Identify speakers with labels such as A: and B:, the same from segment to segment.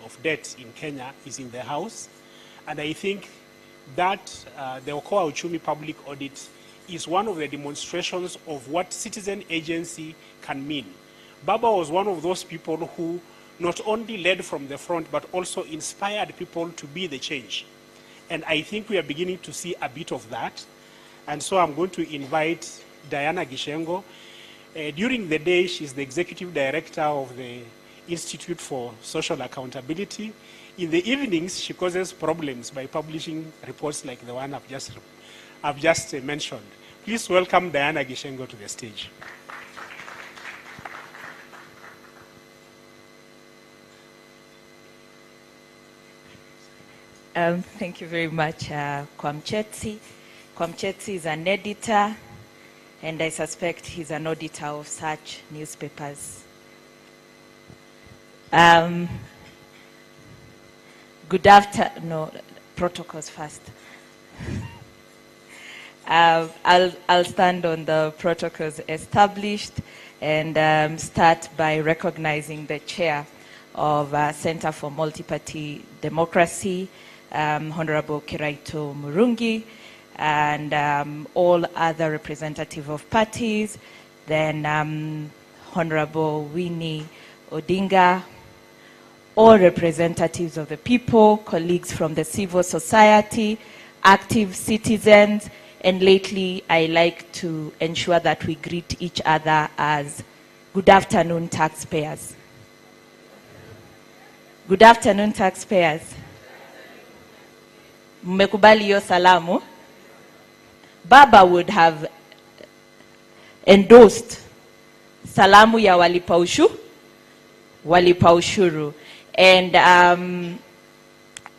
A: of debt in Kenya is in the House. And I think that the Okoa Uchumi public audit is one of the demonstrations of what citizen agency can mean. Baba was one of those people who not only led from the front, but also inspired people to be the change. And I think we are beginning to see a bit of that. And so I'm going to invite Diana Gishengo. During the day, she's the executive director of the Institute for Social Accountability. In the evenings, she causes problems by publishing reports like the one I've just mentioned. Please welcome Diana Gishengo to the stage.
B: Thank you very much, Kwamchetsi. Kwamchetsi is an editor, and I suspect he's an auditor of such newspapers. Good afternoon. No, protocols first. I'll stand on the protocols established and start by recognizing the chair of Center for Multi-Party Democracy, Honorable Kiraito Murungi, and all other representative of parties, then Honorable Winnie Odinga, all representatives of the people, colleagues from the civil society, active citizens, and lately I like to ensure that we greet each other as good afternoon taxpayers. Good afternoon taxpayers. Mmekubali hiyo salamu. Baba would have endorsed salamu ya walipa ushuru. And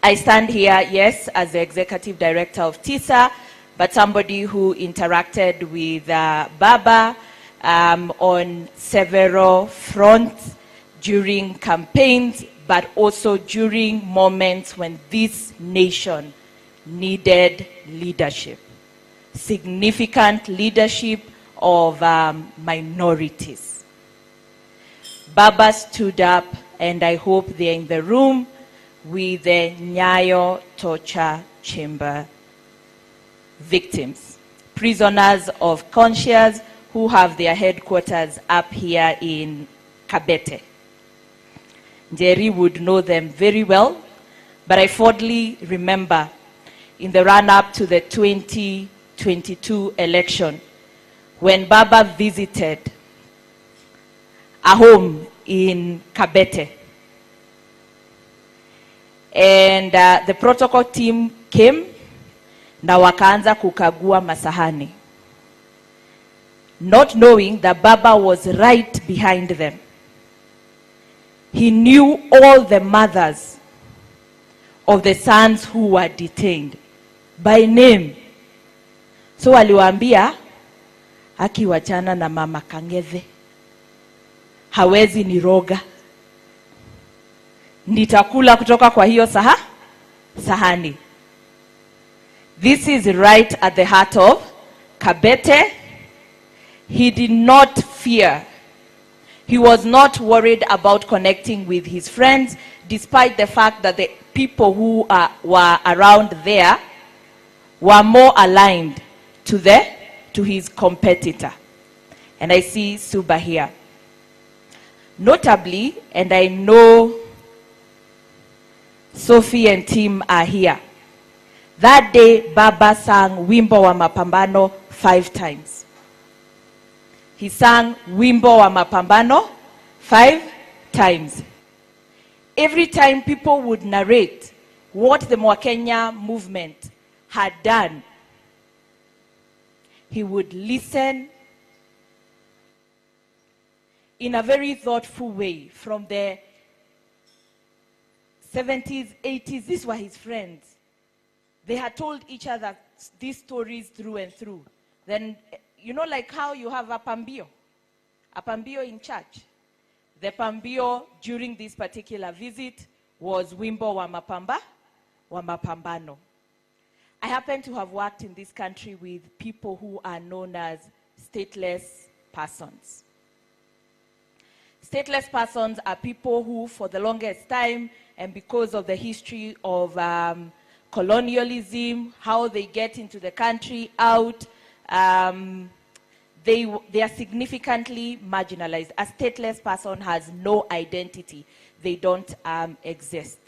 B: I stand here, yes, as the executive director of TISA, but somebody who interacted with Baba on several fronts during campaigns, but also during moments when this nation needed leadership, significant leadership of minorities. Baba stood up, and I hope they're in the room, with the Nyayo torture chamber victims, prisoners of conscience who have their headquarters up here in Kabete. Njeri would know them very well, but I fondly remember in the run-up to the 2022 election when Baba visited a home in Kabete. And the protocol team came na wakaanza kukagua masahani, not knowing that Baba was right behind them. He knew all the mothers of the sons who were detained by name. So aliwaambia, akiwachana na mama Kang'ethe, hawezi niroga, nitakula kutoka kwa hiyo sahani. This is right at the heart of Kabete. He did not fear. He was not worried about connecting with his friends, despite the fact that the people who were around there were more aligned to his competitor. And I see Suba here. Notably, and I know Sophie and Tim are here, that day Baba sang Wimbo wa Mapambano 5 times. He sang Wimbo wa Mapambano 5 times. Every time people would narrate what the Mwakenya movement had done, he would listen in a very thoughtful way. From the 70s, 80s, these were his friends. They had told each other these stories through and through. Then, you know, like how you have a pambio in church. The pambio during this particular visit was Wimbo wa Mapambano. I happen to have worked in this country with people who are known as stateless persons. Stateless persons are people who, for the longest time, and because of the history of colonialism, how they get into the country, out, they are significantly marginalized. A stateless person has no identity. They don't exist.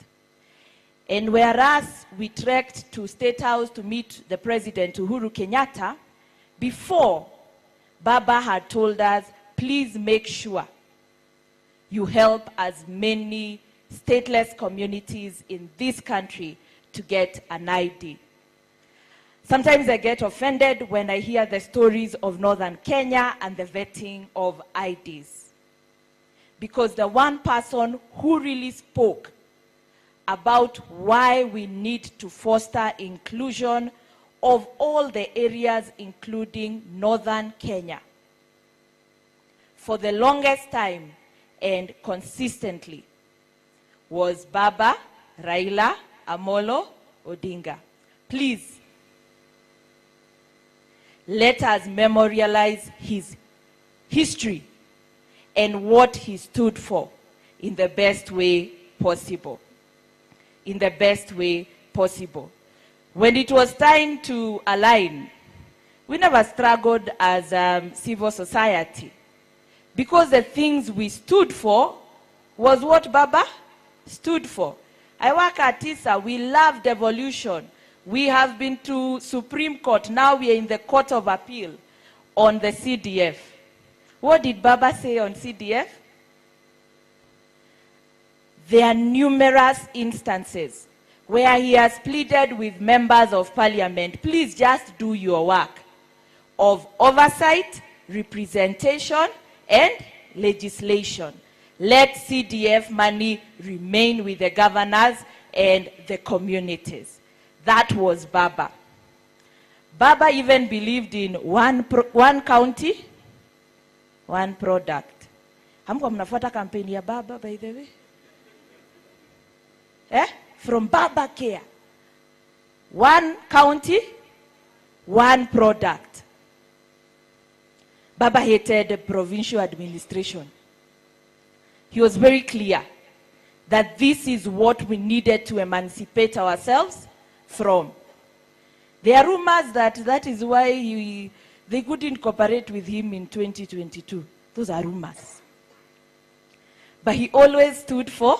B: And whereas we trekked to State House to meet the President, Uhuru Kenyatta, before, Baba had told us, please make sure you help as many stateless communities in this country to get an ID. Sometimes I get offended when I hear the stories of Northern Kenya and the vetting of IDs. Because the one person who really spoke about why we need to foster inclusion of all the areas, including Northern Kenya, for the longest time and consistently, was Baba Raila Amolo Odinga. Please, let us memorialize his history and what he stood for in the best way possible. In the best way possible. When it was time to align, we never struggled as civil society, because the things we stood for was what Baba stood for. I work at ISA, we love devolution. We have been to Supreme Court, now we are in the Court of Appeal on the CDF. What did Baba say on CDF? There are numerous instances where he has pleaded with members of parliament, please just do your work of oversight, representation, and legislation. Let CDF money remain with the governors and the communities. That was Baba. Baba even believed in one county, one product. Hamko mnafuata kampeni ya Baba, by the way? From Baba Care. One county, one product. Baba hated provincial administration. He was very clear that this is what we needed to emancipate ourselves from. There are rumors that is why they couldn't cooperate with him in 2022. Those are rumors. But he always stood for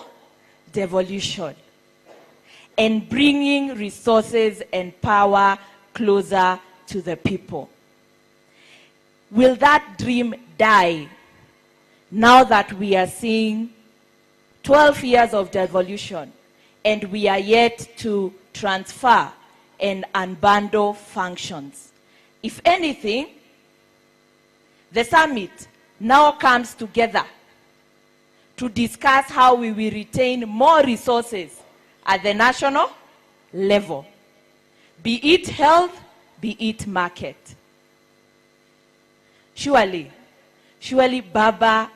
B: devolution and bringing resources and power closer to the people. Will that dream die now that we are seeing 12 years of devolution and we are yet to transfer and unbundle functions? If anything, the summit now comes together to discuss how we will retain more resources at the national level, be it health, be it market. Surely Baba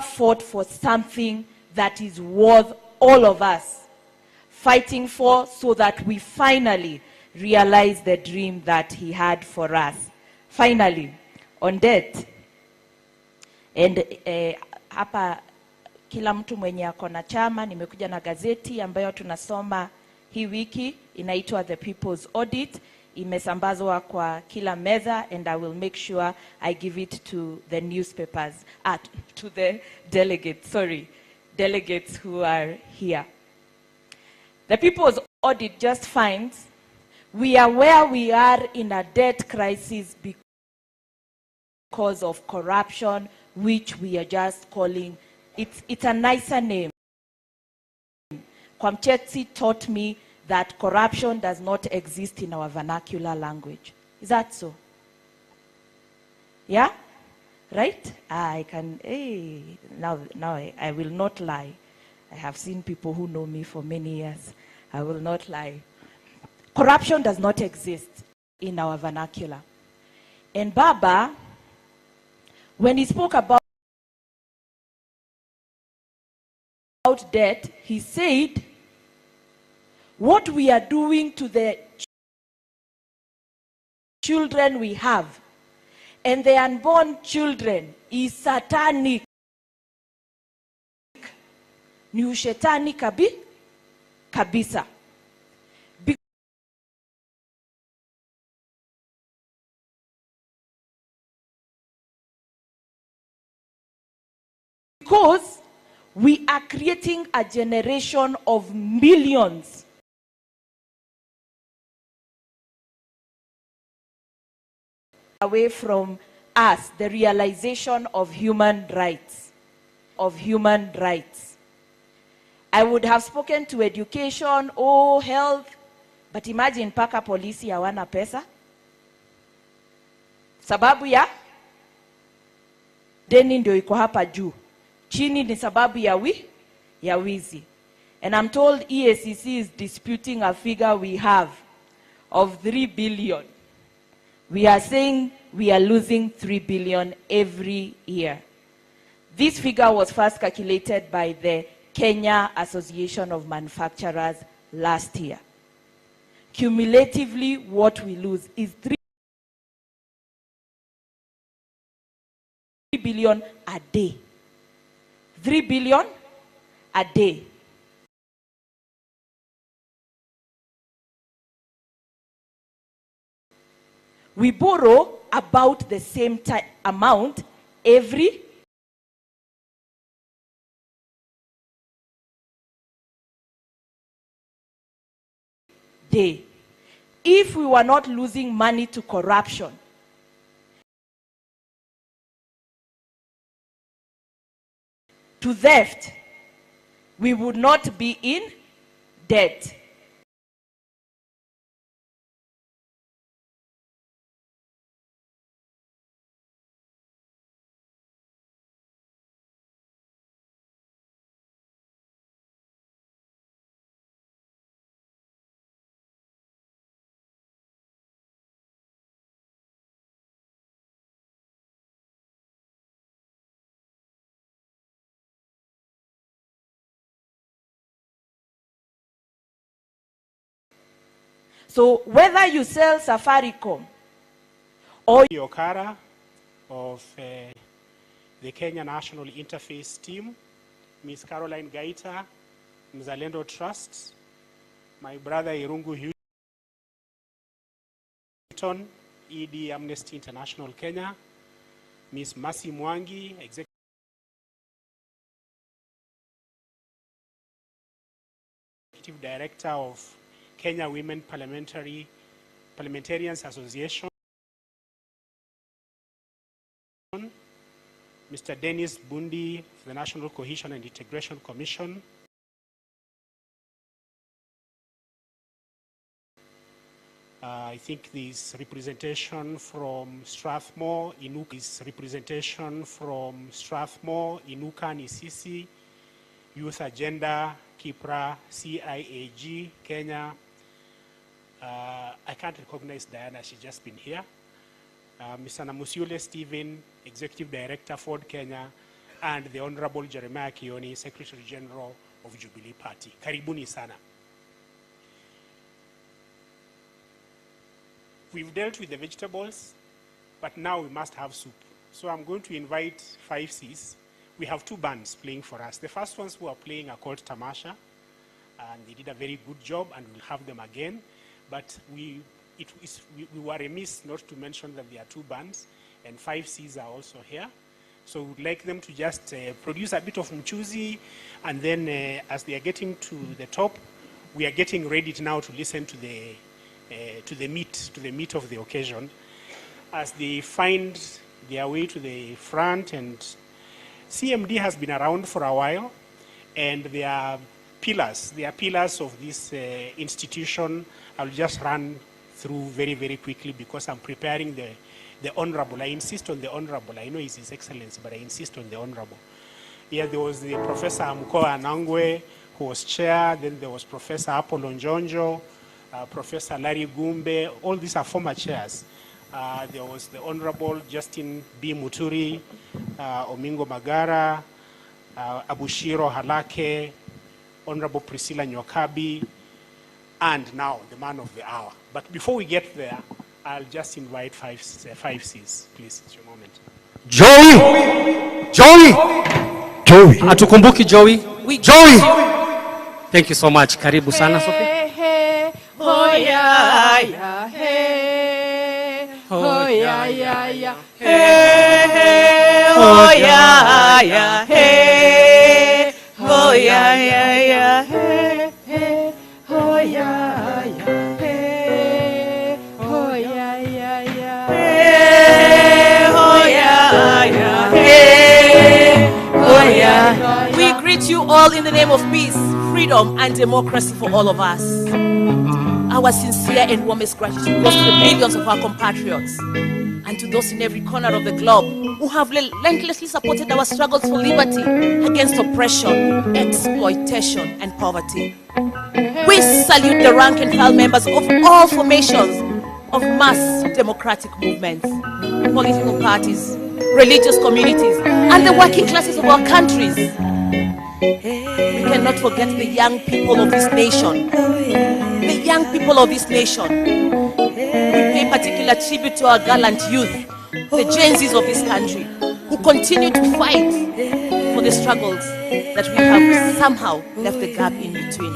B: fought for something that is worth all of us fighting for, so that we finally realize the dream that he had for us. Finally, on debt, and hapa kila mtu mwenye ako na chama, nimekuja na gazeti ambayo tunasoma hii wiki, inaitwa The People's Audit. Imesambazwa kwa kila meza, and I will make sure I give it to the newspapers, to the delegates who are here. The People's Audit just finds we are where we are in a debt crisis because of corruption, which we are just calling, it's a nicer name. Kwamchetsi taught me that corruption does not exist in our vernacular language. Is that so? Yeah? Right? I can, now I will not lie. I have seen people who know me for many years. I will not lie. Corruption does not exist in our vernacular. And Baba, when he spoke about debt, he said, what we are doing to the children we have and the unborn children is satanic. Ni ushetani kabisa. Because we are creating a generation of millions away from us, the realization of human rights, I would have spoken to education, health, but imagine paka polisi hawana pesa. Sababu ya deni ndio iko hapa juu. Chini ni sababu ya wizi. And I'm told EACC is disputing a figure we have of 3 billion. We are saying we are losing 3 billion every year. This figure was first calculated by the Kenya Association of Manufacturers last year. Cumulatively, what we lose is 3 billion a day. 3 billion a day. We borrow about the same amount every day. If we were not losing money to corruption, to theft, we would not be in debt. So whether you sell Safaricom or
A: Okara of the Kenya National Interface Team, Ms. Caroline Gaita, Mzalendo Trust, my brother Irungu Houghton, ED Amnesty International Kenya, Ms. Masi Mwangi, Executive Director of Kenya Women Parliamentarians Association, Mr. Dennis Bundi of the National Cohesion and Integration Commission, I think this representation from Strathmore, Inuka, Nisisi, Youth Agenda, Kipra, CIAG, Kenya. I can't recognize Diana, she's just been here. Mr. Namusiule Stephen, Executive Director, Ford Kenya, and the Honorable Jeremiah Kioni, Secretary General of Jubilee Party. Karibuni sana. We've dealt with the vegetables, but now we must have soup. So I'm going to invite 5Cs. We have 2 bands playing for us. The first ones who are playing are called Tamasha, and they did a very good job, and we'll have them again. But we were remiss not to mention that there are 2 bands, and 5Cs are also here. So we'd like them to just produce a bit of mchuzi, and then as they are getting to the top, we are getting ready now to listen to the meat of the occasion. As they find their way to the front, and CMD has been around for a while, and they are pillars of this institution. I'll just run through very, very quickly because I'm preparing the Honorable. I insist on the Honorable. I know it's His Excellency, but I insist on the Honorable. Here there was the Professor Mkoa Anangwe, who was chair. Then there was Professor Apollo Njonjo, Professor Larry Gumbe. All these are former chairs. There was the Honorable Justin B. Muturi, Omingo Magara, Abushiro Halake, Honorable Priscilla Nyokabi, and now the man of the hour. But before we get there, I'll just invite 5Cs. Please, it's your moment.
C: Joey! Atukumbuki Joey?
D: We
C: Joey! Thank you so much. Karibu sana, Sophie.
D: Oh yeah, yeah, hey. Oh yeah, yeah, yeah. Hey, oh yeah, yeah, hey. Oh yeah, yeah, yeah, hey. Oh yeah, yeah, hey. Oh yeah, yeah, yeah. Hey, oh yeah, yeah, hey. Oh yeah. We greet you all in the name of peace, freedom, and democracy for all of us. Our sincere and warmest gratitude goes to the millions of our compatriots and to those in every corner of the globe who have relentlessly supported our struggles for liberty against oppression, exploitation, and poverty. We salute the rank and file members of all formations of mass democratic movements, political parties, religious communities, and the working classes of our countries. We cannot forget the young people of this nation. The young people of this nation. We pay particular tribute to our gallant youth, the Gen Zs of this country, who continue to fight for the struggles that we have somehow left the gap in between.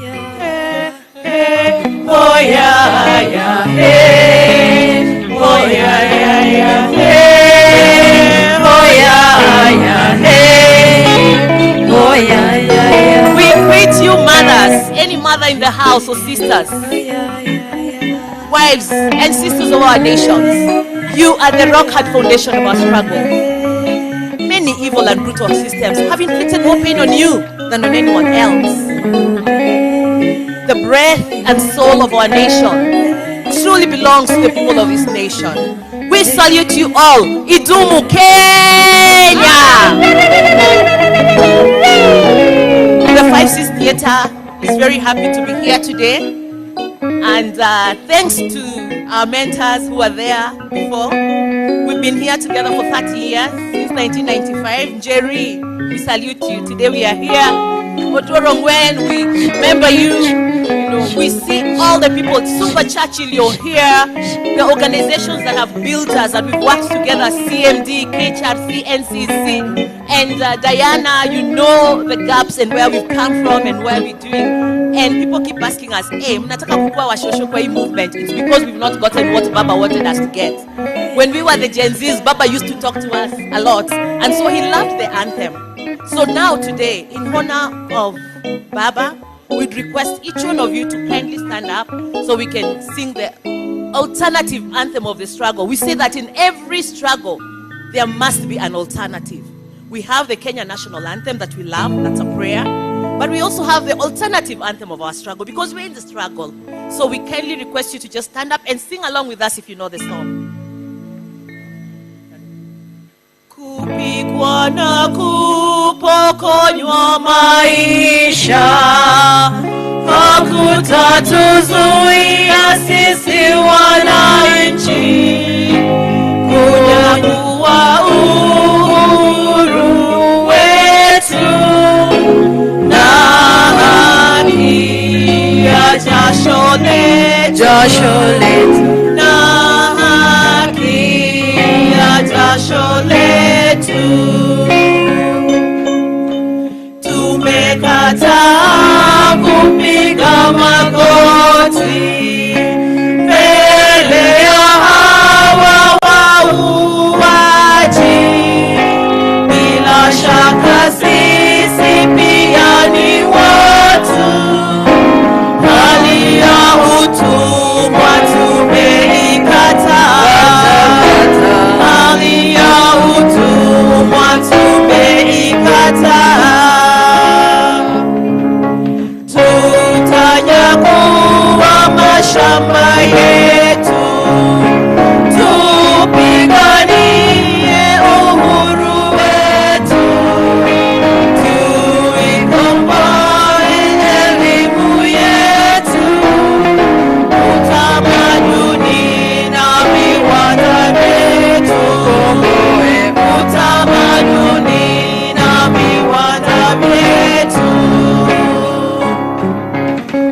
D: Oh yeah, yeah, hey. Oh yeah, yeah, yeah, hey. Oh yeah, yeah, hey. Oh yeah, yeah, yeah. We greet you mothers, any mother in the house or sisters, wives and sisters of our nations. You are the rock-hard foundation of our struggle. Many evil and brutal systems have inflicted more pain on you than on anyone else. The breath and soul of our nation truly belongs to the people of this nation. We salute you all. Idumu Kenya! The 5-6 Theatre is very happy to be here today. And thanks to our mentors who are there before. We've been here together for 30 years, since 1995. Jerry, we salute you. Today we are here. Otorongwen, we remember you. We see all the people, Super Churchill, you're here. The organizations that have built us and we've worked together, CMD, KHRC, NCC. And Diana, you know the gaps and where we've come from and where we're doing. And people keep asking us, hey, mnataka kukua wa shosho kwa hii movement. It's because we've not gotten what Baba wanted us to get. When we were the Gen Zs, Baba used to talk to us a lot. And so he loved the anthem. So now today, in honor of Baba, we'd request each one of you to kindly stand up so we can sing the alternative anthem of the struggle. We say that in every struggle, there must be an alternative. We have the Kenya national anthem that we love, that's a prayer. But we also have the alternative anthem of our struggle because we're in the struggle. So we kindly request you to just stand up and sing along with us if you know the song. Kupigwa na kupokonywa maisha hakutatuzuia sisi wananchi kunyakua uhuru wetu na haki ya jasho letu na haki ya jasho letu. Tumekataa kupiga magoti mbele ya hawa wauaji. Bila shaka sisi pia ni watu, hali ya utumwa tumeikataa. Hali ya utumwa tumeikataa. Tutanyakuwa mashamba yetu, tupiganie uhuru wetu, tuikomboe elimu yetu, utamaduni na viwanda vyetu, utamaduni na viwanda vyetu.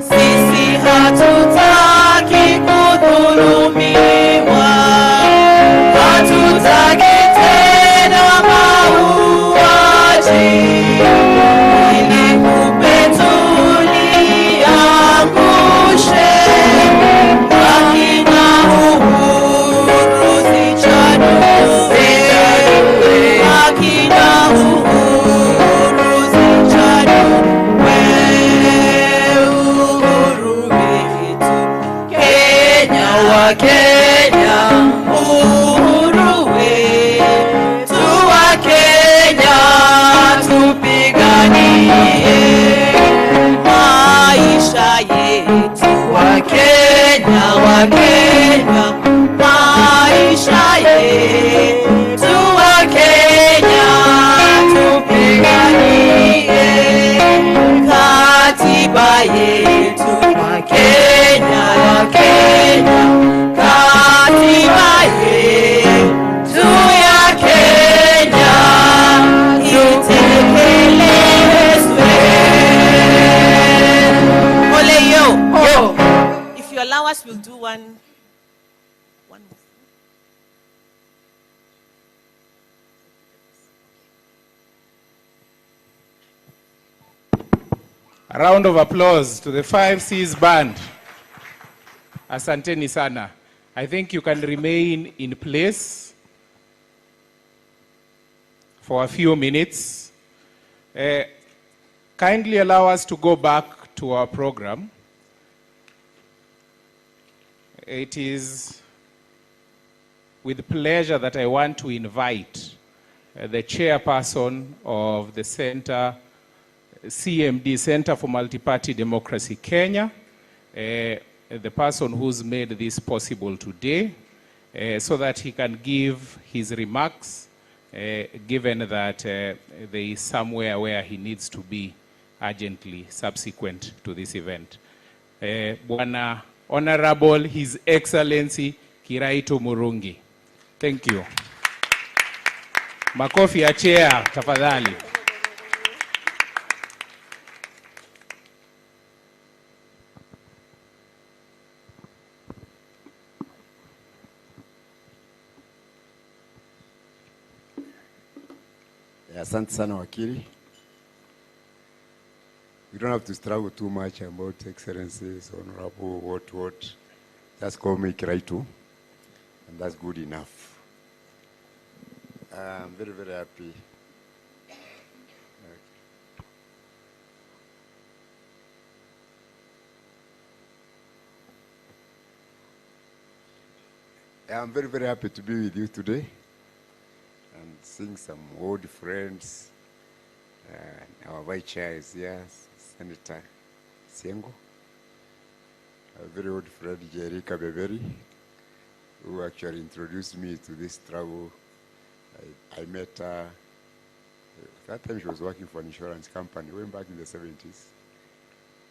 D: Sisi hatutaki wa Kenya, uhuru wetu wa Kenya, tupiganie maisha yetu wa Kenya, maisha yetu wa Kenya, tupiganie katiba yetu wa Kenya, katiba yetu ya Kenya itekelezwe. Ole yo. If you allow us, we'll do one.
E: A round of applause to the 5Cs band. Asanteni sana. I think you can remain in place for a few minutes. Kindly allow us to go back to our program. It is with pleasure that I want to invite the chairperson of the CMD, Center for Multi-Party Democracy Kenya, the person who's made this possible today, so that he can give his remarks, given that there is somewhere where he needs to be urgently subsequent to this event. Bwana Honorable His Excellency Kiraitu Murungi. Thank you. Makofi ya chair, tafadhali.
F: Asante sana wakili. We don't have to struggle too much about excellencies, honorable, what. Just call me Kiraitu, and that's good enough. I'm very, very happy. I'm very, very happy to be with you today and seeing some old friends. Our vice chair is here, Senator Siengo. A very old friend, Jerika Beberi, who actually introduced me to this struggle. I met her, that time she was working for an insurance company, way back in the 70s.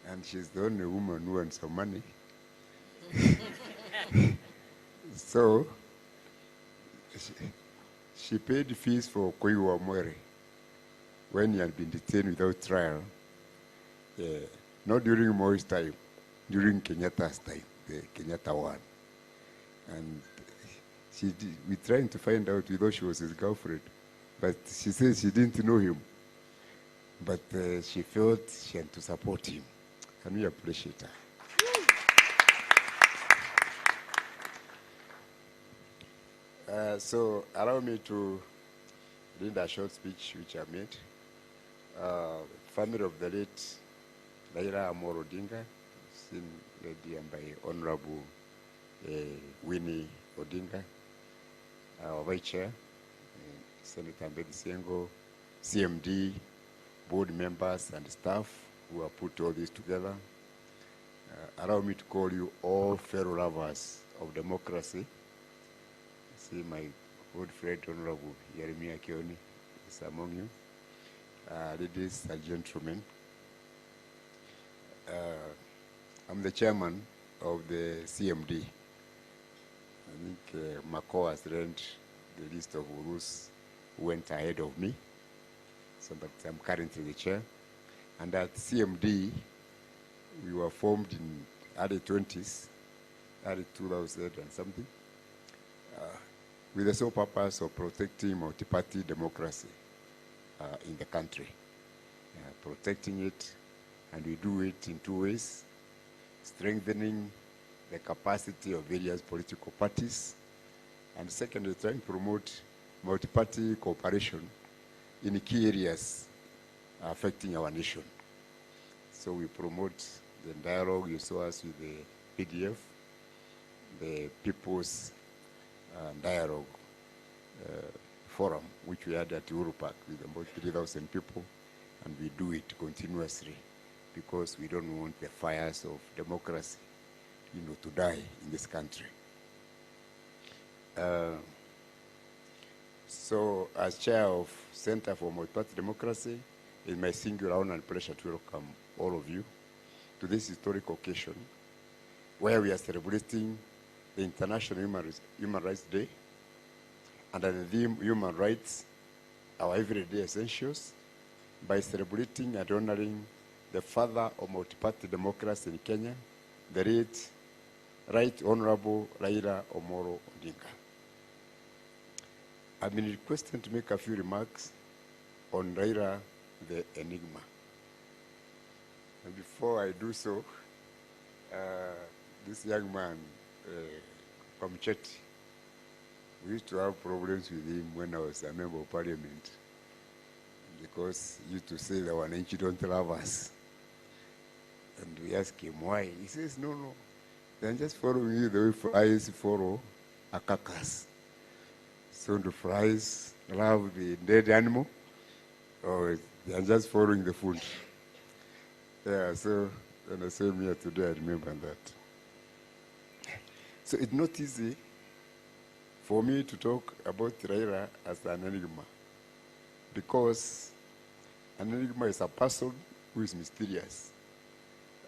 F: And she's the only woman who earned some money. So, she paid fees for Koiwa Mwere when he had been detained without trial, not during Moi's time, during Kenyatta's time, the Kenyatta one. And we tried to find out, we thought she was his girlfriend, but she said she didn't know him. But she felt she had to support him. Can we appreciate her? So allow me to read a short speech which I made. Family of the late Raila Odinga, seen led by Honorable Winnie Odinga, our vice chair, Senator Siengo, CMD, board members and staff who have put all this together. Allow me to call you all fellow lovers of democracy. See my good friend, Honorable Yeremia Kioni, is among you. Ladies and gentlemen, I'm the chairman of the CMD. I think Mako has read the list of Urus who went ahead of me, so that I'm currently the chair. And at CMD, we were formed in early 20s, early 2000 and something, with the sole purpose of protecting multi-party democracy in the country. Protecting it, and we do it in two ways: strengthening the capacity of various political parties, and secondly, trying to promote multi-party cooperation in key areas affecting our nation. So we promote the dialogue. You saw us with the PDF. the People's Dialogue Forum, which we had at Uhuru Park with about 3,000 people, and we do it continuously because we don't want the fires of democracy, to die in this country. So, as chair of Center for Multi-Party Democracy, it's my singular honor and pleasure to welcome all of you to this historic occasion where we are celebrating the International Human Rights Day under the theme Human Rights, our everyday essentials, by celebrating and honoring the father of multi-party democracy in Kenya, the late Right Honorable Raila Omolo Odinga. I've been requested to make a few remarks on Raila the Enigma. And before I do so, this young man, from Chetty, we used to have problems with him when I was a member of parliament because he used to say that Wananchi don't love us. And we asked him why. He says, no, they're just following you the way flies follow a carcass. So the flies love the dead animal, or they're just following the food. Yeah, so when I saw him here today, I remember that. So it's not easy for me to talk about Raila as an enigma, because an enigma is a person who is mysterious,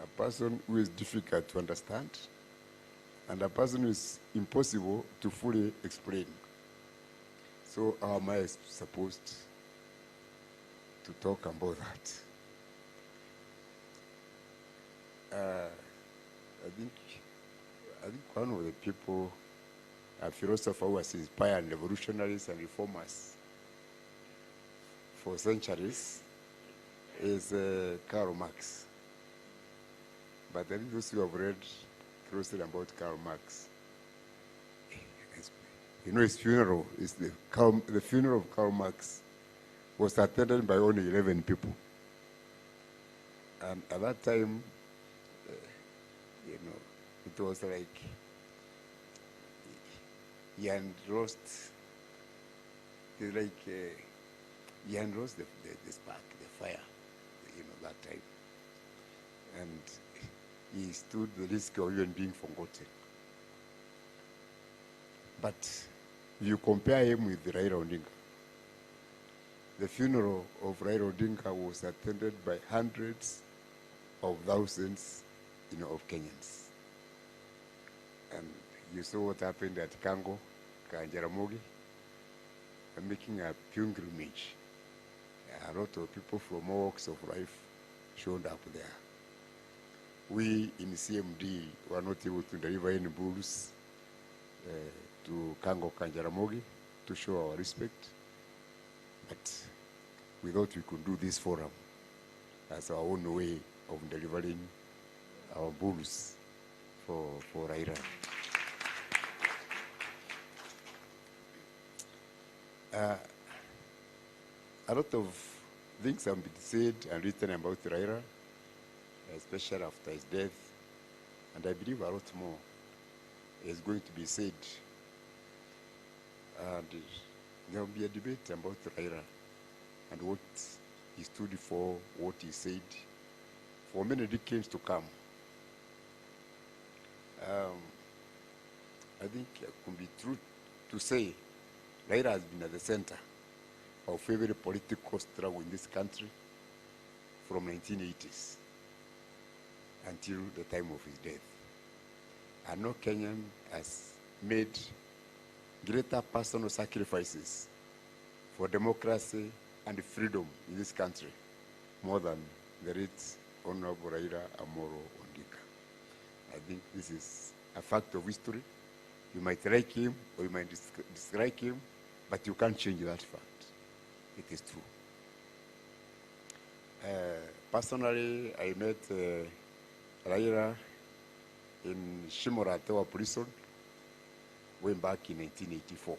F: a person who is difficult to understand, and a person who is impossible to fully explain. So how am I supposed to talk about that? I think one of the people, a philosopher who has inspired revolutionaries and reformers for centuries, is Karl Marx. But I think those who have read closely about Karl Marx, his funeral is the funeral of Karl Marx was attended by only 11 people. And at that time, it was like he had lost, the spark, the fire, that time. And he stood the risk of even being forgotten. But if you compare him with Raila Odinga, the funeral of Raila Odinga was attended by hundreds of thousands, of Kenyans. And you saw what happened at Kango, Jaramogi, making a pilgrimage. A lot of people from all walks of life showed up there. We in CMD were not able to deliver any bulls to Kango Kanjaramogi to show our respect, but we thought we could do this forum as our own way of delivering our bulls for Raila. A lot of things have been said and written about Raila, especially after his death, and I believe a lot more is going to be said. And there will be a debate about Raila and what he stood for, what he said, for many decades to come. I think it could be true to say Raila has been at the center of every political struggle in this country from 1980s until the time of his death. And no Kenyan has made greater personal sacrifices for democracy and freedom in this country more than the late Honorable Raila Omolo Odinga. I think this is a fact of history. You might like him or you might dislike him, but you can't change that fact. It is true. Personally, I met Raila in Shimoratewa prison way back in 1984.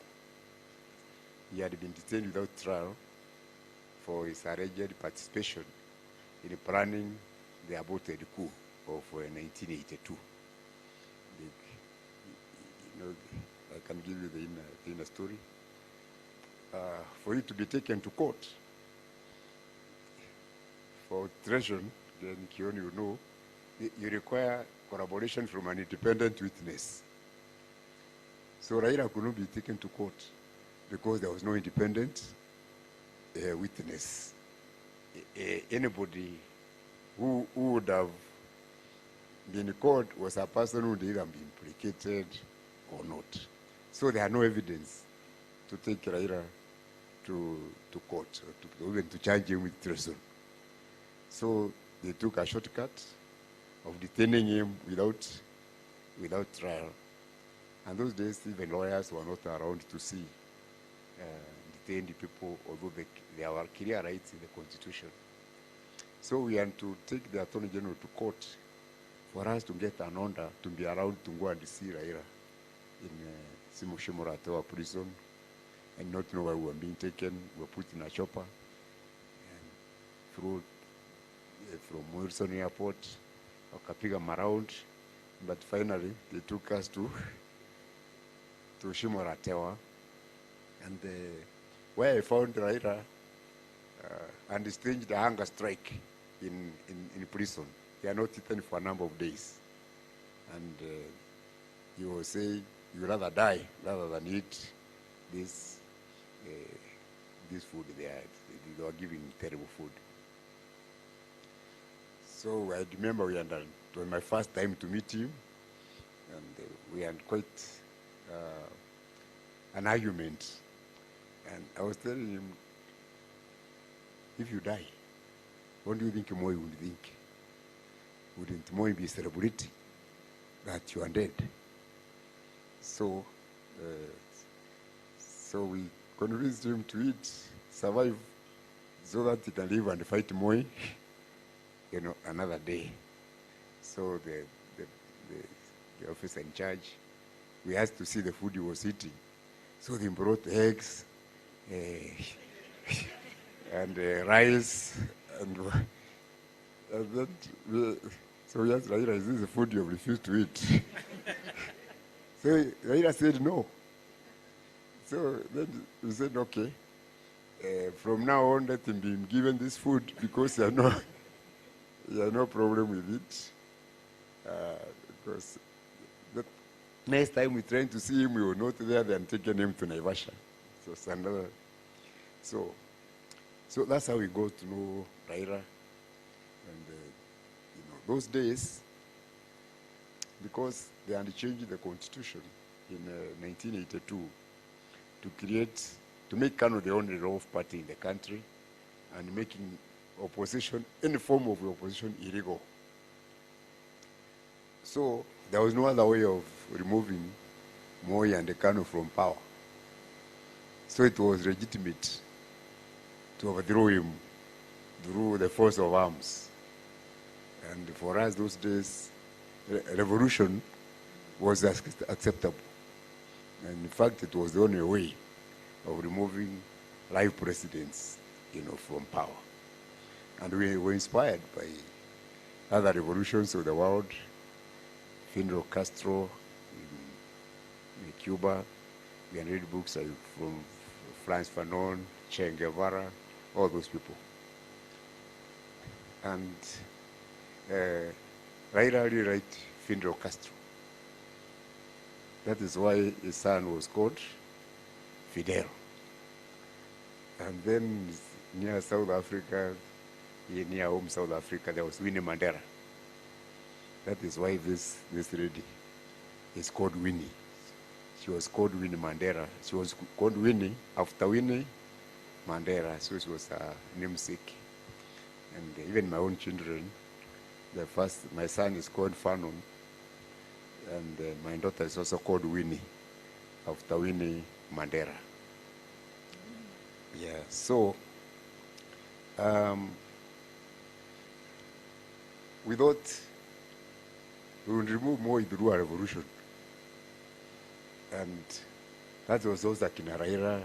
F: He had been detained without trial for his alleged participation in planning the aborted coup of 1982. You know, I can give you the inner story. For you to be taken to court for treason, then Kioni, you know, you require corroboration from an independent witness. So Raila could not be taken to court because there was no independent witness. Anybody who would have been in court was a person who would either be implicated or not. So there are no evidence to take Raila to court, or even to charge him with treason. So they took a shortcut of detaining him without trial. And those days, even lawyers were not around to see detained people, although they have clear rights in the Constitution. So we had to take the Attorney General to court for us to get an order to be allowed to go and see Raila in Shimoratewa prison, and not know where we were being taken. We were put in a chopper and through from Wilson Airport, Okapiga around, but finally they took us to Shimoratewa, and where I found Raila and staged the hunger strike in prison. They are not eaten for a number of days, and he was saying, "You rather die rather than eat this food." They were giving terrible food. So I remember it was my first time to meet him, and we had quite an argument. And I was telling him, if you die, what do you think Moi would think? Wouldn't Moi be celebrating that you are dead? So we convinced him to eat, survive, so that he can live and fight Moi, another day. So the officer in charge, we asked to see the food he was eating. So they brought eggs and rice, and then so we asked Raila, "Is this the food you have refused to eat?" So Raila said no. So then we said, okay, from now on let him be given this food because you have no problem with it. Because the next time we trying to see him, we were not there, then taking him to Naivasha. So that's how we got to know Raila. And those days, because they had changed the constitution in 1982 to make Kano the only role of party in the country, and making opposition, any form of opposition, illegal. So there was no other way of removing Moi and Kano from power. So it was legitimate to overthrow him through the force of arms. And for us those days, revolution was acceptable. And in fact, it was the only way of removing live presidents, from power. And we were inspired by other revolutions of the world, Fidel Castro in Cuba. We can read books from Franz Fanon, Che Guevara, all those people. And Raila really liked Fidel Castro. That is why his son was called Fidel. And then near South Africa, near home South Africa, there was Winnie Mandela. That is why this lady is called Winnie. She was called Winnie Mandela. She was called Winnie after Winnie Mandela, so she was a namesake. And even my own children, my son is called Fanon, and my daughter is also called Winnie after Winnie Mandela. Yeah, so we thought we would remove Moi through a revolution. And that was those that Raila,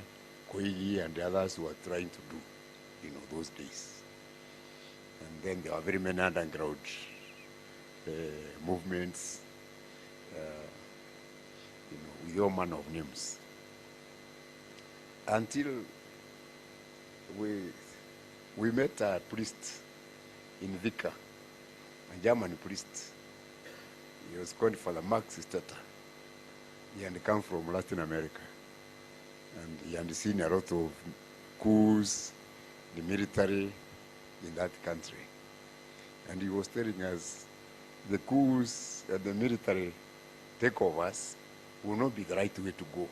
F: Koigi, and the others were trying to do, those days. And then there were very many underground movements, with all manner of names. Until we met a priest in Vika, a German priest. He was called Father Max Stata. He had come from Latin America. And he had seen a lot of coups, the military in that country. And he was telling us the coups and the military takeovers will not be the right way to go.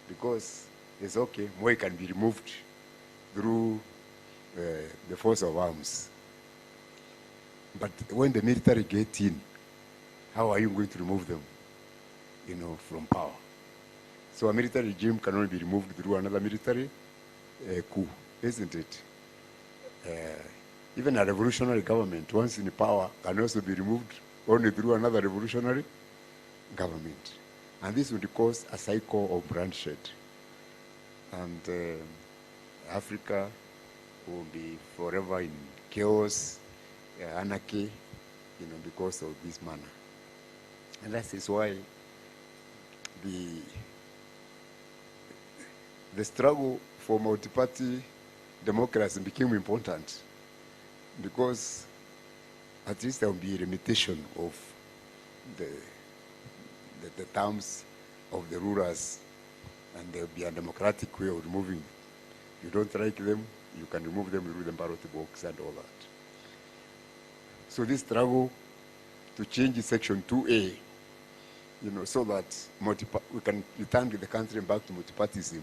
F: Because it's okay, Moi can be removed through the force of arms. But when the military get in, how are you going to remove them, from power? So a military regime cannot be removed through another military coup, isn't it? Even a revolutionary government, once in power, can also be removed only through another revolutionary government. And this would cause a cycle of bloodshed. And Africa will be forever in chaos, anarchy, because of this manner. And that is why the struggle for multi-party democracy became important, because at least there will be a limitation of the terms of the rulers, and there will be a democratic way of removing. You don't like them, you can remove them through the ballot box and all that. So this struggle to change Section 2A, so that we can return the country back to multipartyism,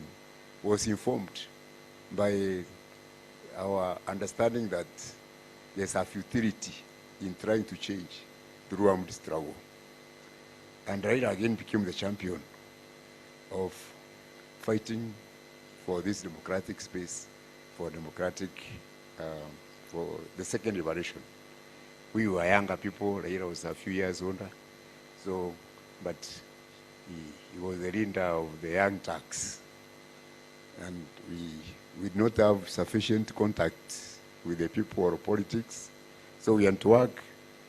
F: was informed by our understanding that there's a futility in trying to change through armed struggle. And Raila again became the champion of fighting for this democratic space, for the second liberation. We were younger people, Raila was a few years older, but he was the leader of the young Turks. And we did not have sufficient contact with the people or politics, so we had to work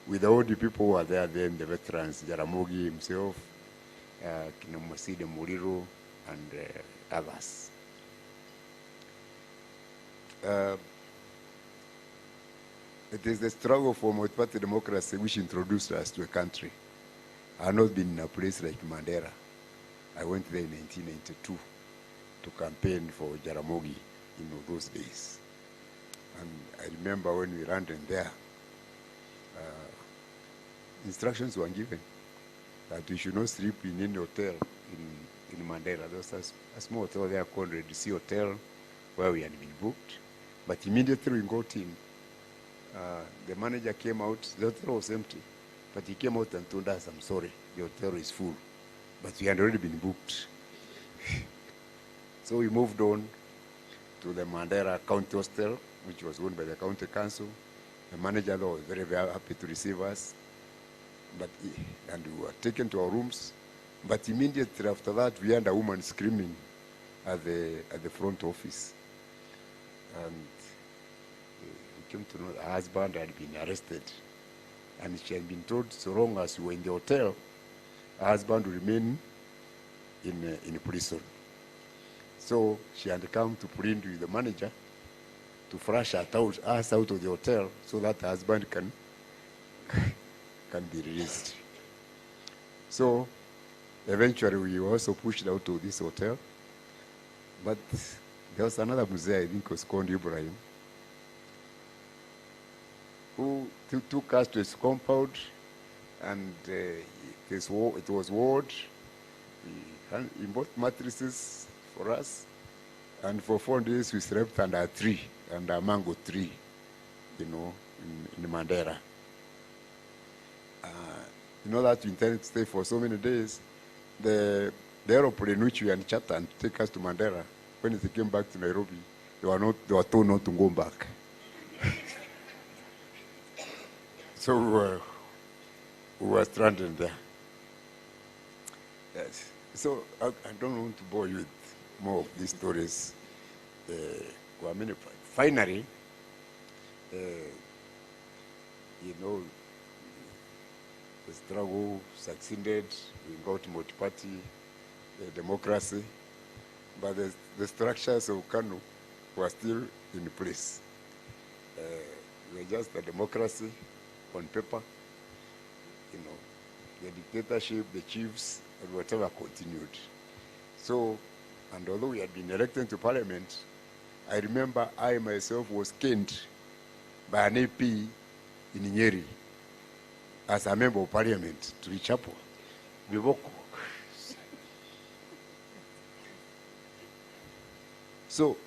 F: with all the people who were there then, the veterans, Jaramogi himself, Maside Muriro, and others. It is the struggle for multi-party democracy which introduced us to a country. I have not been in a place like Mandera. I went there in 1992 to campaign for Jaramogi in those days. And I remember when we landed there, instructions were given that we should not sleep in any hotel in Mandera. There was a small hotel there called Red Sea Hotel where we had been booked. But immediately we got in, the manager came out, the hotel was empty. But he came out and told us, I'm sorry, the hotel is full. But we had already been booked. So we moved on to the Mandera County Hostel, which was owned by the county council. The manager was very, very happy to receive us. And we were taken to our rooms. But immediately after that, we had a woman screaming at the front office. And we came to know her husband had been arrested. And she had been told, so long as we were in the hotel, her husband would remain in prison. So she had come to plead with the manager to flush us out of the hotel so that her husband can be released. So eventually we were also pushed out of this hotel. But there was another Muzee, I think was called Ibrahim, who took us to his compound, and it was walled. He bought mattresses for us, and for 4 days we slept under a tree, under a mango tree, in Mandera. That we intended to stay for so many days. The aeroplane which we had chartered to take us to Mandera, when they came back to Nairobi, they were told not to go back. So we were stranded there. Yes. So I don't want to bore you with more of these stories. Finally, the struggle succeeded. We got multi-party democracy, but the structures of KANU were still in place. We were just a democracy on paper, you know, the dictatorship, the chiefs, and whatever continued. So, and although we had been elected to parliament, I remember I myself was caned by an AP in Nyeri as a member of parliament to Chapel. So,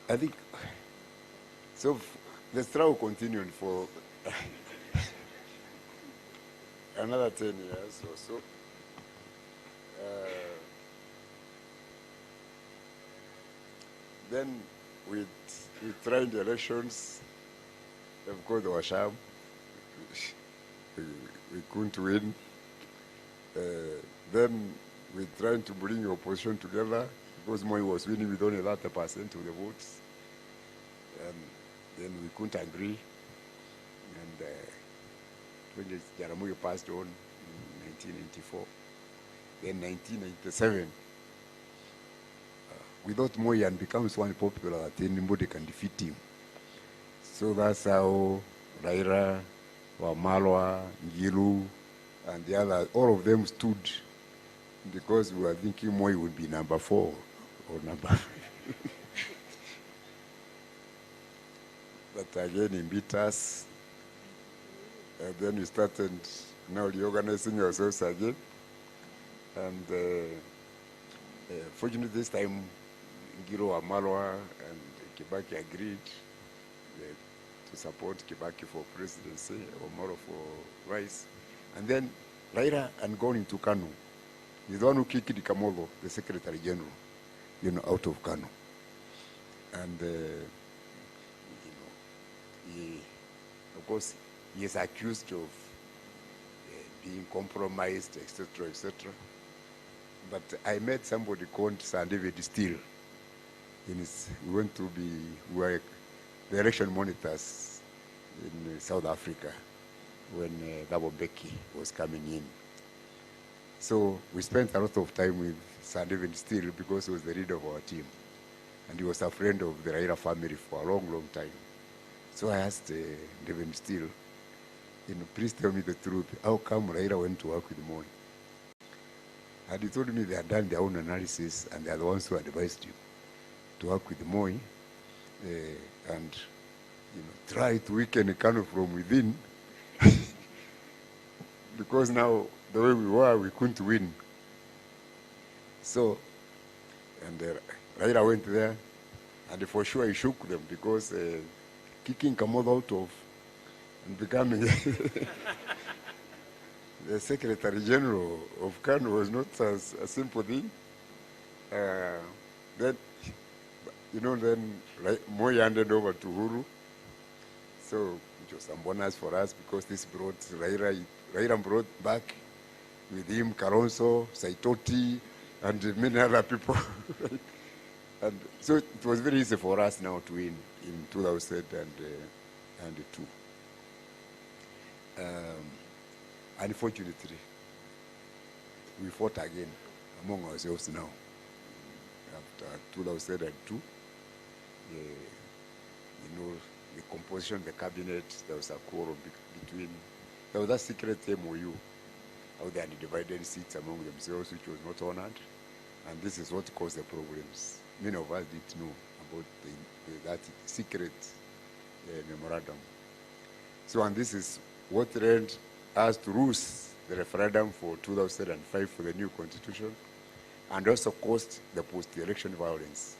F: I think, so the struggle continued for another 10 years or so. Then we tried the elections. Of course, there was sham. We couldn't win. Then we tried to bring the opposition together because Moi was winning with only 30% of the votes. And then we couldn't agree. And when Jaramogi passed on in 1994, then 1997, we thought Moi had become so unpopular that anybody can defeat him. So that's how Raila, Wamalwa, Ngilu, and the others, all of them stood because we were thinking Moi would be number 4 or number 5. But again, he beat us. And then we started now reorganizing ourselves again. And fortunately, this time, Ngiro Wamalwa and Kibaki agreed to support Kibaki for presidency, Wamalwa for vice. And then Raila had gone into KANU. He's the one who kicked Kamolo, the Secretary General, out of KANU. And, he, of course, he is accused of being compromised, etc., etc. But I met somebody called Sir David Steele. We went to be the election monitors in South Africa when Thabo Mbeki was coming in. So we spent a lot of time with Sir David Steele because he was the leader of our team. And he was a friend of the Raila family for a long, long time. So I asked David Steele, please tell me the truth. How come Raila went to work with Moi? And he told me they had done their own analysis and they are the ones who advised him to work with Moi and try to weaken KANU from within because now the way we were, we couldn't win. So, and Raila went there and for sure he shook them because kicking Kamodo out of and becoming the Secretary General of KANU was not a simple thing. Then, then Moi handed over to Huru. So it was some bonus for us because this brought Raila brought back with him Kalonzo, Saitoti, and many other people. And so it was very easy for us now to win in 2002. Unfortunately, we fought again among ourselves now. After 2002, the composition of the cabinet, there was a quarrel between, there was a secret MOU, how they had divided seats among themselves, which was not honored. And this is what caused the problems. Many of us didn't know about that secret memorandum. So, and this is what led us to lose the referendum for 2005 for the new constitution, and also caused the post-election violence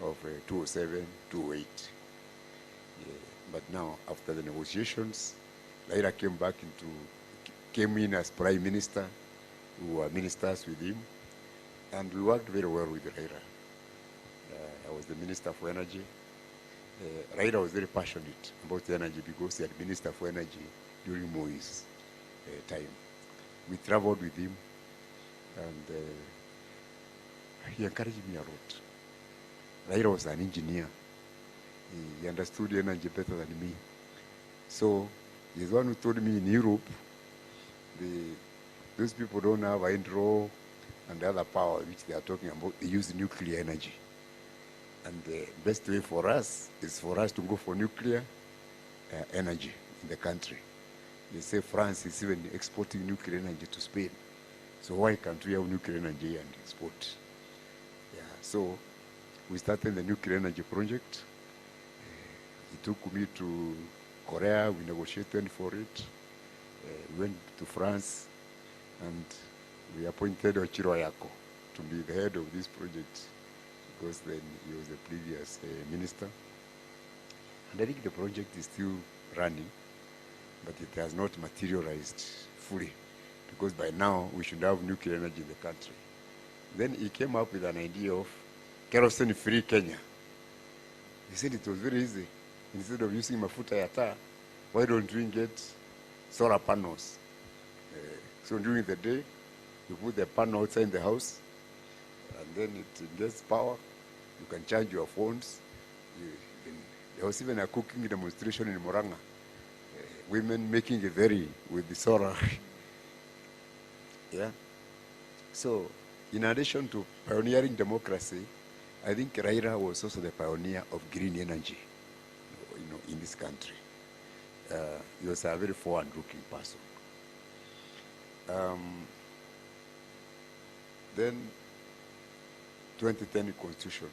F: of 2007, 2008. But now, after the negotiations, Raila came in as Prime Minister. We were ministers with him, and we worked very well with Raila. I was the Minister for Energy. Raila was very passionate about energy because he had Minister for Energy during Moi's time. We traveled with him, and he encouraged me a lot. Raila was an engineer. He understood energy better than me. So He's the one who told me in Europe, those people don't have hydro and the other power which they are talking about. They use nuclear energy. And the best way for us is for us to go for nuclear energy in the country. They say France is even exporting nuclear energy to Spain. So why can't we have nuclear energy and export? Yeah, so we started the nuclear energy project. It took me to Korea, we negotiated for it. We went to France, and we appointed Ochiro Ayako to be the head of this project, because then he was the previous minister. And I think the project is still running, but it has not materialized fully, because by now we should have nuclear energy in the country. Then he came up with an idea of kerosene-free Kenya. He said it was very easy. Instead of using mafuta ya taa, why don't we get solar panels? So during the day, you put the panel outside the house, and then it gets power. You can charge your phones. There was even a cooking demonstration in Moranga. Women making a very with the solar. Yeah. So, in addition to pioneering democracy, I think Raila was also the pioneer of green energy, in this country. He was a very forward-looking person. Then, 2010 Constitution.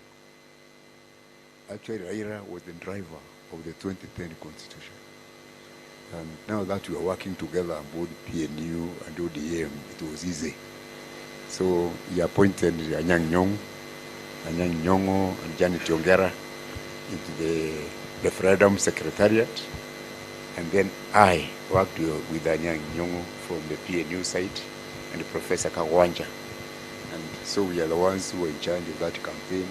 F: Actually, Raila was the driver of the 2010 Constitution. And now that we are working together on both PNU and ODM, it was easy. So he appointed Anyang' Nyong'o and Janet Yongera into the referendum secretariat. And then I worked with Anyang' Nyong'o from the PNU side and Professor Kawanja. And so we are the ones who were in charge of that campaign.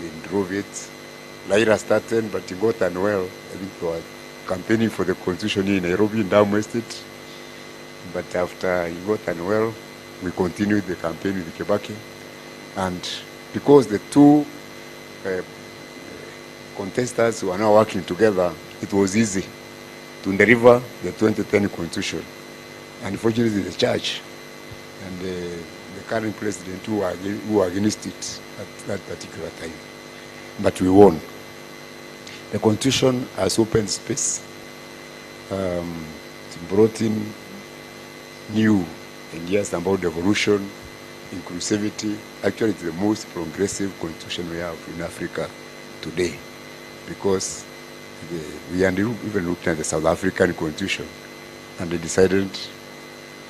F: We drove it. Raila started, but he got unwell. I think we were campaigning for the constitution in Nairobi, in Damu Estate. But after he got unwell, we continued the campaign with Kibaki. And because the two contestants were now working together, it was easy to deliver the 2010 constitution. Unfortunately, the church and the current president who were against it at that particular time. But we won. The constitution has opened space. It brought in new ideas about devolution, inclusivity. Actually, it's the most progressive constitution we have in Africa today, because we even looked at the South African constitution, and they decided,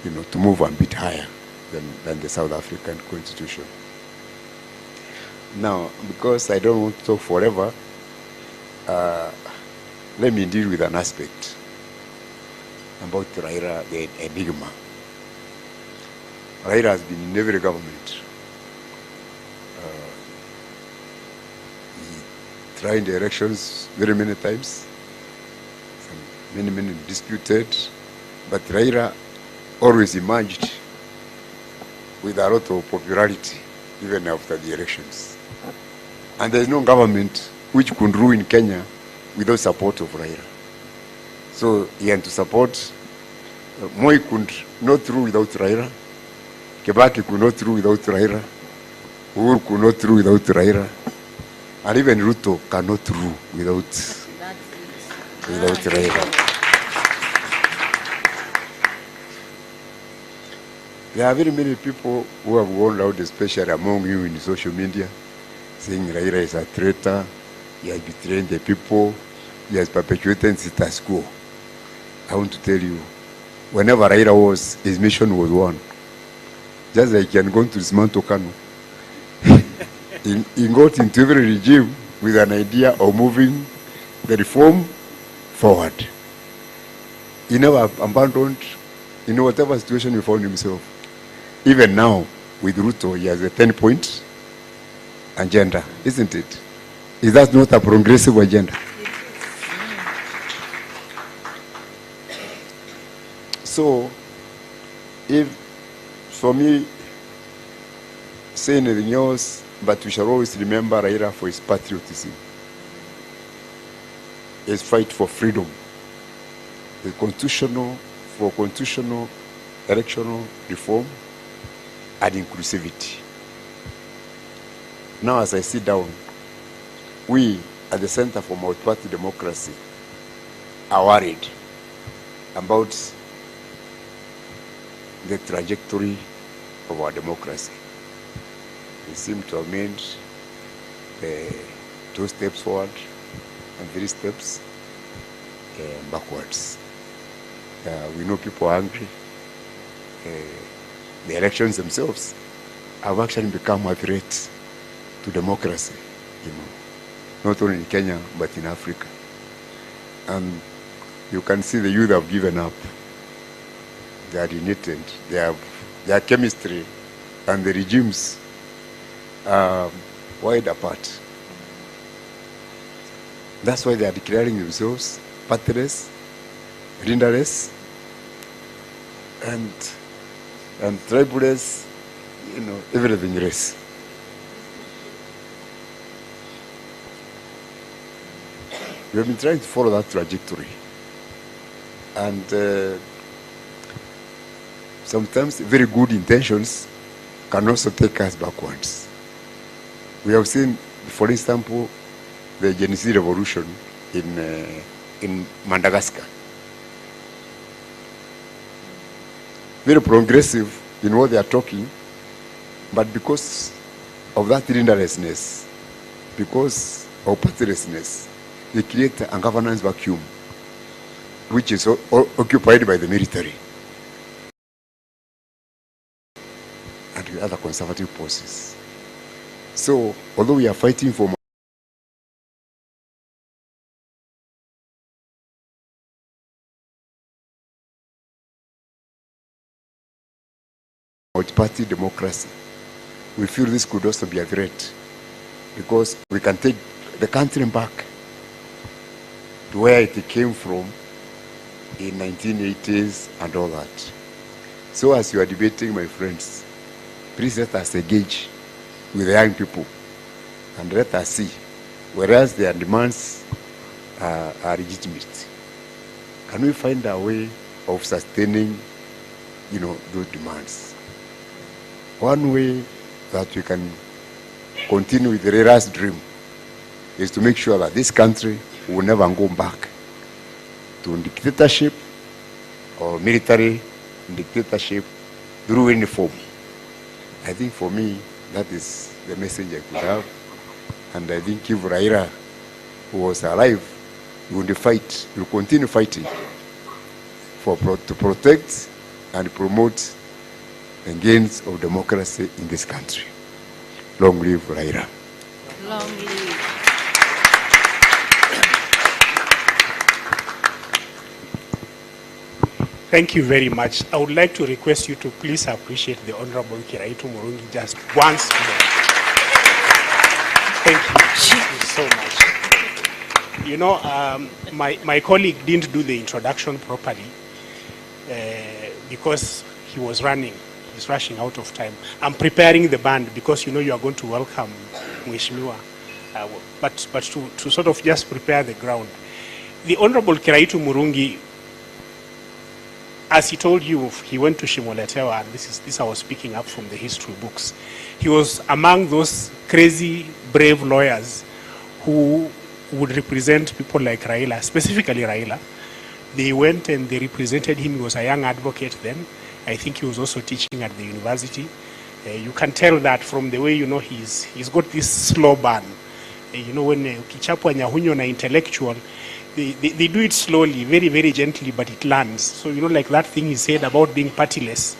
F: to move a bit higher than the South African constitution. Now, because I don't want to talk forever, let me deal with an aspect about Raila, the enigma. Raila has been in every government. He tried the elections very many times, many disputed, but Raila always emerged with a lot of popularity, even after the elections. And there is no government which could rule in Kenya without support of Raila. So he had to support. Moi could not rule without Raila. Kibaki could not rule without Raila. Uhuru could not rule without Raila. And even Ruto cannot rule without Raila. There are very many people who have gone out, especially among you in social media, saying Raila is a traitor, he has betrayed the people, he has perpetuated status quo. I want to tell you, whenever Raila was, his mission was one. Just like he had gone to dismantle Kanu. He got into every regime with an idea of moving the reform forward. He never abandoned, in whatever situation he found himself. Even now, with Ruto, he has a 10-point agenda, isn't it? Is that not a progressive agenda? So, if for me, say anything else, but we shall always remember Raila for his patriotism, his fight for freedom, for constitutional electoral reform and inclusivity. Now, as I sit down, we at the Center for Multi-Party Democracy are worried about the trajectory of our democracy. We seem to have made 2 steps forward and 3 steps backwards. We know people are angry. The elections themselves have actually become a threat to democracy, not only in Kenya, but in Africa. And you can see the youth have given up. They are united. Their chemistry and the regimes are wide apart. That's why they are declaring themselves partyless, leaderless, and triballess, everything less. We have been trying to follow that trajectory. And sometimes very good intentions can also take us backwards. We have seen, for example, the Gen Z revolution in Madagascar. Very progressive in what they are talking, but because of that leaderlessness, because of partylessness, they create a governance vacuum, which is occupied by the military and the other conservative forces. So, although we are fighting for multi-party democracy, we feel this could also be a threat, because we can take the country back to where it came from in 1980s and all that. So as you are debating, my friends, please let us engage with the young people and let us see, whereas their demands are legitimate, can we find a way of sustaining, those demands? One way that we can continue with Raila's dream is to make sure that this country will never go back to dictatorship or military dictatorship through any form. I think for me, that is the message I could have. And I think if Raila was alive, he would fight, he will continue fighting to protect and promote the gains of democracy in this country. Long live Raila.
D: Long live.
A: Thank you very much. I would like to request you to please appreciate the Honorable Kiraitu Murungi just once more. Thank you so much. My colleague didn't do the introduction properly because he was running. He's rushing out of time. I'm preparing the band because you are going to welcome Mheshimiwa. But to sort of just prepare the ground. The Honorable Kiraitu Murungi, as he told you, he went to Shimoletewa, and this I was speaking up from the history books. He was among those crazy, brave lawyers who would represent people like Raila, specifically Raila. They went and they represented him. He was a young advocate then. I think he was also teaching at the university. You can tell that from the way, he's got this slow burn. When ukichapwa nyahunyo na intellectual, they do it slowly, very, very gently, but it lands. So, like that thing he said about being partyless,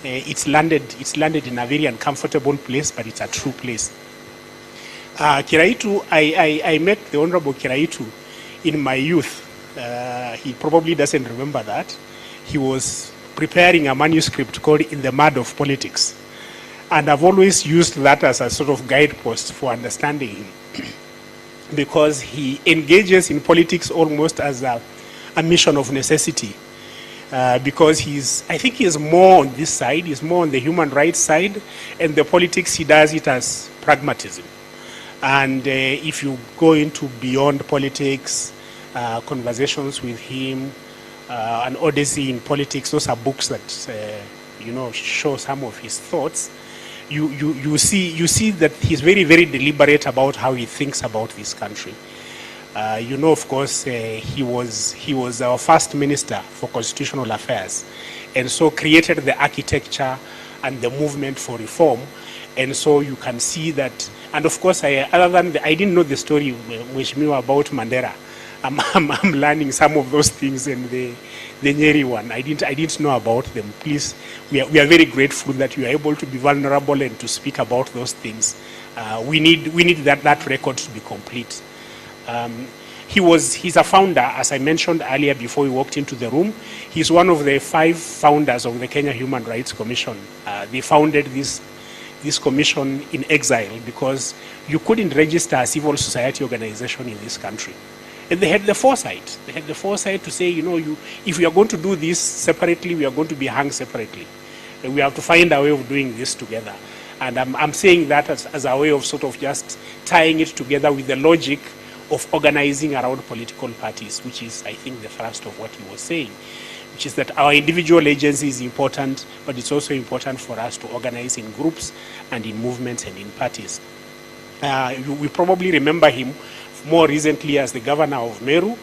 A: it's landed in a very uncomfortable place, but it's a true place. Kiraitu, I met the Honorable Kiraitu in my youth. He probably doesn't remember that. He was preparing a manuscript called In the Mud of Politics. And I've always used that as a sort of guidepost for understanding him. Because he engages in politics almost as a mission of necessity. Because I think he's more on this side, he's more on the human rights side, and the politics, he does it as pragmatism. And if you go into beyond politics, conversations with him An Odyssey in Politics. Those are books that show some of his thoughts. You see that he's very, very deliberate about how he thinks about this country. Of course, he was our first minister for constitutional affairs, and so created the architecture and the movement for reform. And so you can see that, and of course, I didn't know the story, Mheshimiwa, about Mandela. I'm learning some of those things, and the Nyeri one, I didn't know about them. Please, we are very grateful that you are able to be vulnerable and to speak about those things. We need that record to be complete. He's a founder, as I mentioned earlier before we walked into the room. He's one of the 5 founders of the Kenya Human Rights Commission. They founded this commission in exile because you couldn't register a civil society organization in this country. And they had the foresight. They had the foresight to say, if we are going to do this separately, we are going to be hung separately. And we have to find a way of doing this together. And I'm saying that as a way of sort of just tying it together with the logic of organizing around political parties, which is, I think, the thrust of what he was saying, which is that our individual agency is important, but it's also important for us to organize in groups and in movements and in parties. We probably remember him more recently as the governor of Meru,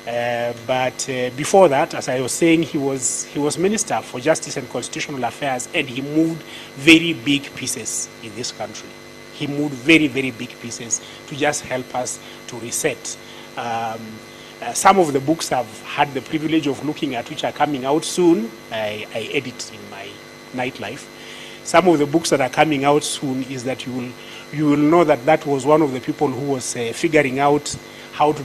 A: but before that, as I was saying, he was Minister for Justice and Constitutional Affairs, and he moved very big pieces in this country. He moved very, very big pieces to just help us to reset. Some of the books I've had the privilege of looking at, which are coming out soon, I edit in my nightlife. Some of the books that are coming out soon is that you will know that was one of the people who was figuring out how to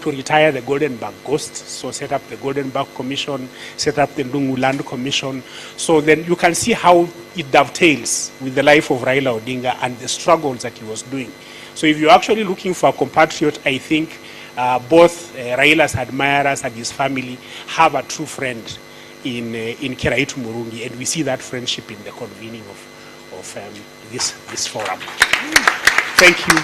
A: retire the Golden Bag Ghost. So set up the Golden Bag Commission, set up the Ndungu Land Commission. So then you can see how it dovetails with the life of Raila Odinga and the struggles that he was doing. So if you're actually looking for a compatriot, I think both Raila's admirers and his family have a true friend in Kiraitu Murungi, and we see that friendship in the convening of this forum. Thank you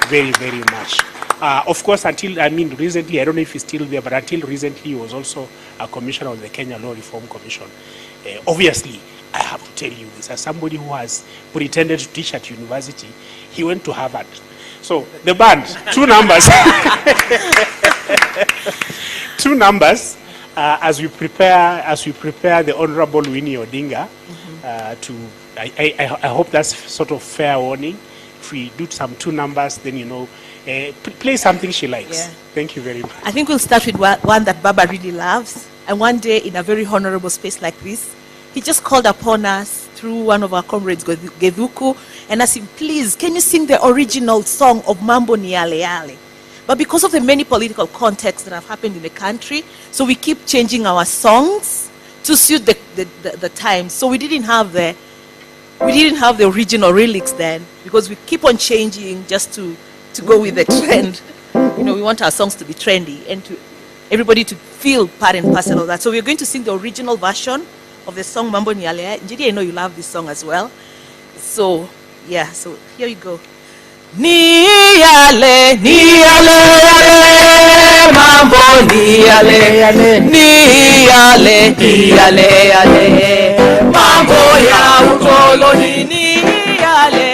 A: very, very much. Of course, recently, I don't know if he's still there, but until recently, he was also a commissioner of the Kenya Law Reform Commission. Obviously, I have to tell you this, as somebody who has pretended to teach at university, he went to Harvard. So, the band, 2 numbers. 2 numbers. As we prepare the Honorable Winnie Odinga, I hope that's sort of fair warning. If we do some 2 numbers, then play something she likes. Yeah. Thank you very much.
D: I think we'll start with one that Baba really loves. And one day, in a very honorable space like this, he just called upon us through one of our comrades, Gevuku, and asked him, please, can you sing the original song of Mambo Ni Yale Yale? But because of the many political contexts that have happened in the country, so we keep changing our songs to suit the times. So we didn't have the original lyrics then, because we keep on changing just to go with the trend. We want our songs to be trendy and to everybody to feel part and parcel of that. So we're going to sing the original version of the song Mambo Ni Yale. Njidi, I know you love this song as well. So yeah, so here you go. Ni yale, mambo ni yale, ni yale, mambo ya ukoloni ni yale,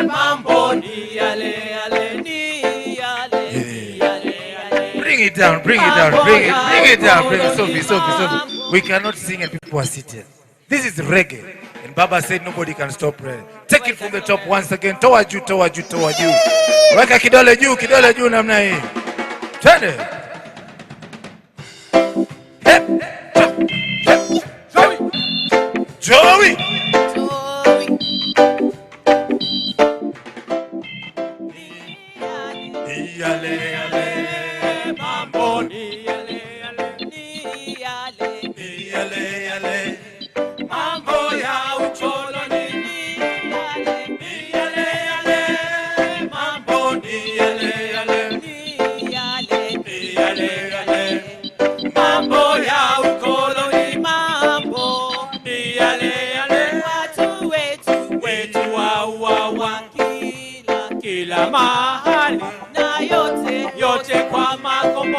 D: mambo ni yale, ni yale.
G: Bring it down, bring it down, Sophie. We cannot sing and people are seated. This is reggae. And Baba said nobody can stop prayer. Take it from the top once again. Toward you. Weka kidole juu namna hii. Twende. Joey. Yale, mambo ni yale. Mambo ya ukoloni ni yale, mambo ni yale, mambo ya ukoloni, mambo ni yale, watu wetu wa kila mahali, na yote kwa makombo.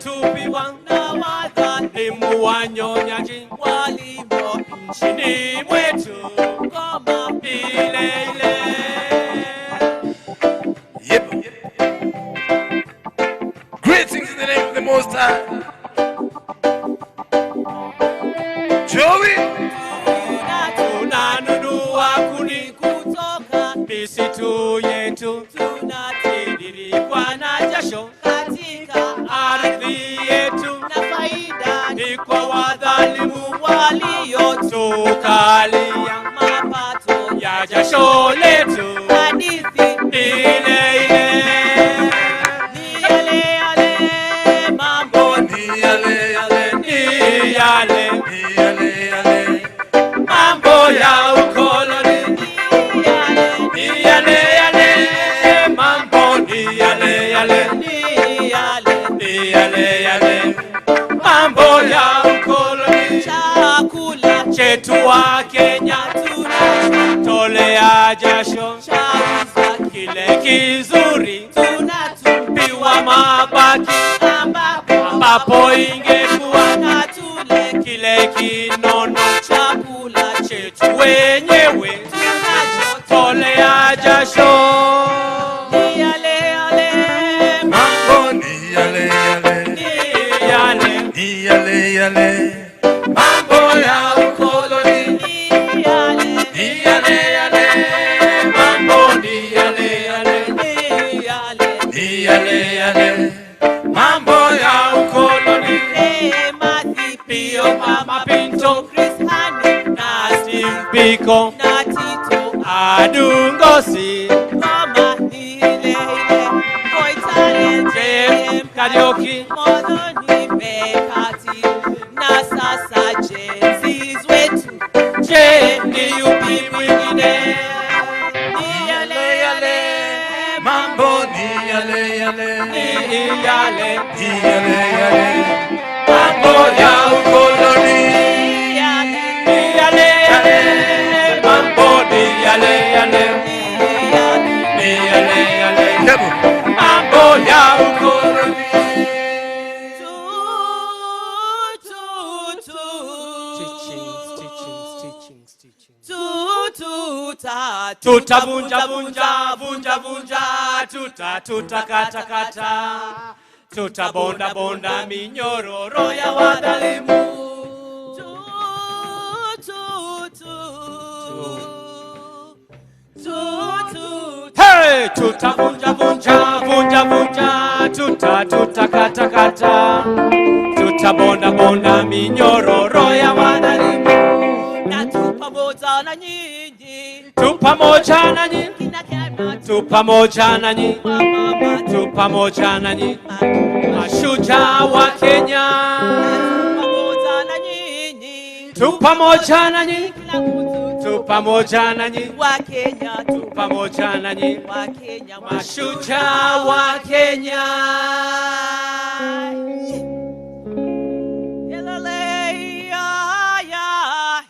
H: waliotupiwa na wadhalimu wanyonyaji walimo nchini mwetu, ngoma ile ile.
G: Yep. Greetings in the name of the Most High. Joey.
H: Tunanunua kuni kutoka misitu yetu, tunatiririkwa na jasho katika ardhi yetu, na faida ni kwa wadhalimu waliotukalia mapato ya jasho letu. Hadithi ile ile, ni yale yale, mambo ni yale yale, ni yale mambo ya ukoloni, ni yale yale, mambo ni yale yale, ni yale yale, mambo ya ukoloni. Chakula chetu wa Kenya tunatolea jasho, chauza kile kizuri, tunatupiwa mabaki ambapo ingekuwa na tule kile kinono. Chakula chetu wenyewe tunachotolea jasho, ni yale yale,
G: Mambo ni yale yale,
H: ni yale,
G: mambo ya ukoloni.
H: ni yale yale, mambo ni yale yale,
G: Ni yale mambo ya ukoloni.
H: Pio Mama Pinto, Chris Hani, na Steve Biko, na Tito Adungosi, Mama ni ile ile, Koitale JM Karaoke, Modoni Mekati, na sasa Jenzi's wetu, je ni yupi mwingine? Ni yale yale,
G: Mambo ni yale yale,
H: ni yale,
G: mambo ya ukoloni.
H: ni yale yale, mambo ni yale yale, ni yale yale,
G: Hebu.
H: mambo ya ukoloni. Tutavunja vunja vunja vunja, tutakata kata, tutabonda bonda minyororo ya wadhalimu. Hey, tutavunja vunja vunja vunja, tutakata kata, tutabonda bonda minyororo ya wadhalimu. Na tu pamoja na nyinyi, tu pamoja na nyinyi, tu pamoja na nyinyi, tu pamoja na nyinyi, mashujaa wa Kenya. Tu pamoja na nyinyi, tu pamoja na nyinyi, wa Kenya, tu pamoja na nyinyi, wa Kenya, mashujaa wa Kenya.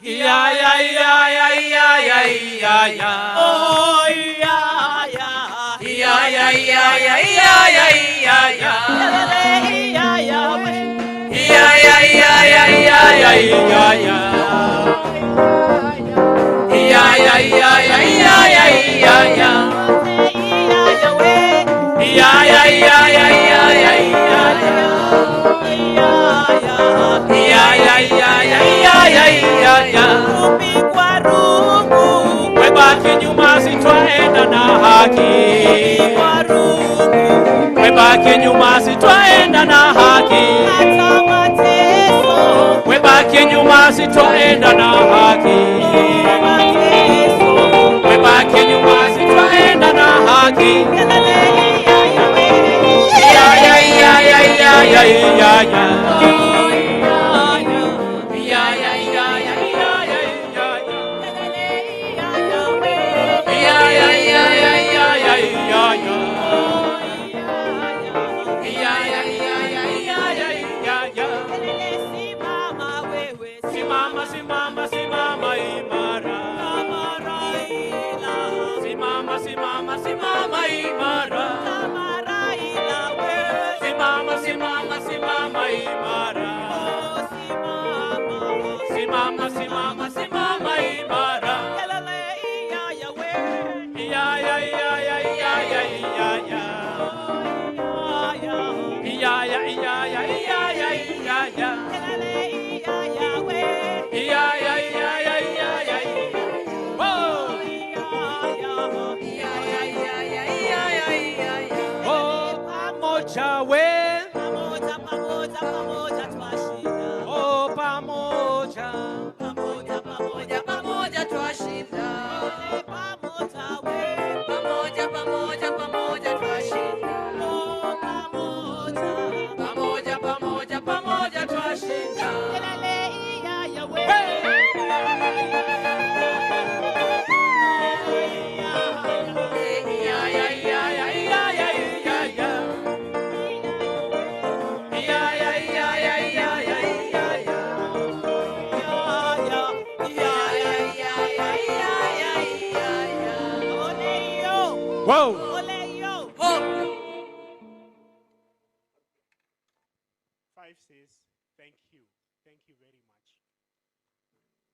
H: Ya ya ya ya ya ya ya ya. Oh ya ya. Ya ya ya ya ya ya ya ya. Ya ya. Ya ya ya ya ya ya ya ya. Ya ya ya ya ya ya ya ya. Ya ya ya ya ya ya ya ya. Ya ya ya ya ya ya ya ya. Kupigwa rungu, webaki nyuma sitwaenda na haki. Kupigwa rungu, webaki nyuma sitwaenda na haki. Hata mateso, webaki nyuma sitwaenda na haki. Mateso, webaki nyuma sitwaenda na haki. Ya ya ya ya ya ya ya ya. Simama, simama, simama imara. Simama, simama, simama imara. Simama, simama, simama.
C: Whoa.
H: Ole yo.
A: Five says, thank you. Thank you very much.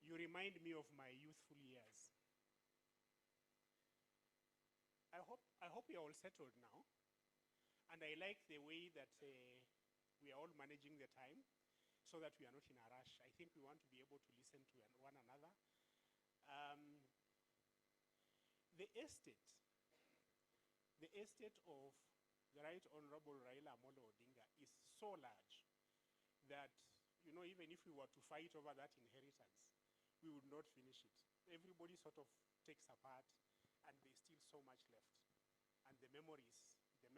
A: You remind me of my youthful years. I hope you're all settled now. And I like the way that we are all managing the time so that we are not in a rush. I think we want to be able to listen to one another. The estate of the Right Honorable Raila Amolo Odinga is so large that, you know, even if we were to fight over that inheritance, we would not finish it. Everybody sort of takes a part, and there's still so much left. And the memories, I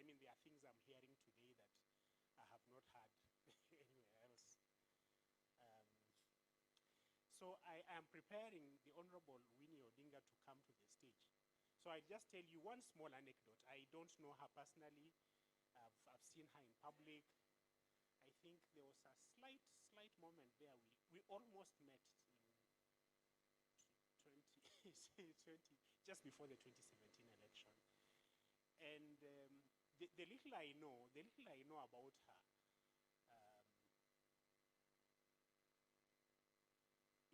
A: mean, there are things I'm hearing today that I have not heard anywhere else. So I am preparing the Honorable Winnie Odinga to come to the stage. So I just tell you one small anecdote. I don't know her personally. I've seen her in public. I think there was a slight moment there. We almost met in just before the 2017 election. And the little I know about her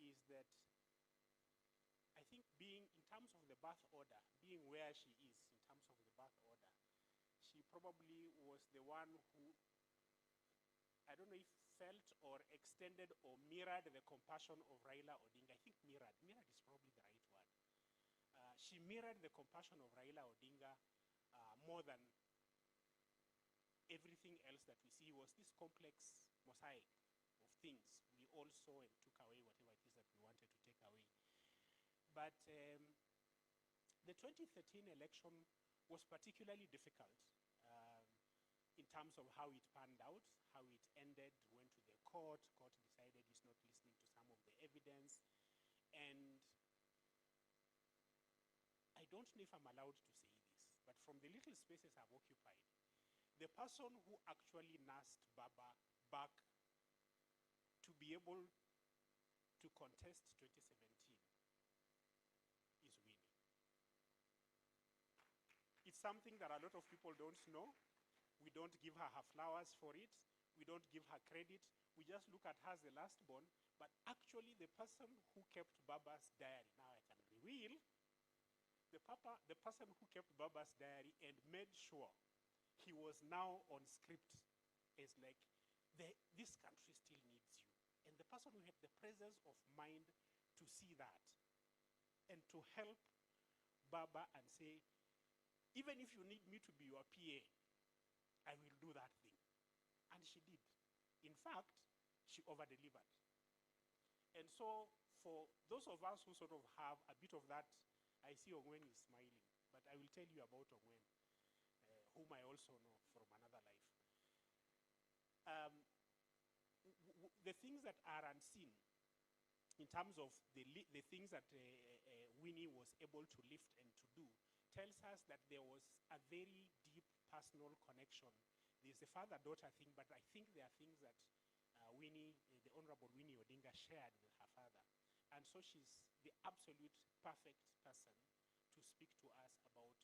A: is that I think being, in terms of the birth order, being where she is in terms of the birth order, she probably was the one who, I don't know if felt or extended or mirrored the compassion of Raila Odinga. I think mirrored is probably the right word. She mirrored the compassion of Raila Odinga more than everything else that we see. Was this complex mosaic of things. We all saw and took away whatever it is that we wanted to take away. But the 2013 election was particularly difficult in terms of how it panned out, how it ended, went to the court decided it's not listening to some of the evidence. And I don't know if I'm allowed to say this, but from the little spaces I've occupied, the person who actually nursed Baba back to be able to contest 2017 is Winnie. It's something that a lot of people don't know. We don't give her flowers for it. We don't give her credit. We just look at her as the last born. But actually, the person who kept Baba's diary, now I can reveal, the person who kept Baba's diary and made sure he was now on script is like, this country still needs you. And the person who had the presence of mind to see that and to help Baba and say, even if you need me to be your PA, I will do that thing. And she did. In fact, she over-delivered. And so for those of us who sort of have a bit of that, I see Ongwen is smiling, but I will tell you about Ongwen, whom I also know from another life. The things that are unseen in terms of the things that Winnie was able to lift and to do tells us that there was a very deep personal connection. There's the father-daughter thing, but I think there are things that Winnie, the Honorable Winnie Odinga, shared with her father. And so she's the absolute perfect person to speak to us about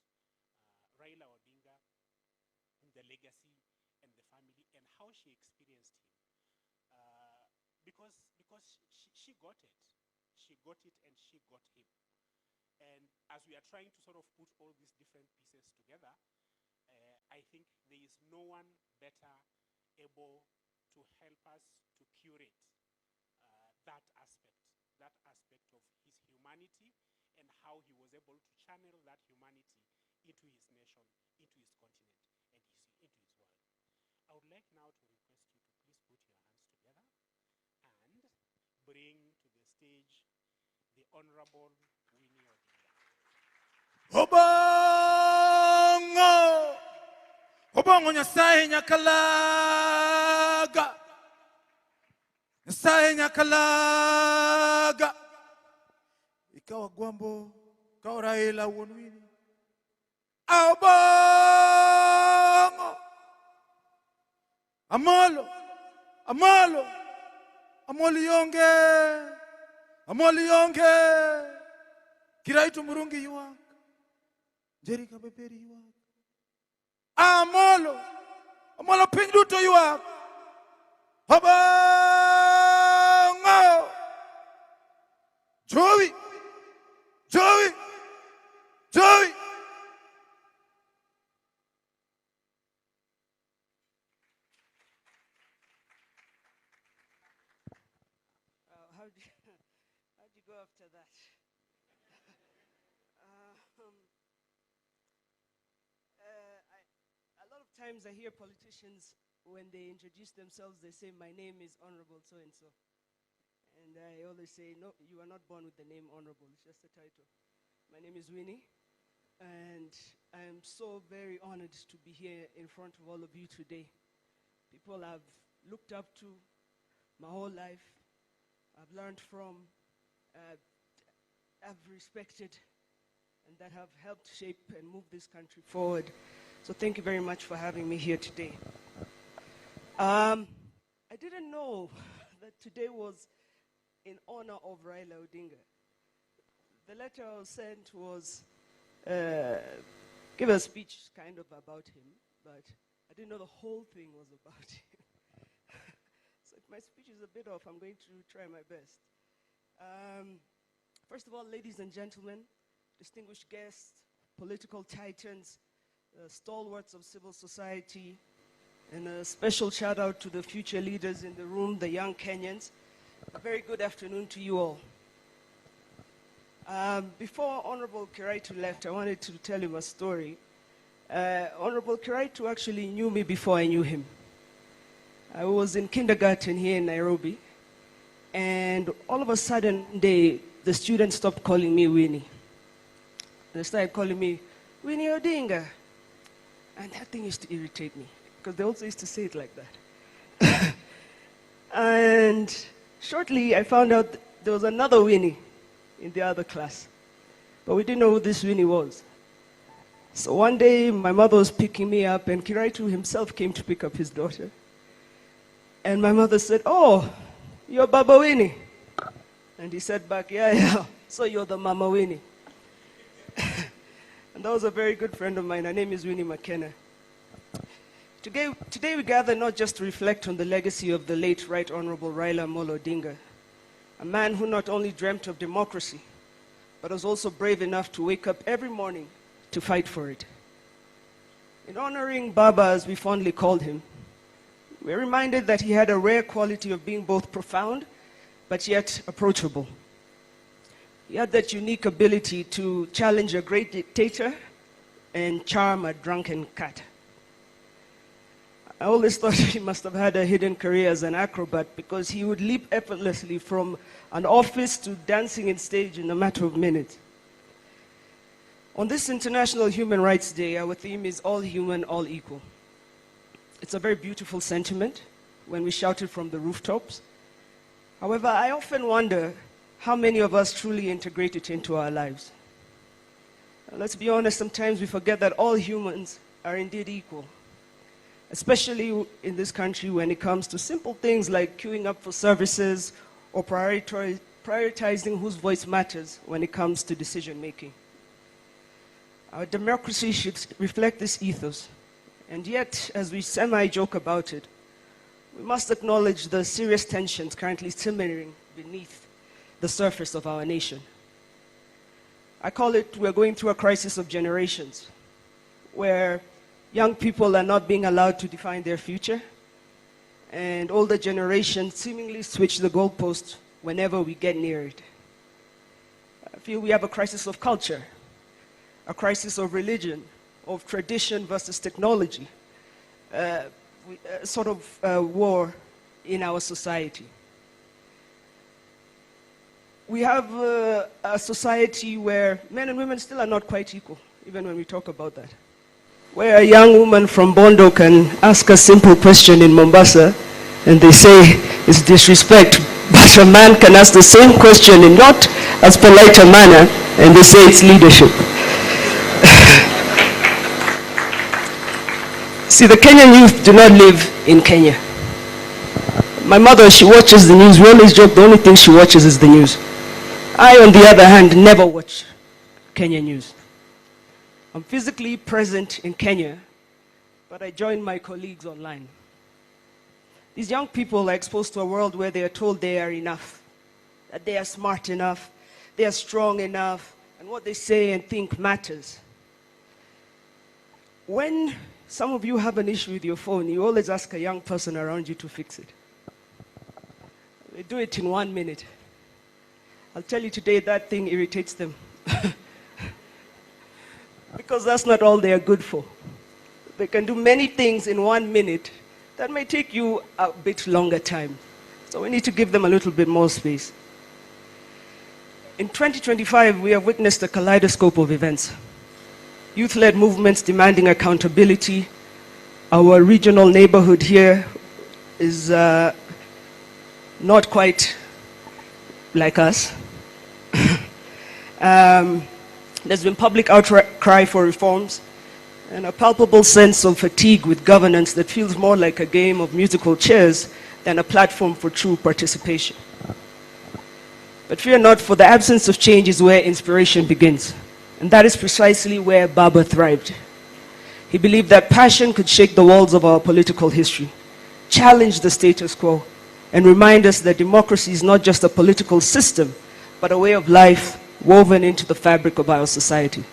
A: Raila Odinga, the legacy and the family, and how she experienced him. Because she got it. She got it and she got him. And as we are trying to sort of put all these different pieces together, I think there is no one better able to help us to curate that aspect of his humanity and how he was able to channel that humanity into his nation, into his continent, and into his world. I would like now to request you to please put your hands together and bring to the stage the Honorable Winnie Odinga.
G: Obongo Nyasaye nyakalaga. Nyasaye nyakalaga. Ikawa Gwambo, ikawa Raila Winnie. Obongo. Amolo yonge. Kiraitu murungi yuwanga. Jerika beberi yuak. Amolo. Amolo ping duto yuak. Abango. Joey. Joey. Joey.
I: How'd you go after that? A lot of times I hear politicians, when they introduce themselves, they say, my name is Honorable so-and-so. And I always say, no, you are not born with the name Honorable, it's just a title. My name is Winnie, and I am so very honored to be here in front of all of you today. People I've looked up to my whole life, I've learned from, I've respected, and that have helped shape and move this country forward. So thank you very much for having me here today. I didn't know that today was in honor of Raila Odinga. The letter I was sent was give a speech kind of about him, but I didn't know the whole thing was about him. So if my speech is a bit off, I'm going to try my best. First of all, ladies and gentlemen, distinguished guests, political titans, stalwarts of civil society, and a special shout out to the future leaders in the room, the young Kenyans. A very good afternoon to you all. Before Honorable Kiraitu left, I wanted to tell him a story. Honorable Kiraitu actually knew me before I knew him. I was in kindergarten here in Nairobi, and all of a sudden, the students stopped calling me Winnie. They started calling me Winnie Odinga. And that thing used to irritate me, because they also used to say it like that. And shortly, I found out there was another Winnie in the other class. But we didn't know who this Winnie was. So one day, my mother was picking me up, and Kiraitu himself came to pick up his daughter. And my mother said, oh, you're Baba Winnie. And he said back, yeah, so you're the Mama Winnie. And that was a very good friend of mine. Her name is Winnie McKenna. Today we gather not just to reflect on the legacy of the late Right Honorable Raila Amolo Odinga, a man who not only dreamt of democracy, but was also brave enough to wake up every morning to fight for it. In honoring Baba, as we fondly called him, we're reminded that he had a rare quality of being both profound, but yet approachable. He had that unique ability to challenge a great dictator and charm a drunken cat. I always thought he must have had a hidden career as an acrobat, because he would leap effortlessly from an office to dancing in stage in a matter of minutes. On this International Human Rights Day, our theme is all human, all equal. It's a very beautiful sentiment when we shout it from the rooftops. However, I often wonder how many of us truly integrate it into our lives. Now, let's be honest, sometimes we forget that all humans are indeed equal, especially in this country when it comes to simple things like queuing up for services or prioritizing whose voice matters when it comes to decision making. Our democracy should reflect this ethos, and yet, as we semi-joke about it, we must acknowledge the serious tensions currently simmering beneath the surface of our nation. I call it, we're going through a crisis of generations, where young people are not being allowed to define their future, and older generations seemingly switch the goalposts whenever we get near it. I feel we have a crisis of culture, a crisis of religion, of tradition versus technology, sort of war in our society. We have a society where men and women still are not quite equal, even when we talk about that. Where a young woman from Bondo can ask a simple question in Mombasa, and they say it's disrespect, but a man can ask the same question in not as polite a manner, and they say it's leadership. See, the Kenyan youth do not live in Kenya. My mother, she watches the news. We always joke the only thing she watches is the news. I, on the other hand, never watch Kenyan news. I'm physically present in Kenya, but I join my colleagues online. These young people are exposed to a world where they are told they are enough, that they are smart enough, they are strong enough, and what they say and think matters. When some of you have an issue with your phone, you always ask a young person around you to fix it. They do it in 1 minute. I'll tell you today that thing irritates them. Because that's not all they are good for. They can do many things in 1 minute that may take you a bit longer time. So we need to give them a little bit more space. In 2025, we have witnessed a kaleidoscope of events. Youth-led movements demanding accountability. Our regional neighborhood here is not quite like us. There's been public outcry for reforms and a palpable sense of fatigue with governance that feels more like a game of musical chairs than a platform for true participation. But fear not, for the absence of change is where inspiration begins. And that is precisely where Baba thrived. He believed that passion could shake the walls of our political history, challenge the status quo, and remind us that democracy is not just a political system, but a way of life woven into the fabric of our society.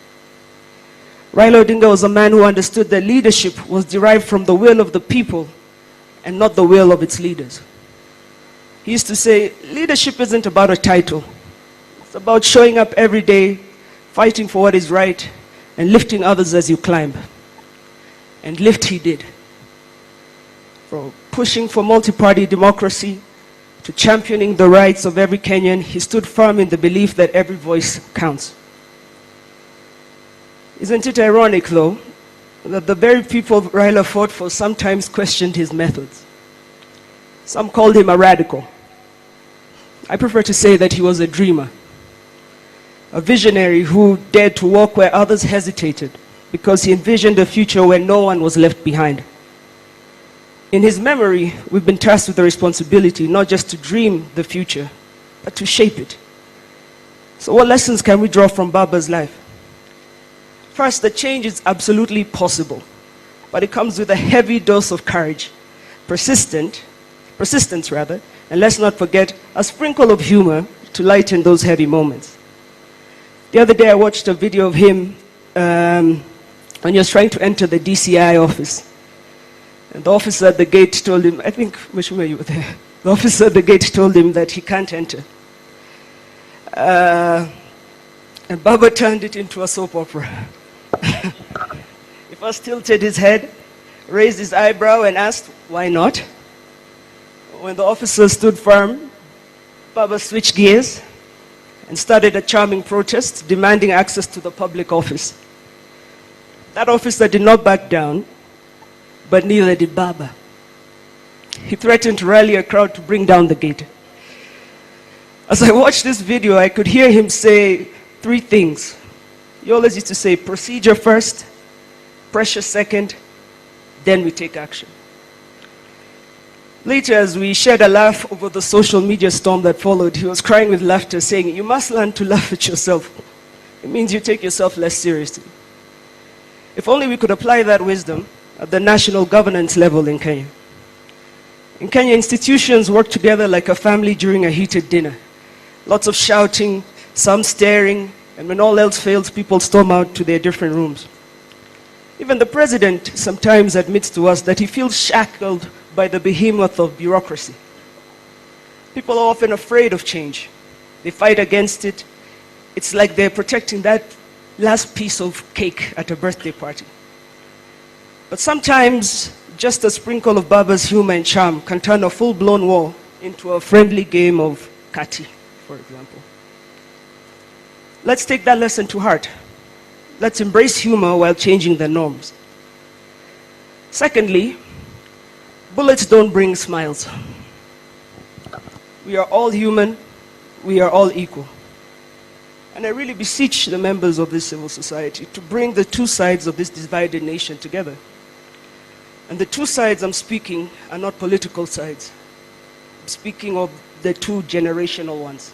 I: Raila Odinga was a man who understood that leadership was derived from the will of the people and not the will of its leaders. He used to say, leadership isn't about a title. It's about showing up every day, fighting for what is right, and lifting others as you climb. And lift he did. From pushing for multi-party democracy to championing the rights of every Kenyan, he stood firm in the belief that every voice counts. Isn't it ironic, though, that the very people Raila fought for sometimes questioned his methods? Some called him a radical. I prefer to say that he was a dreamer, a visionary who dared to walk where others hesitated because he envisioned a future where no one was left behind. In his memory, we've been tasked with the responsibility not just to dream the future, but to shape it. So what lessons can we draw from Baba's life? First, the change is absolutely possible, but it comes with a heavy dose of courage, persistence, and let's not forget, a sprinkle of humor to lighten those heavy moments. The other day I watched a video of him when he was trying to enter the DCI office. And the officer at the gate told him, I think, Mheshimiwa, you were there. The officer at the gate told him that he can't enter. And Baba turned it into a soap opera. He first tilted his head, raised his eyebrow and asked, why not? When the officer stood firm, Baba switched gears and started a charming protest demanding access to the public office. That officer did not back down, but neither did Baba. He threatened to rally a crowd to bring down the gate. As I watched this video, I could hear him say 3 things. He always used to say, procedure first, pressure second, then we take action. Later, as we shared a laugh over the social media storm that followed, he was crying with laughter, saying, you must learn to laugh at yourself. It means you take yourself less seriously. If only we could apply that wisdom at the national governance level in Kenya. In Kenya, institutions work together like a family during a heated dinner. Lots of shouting, some staring, and when all else fails, people storm out to their different rooms. Even the president sometimes admits to us that he feels shackled by the behemoth of bureaucracy. People are often afraid of change. They fight against it. It's like they're protecting that last piece of cake at a birthday party. But sometimes, just a sprinkle of Baba's humor and charm can turn a full-blown war into a friendly game of kati, for example. Let's take that lesson to heart. Let's embrace humor while changing the norms. Secondly, bullets don't bring smiles. We are all human. We are all equal. And I really beseech the members of this civil society to bring the 2 sides of this divided nation together. And the 2 sides I'm speaking are not political sides. I'm speaking of the 2 generational ones.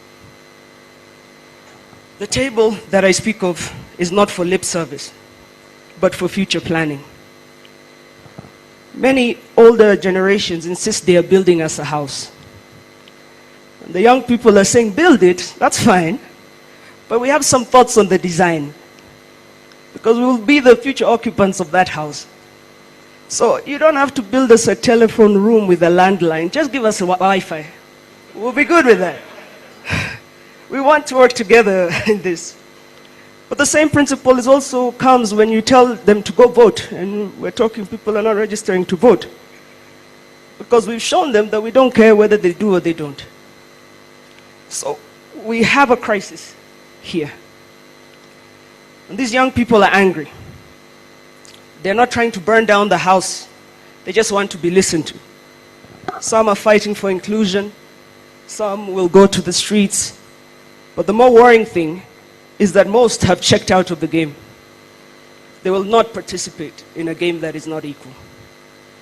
I: The table that I speak of is not for lip service. but for future planning. Many older generations insist they are building us a house. And the young people are saying, build it, that's fine, but we have some thoughts on the design, because we will be the future occupants of that house. So you don't have to build us a telephone room with a landline, just give us a Wi-Fi. We'll be good with that. We want to work together in this. But the same principle also comes when you tell them to go vote. And we're talking, people are not registering to vote. Because we've shown them that we don't care whether they do or they don't. So we have a crisis here. And these young people are angry. They're not trying to burn down the house. They just want to be listened to. Some are fighting for inclusion. Some will go to the streets. But the more worrying thing is that most have checked out of the game. They will not participate in a game that is not equal.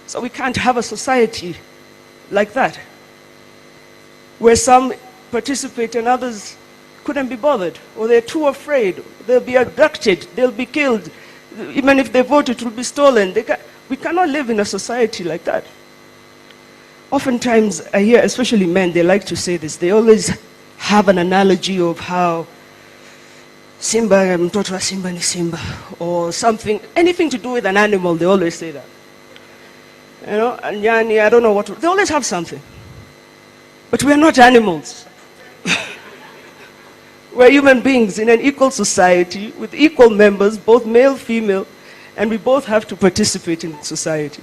I: So we can't have a society like that, where some participate and others couldn't be bothered, or they're too afraid, they'll be abducted, they'll be killed. Even if they vote, it will be stolen. We cannot live in a society like that. Oftentimes, I hear, especially men, they like to say this. They always have an analogy of how Simba, mtoto wa Simba ni Simba, or something, anything to do with an animal, they always say that. You know, and Yani, I don't know what, they always have something. But we are not animals. We're human beings in an equal society with equal members, both male, female, and we both have to participate in society.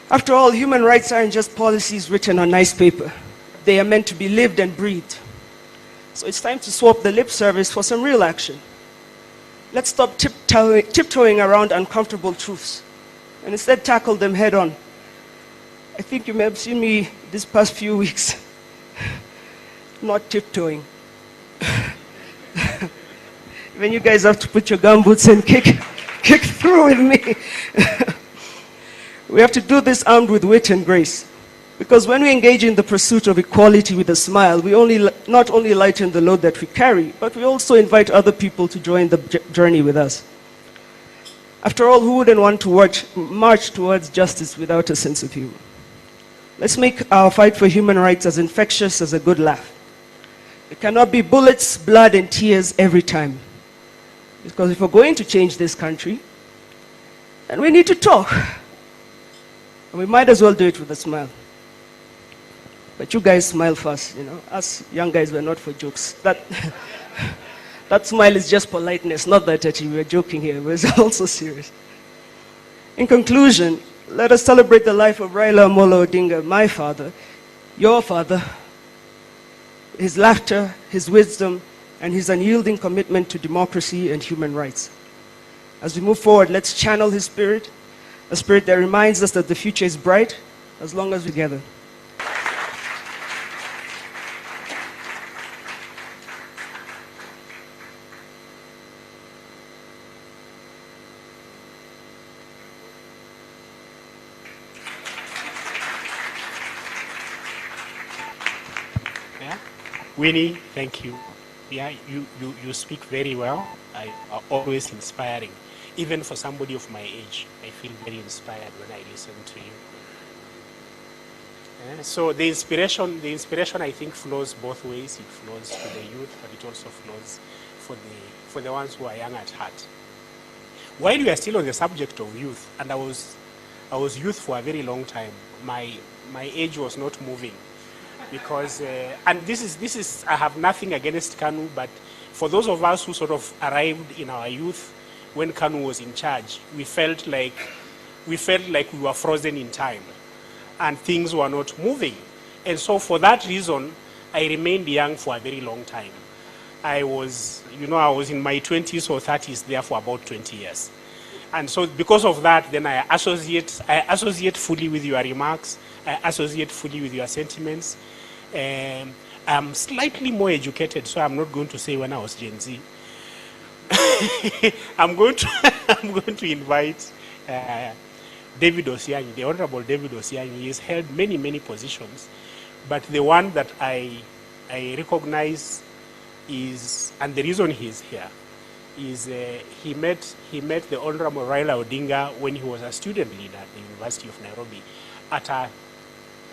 I: After all, human rights aren't just policies written on nice paper. They are meant to be lived and breathed. So it's time to swap the lip service for some real action. Let's stop tiptoeing around uncomfortable truths and instead tackle them head on. I think you may have seen me these past few weeks not tiptoeing. When you guys have to put your gumboots and kick through with me. We have to do this armed with wit and grace. Because when we engage in the pursuit of equality with a smile, we not only lighten the load that we carry, but we also invite other people to join the journey with us. After all, who wouldn't want to march towards justice without a sense of humor? Let's make our fight for human rights as infectious as a good laugh. It cannot be bullets, blood, and tears every time. Because if we're going to change this country, then we need to talk. And we might as well do it with a smile. But you guys smile first, you know. Us young guys were not for jokes. That smile is just politeness, not that actually we're joking here. We're also serious. In conclusion, let us celebrate the life of Raila Amolo Odinga, my father, your father, his laughter, his wisdom, and his unyielding commitment to democracy and human rights. As we move forward, let's channel his spirit, a spirit that reminds us that the future is bright as long as we gather.
A: Winnie, thank you. Yeah, you speak very well. You are always inspiring. Even for somebody of my age, I feel very inspired when I listen to you. So the inspiration I think flows both ways. It flows to the youth, but it also flows for the ones who are young at heart. While we are still on the subject of youth, and I was youth for a very long time, my age was not moving. Because, and this is, I have nothing against KANU, but for those of us who sort of arrived in our youth when KANU was in charge, we felt like we were frozen in time and things were not moving. And so for that reason, I remained young for a very long time. I was in my 20s or 30s there for about 20 years. And so because of that, then I associate fully with your remarks, I associate fully with your sentiments. I'm slightly more educated, so I'm not going to say when I was Gen Z. I'm going to invite David Osianyi, the Honorable David Osianyi. He has held many, many positions, but the one that I recognize is, and the reason he's here, is he met the Honorable Raila Odinga when he was a student leader at the University of Nairobi at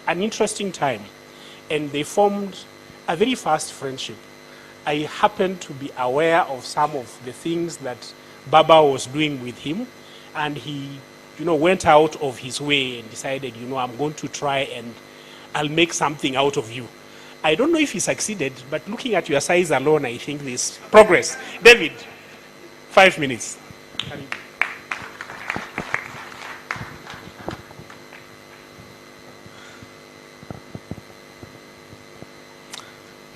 A: an interesting time, and they formed a very fast friendship. I happened to be aware of some of the things that Baba was doing with him, and he, went out of his way and decided, I'm going to try and I'll make something out of you. I don't know if he succeeded, but looking at your size alone, I think there's progress. David, 5 minutes.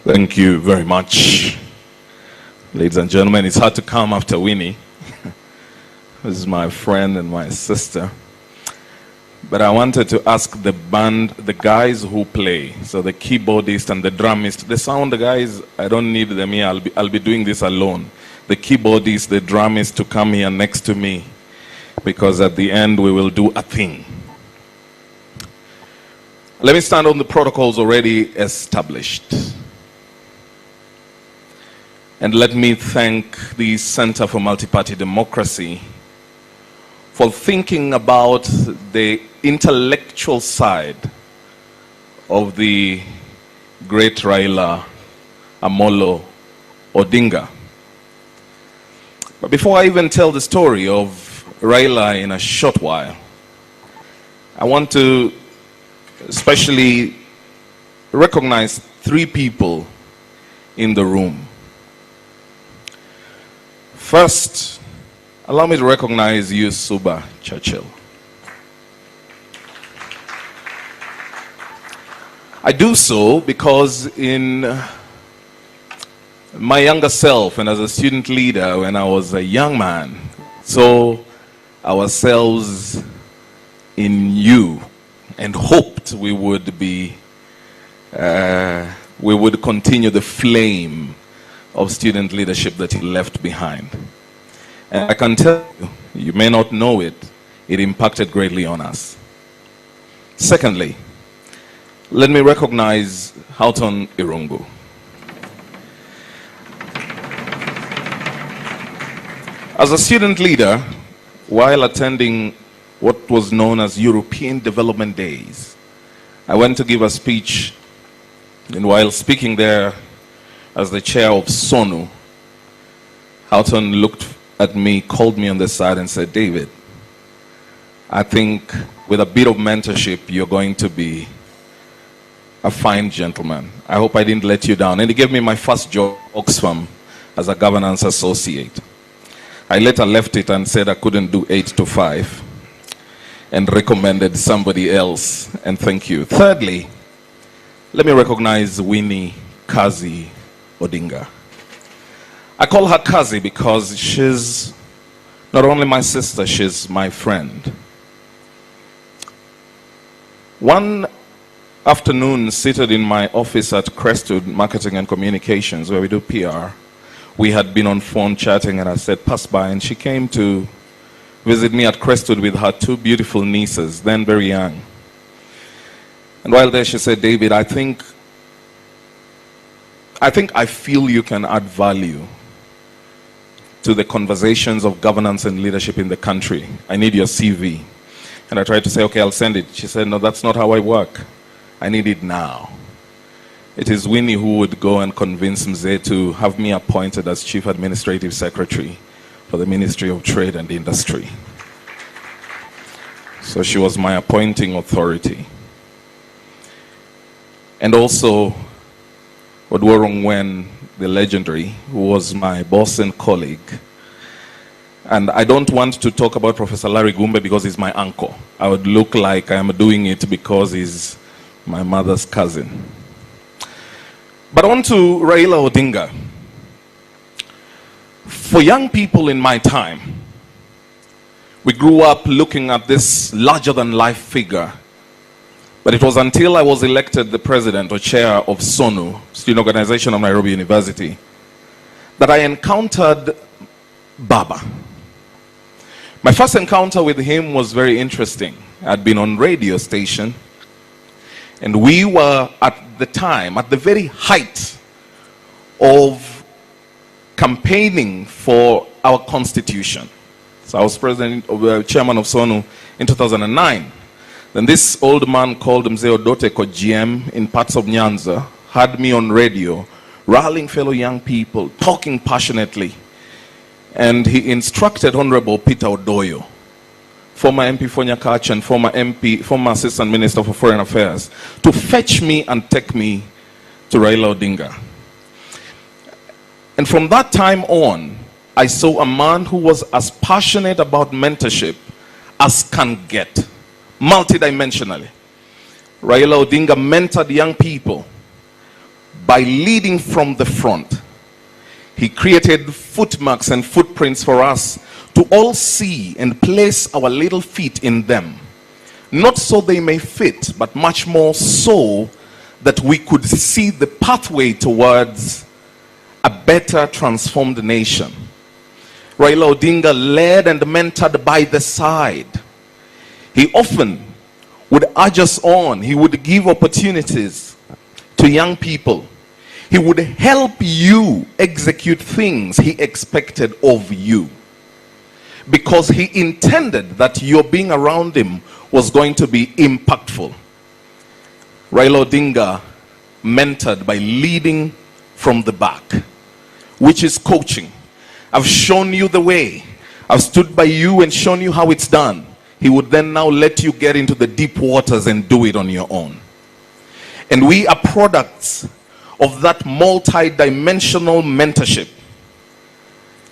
J: Thank you very much. Ladies and gentlemen, it's hard to come after Winnie. This is my friend and my sister. But I wanted to ask the band, the guys who play, so the keyboardist and the drummist, the sound guys, I don't need them here, I'll be doing this alone. The keyboardist, the drummist to come here next to me, because at the end we will do a thing. Let me stand on the protocols already established. And let me thank the Center for Multi-Party Democracy for thinking about the intellectual side of the great Raila Amolo Odinga. But before I even tell the story of Raila in a short while, I want to especially recognize 3 people in the room. First, allow me to recognize you, Suba Churchill. I do so because in my younger self and as a student leader when I was a young man, saw ourselves in you and hoped we would continue the flame of student leadership that he left behind. And I can tell you, you may not know it, it impacted greatly on us. Secondly, let me recognize Houghton Irungu. As a student leader, while attending what was known as European Development Days, I went to give a speech, and while speaking there as the chair of SONU, Houghton looked at me, called me on the side and said, "David, I think with a bit of mentorship, you're going to be a fine gentleman. I hope I didn't let you down." And he gave me my first job at Oxfam as a governance associate. I later left it and said I couldn't do 8 to 5 and recommended somebody else, and thank you. Thirdly, let me recognize Winnie Kazi Odinga. I call her Kazi because she's not only my sister, she's my friend. One afternoon, seated in my office at Crestwood Marketing and Communications, where we do PR, we had been on phone chatting, and I said, "Pass by," and she came to visit me at Crestwood with her 2 beautiful nieces, then very young. And while there, she said, "David, I think I feel you can add value to the conversations of governance and leadership in the country. I need your CV." And I tried to say, "Okay, I'll send it." She said, "No, that's not how I work. I need it now." It is Winnie who would go and convince Mzee to have me appointed as Chief Administrative Secretary for the Ministry of Trade and Industry. So she was my appointing authority. And also, Odworong Wen, the legendary, who was my boss and colleague. And I don't want to talk about Professor Larry Gumbe because he's my uncle. I would look like I am doing it because he's my mother's cousin. But on to Raila Odinga. For young people in my time, we grew up looking at this larger-than-life figure. But it was until I was elected the president or chair of SONU, Student Organization of Nairobi University, that I encountered Baba. My first encounter with him was very interesting. I'd been on radio station, and we were at the time, at the very height of campaigning for our constitution. So I was chairman of SONU in 2009. Then this old man called Mzee Odoteko GM in parts of Nyanza had me on radio, rallying fellow young people, talking passionately. And he instructed Honorable Peter Odoyo, former MP for Nyakach and former Assistant Minister for Foreign Affairs, to fetch me and take me to Raila Odinga. And from that time on, I saw a man who was as passionate about mentorship as can get, multidimensionally. Raila Odinga mentored young people by leading from the front. He created footmarks and footprints for us to all see and place our little feet in them. Not so they may fit, but much more so that we could see the pathway towards a better transformed nation. Raila Odinga led and mentored by the side. He often would urge us on. He would give opportunities to young people. He would help you execute things he expected of you, because he intended that your being around him was going to be impactful. Raila Odinga mentored by leading from the back, which is coaching. I've shown you the way. I've stood by you and shown you how it's done. He would then now let you get into the deep waters and do it on your own. And we are products of that multi-dimensional mentorship.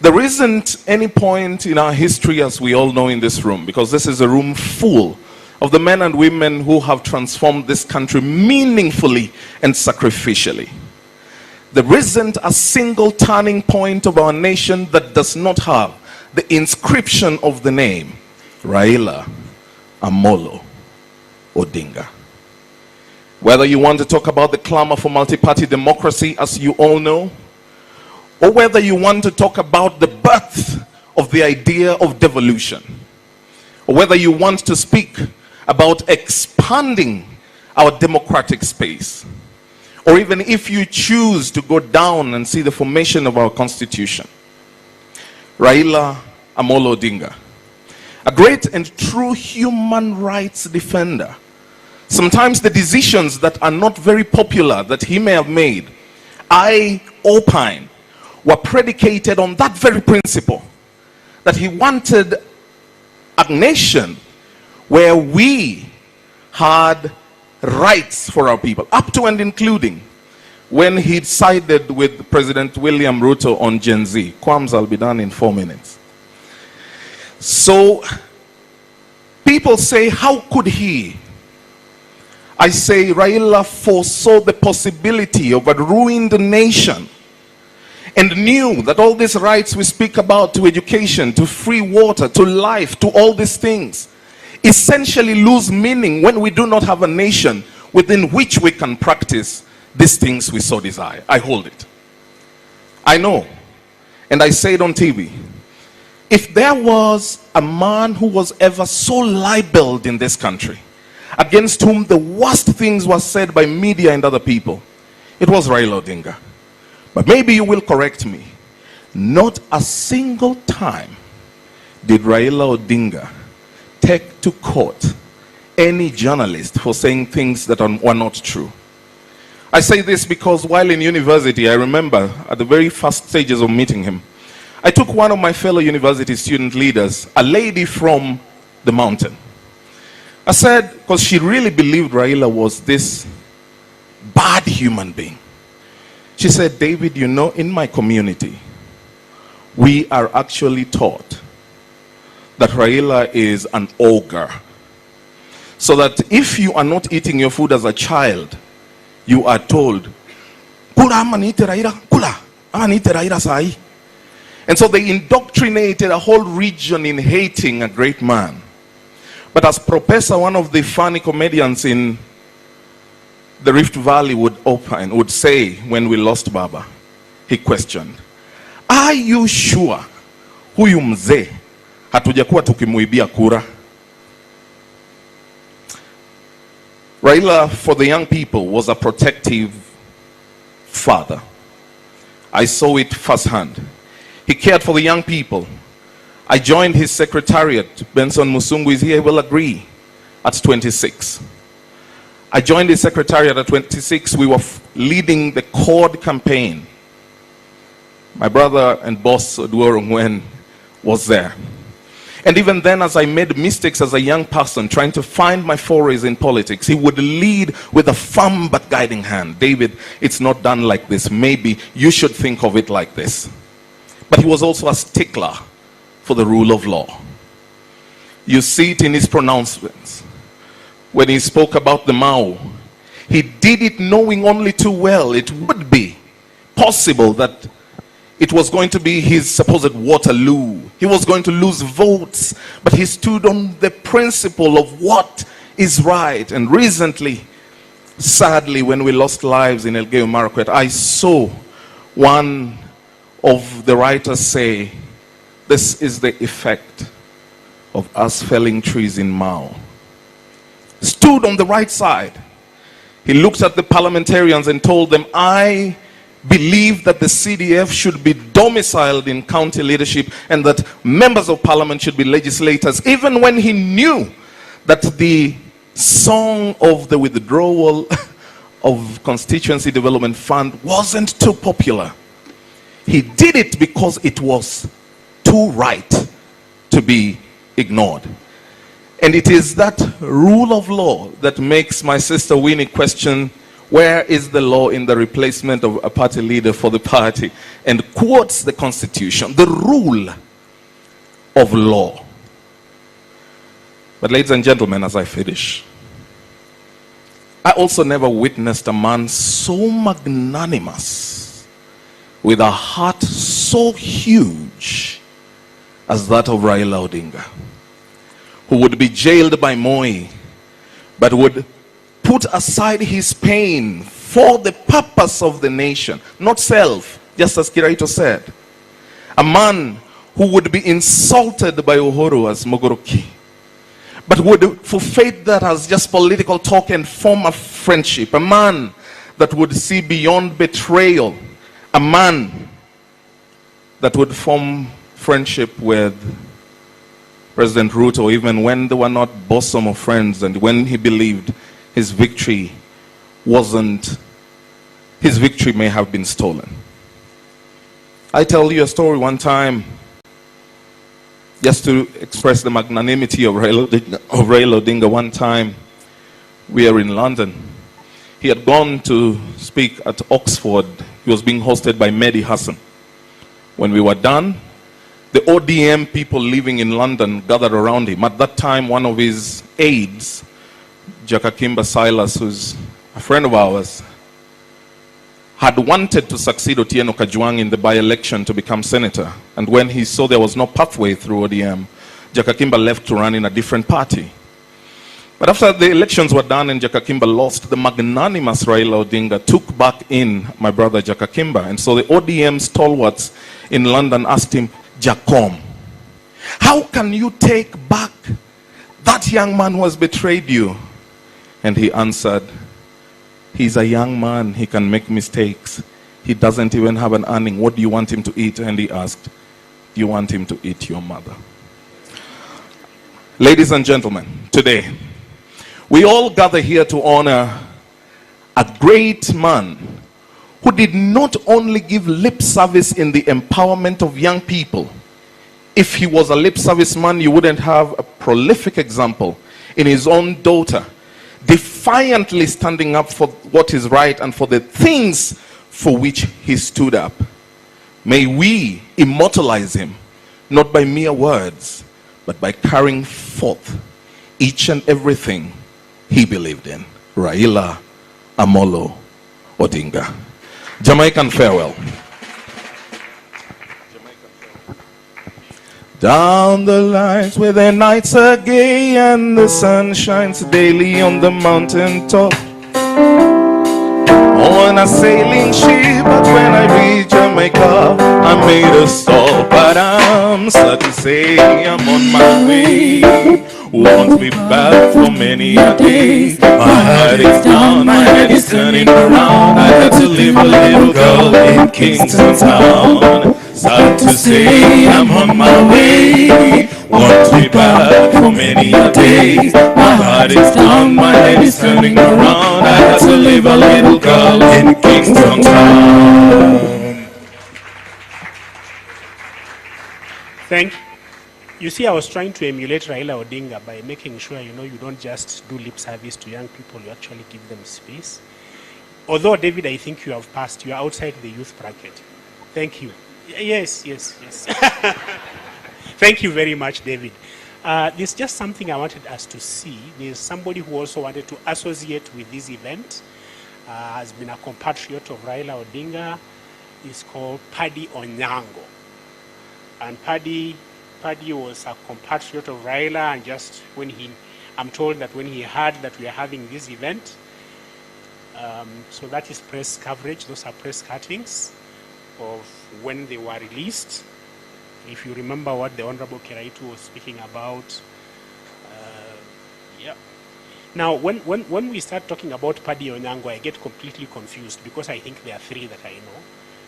J: There isn't any point in our history, as we all know in this room, because this is a room full of the men and women who have transformed this country meaningfully and sacrificially. There isn't a single turning point of our nation that does not have the inscription of the name Raila Amolo Odinga. Whether you want to talk about the clamor for multi-party democracy, as you all know, or whether you want to talk about the birth of the idea of devolution, or whether you want to speak about expanding our democratic space, or even if you choose to go down and see the formation of our constitution, Raila Amolo Odinga, a great and true human rights defender. Sometimes the decisions that are not very popular that he may have made, I opine, were predicated on that very principle, that he wanted a nation where we had rights for our people, up to and including when he sided with President William Ruto on Gen Z. Qualms, I'll be done in 4 minutes. So people say, how could he? I say Raila foresaw the possibility of a ruined nation and knew that all these rights we speak about, to education, to free water, to life, to all these things, essentially lose meaning when we do not have a nation within which we can practice these things we so desire. I hold it. I know, and I say it on TV. If there was a man who was ever so libeled in this country, against whom the worst things were said by media and other people, it was Raila Odinga. But maybe you will correct me. Not a single time did Raila Odinga take to court any journalist for saying things that were not true. I say this because while in university, I remember at the very first stages of meeting him, I took one of my fellow university student leaders, a lady from the mountain. I said, because she really believed Raila was this bad human being. She said, David, you know, in my community, we are actually taught that Raila is an ogre. So that if you are not eating your food as a child, you are told, Kula ama niite Raila, kula ama niite Raila sai. And so they indoctrinated a whole region in hating a great man. But as Professor, one of the funny comedians in the Rift Valley, would say when we lost Baba, he questioned, are you sure huyu mzee hatujakuwa tukimuibia kura? Raila, for the young people, was a protective father, I saw it firsthand. He cared for the young people. I joined his secretariat. Benson Musungu is here, he will agree, at 26. I joined his secretariat at 26. We were leading the CORD campaign. My brother and boss, Oduoro Ngwen, was there. And even then, as I made mistakes as a young person, trying to find my forays in politics, he would lead with a firm but guiding hand. David, it's not done like this. Maybe you should think of it like this. But he was also a stickler for the rule of law. You see it in his pronouncements. When he spoke about the Mao, he did it knowing only too well it would be possible that it was going to be his supposed Waterloo. He was going to lose votes, but he stood on the principle of what is right. And recently, sadly, when we lost lives in Elgeyo Marakwet, I saw one of the writers say, this is the effect of us felling trees in Mao. Stood on the right side. He looked at the parliamentarians and told them, I believe that the CDF should be domiciled in county leadership and that members of parliament should be legislators, even when he knew that the song of the withdrawal of Constituency Development Fund wasn't too popular. He did it because it was too right to be ignored. And it is that rule of law that makes my sister Winnie question, where is the law in the replacement of a party leader for the party? And quotes the Constitution, the rule of law. But ladies and gentlemen, as I finish, I also never witnessed a man so magnanimous, with a heart so huge as that of Raila Odinga, who would be jailed by Moi, but would put aside his pain for the purpose of the nation, not self, just as Kiraito said. A man who would be insulted by Uhuru as Mogoroki, but would forfeit that as just political talk and form a friendship. A man that would see beyond betrayal. A man that would form friendship with President Ruto, even when they were not bosom of friends, and when he believed his victory may have been stolen. I tell you a story one time, just to express the magnanimity of Raila Odinga. One time, we are in London. He had gone to speak at Oxford. He was being hosted by Mehdi Hassan. When we were done, the ODM people living in London gathered around him. At that time, one of his aides, Jakakimba Silas, who's a friend of ours, had wanted to succeed Otieno Kajwang in the by-election to become senator. And when he saw there was no pathway through ODM, Jakakimba left to run in a different party. But after the elections were done and Jakakimba lost, the magnanimous Raila Odinga took back in my brother Jakakimba. And so the ODM stalwarts in London asked him, Jacom, how can you take back that young man who has betrayed you? And he answered, he's a young man, he can make mistakes. He doesn't even have an earning. What do you want him to eat? And he asked, do you want him to eat your mother? Ladies and gentlemen, today, we all gather here to honor a great man who did not only give lip service in the empowerment of young people. If he was a lip service man, you wouldn't have a prolific example in his own daughter, defiantly standing up for what is right and for the things for which he stood up. May we immortalize him, not by mere words, but by carrying forth each and everything he believed in. Raila Amolo Odinga. Jamaican farewell. Down the lines where the nights are gay and the sun shines daily on the mountain top. On a sailing ship, but when I reach Jamaica, I made a stop. But I'm sad to say I'm on my way. Won't be back for many a day. My heart is down, my head is turning around. I had to leave a little girl in Kingston Town. Sad to say I'm on my way. Won't be back for many a day. My heart is down, my head is turning around. I had to leave a little girl in Kingston Town.
A: You see, I was trying to emulate Raila Odinga by making sure, you don't just do lip service to young people, you actually give them space. Although, David, I think you have passed. You are outside the youth bracket. Thank you. Yes. Thank you very much, David. There's just something I wanted us to see. There's somebody who also wanted to associate with this event, has been a compatriot of Raila Odinga. He's called Paddy Onyango. And Paddy was a compatriot of Raila, and just I'm told that when he heard that we are having this event, so that is press coverage. Those are press cuttings of when they were released. If you remember what the Honorable Kiraitu was speaking about. Yeah. Now, when we start talking about Paddy Onyango, I get completely confused because I think there are three that I know.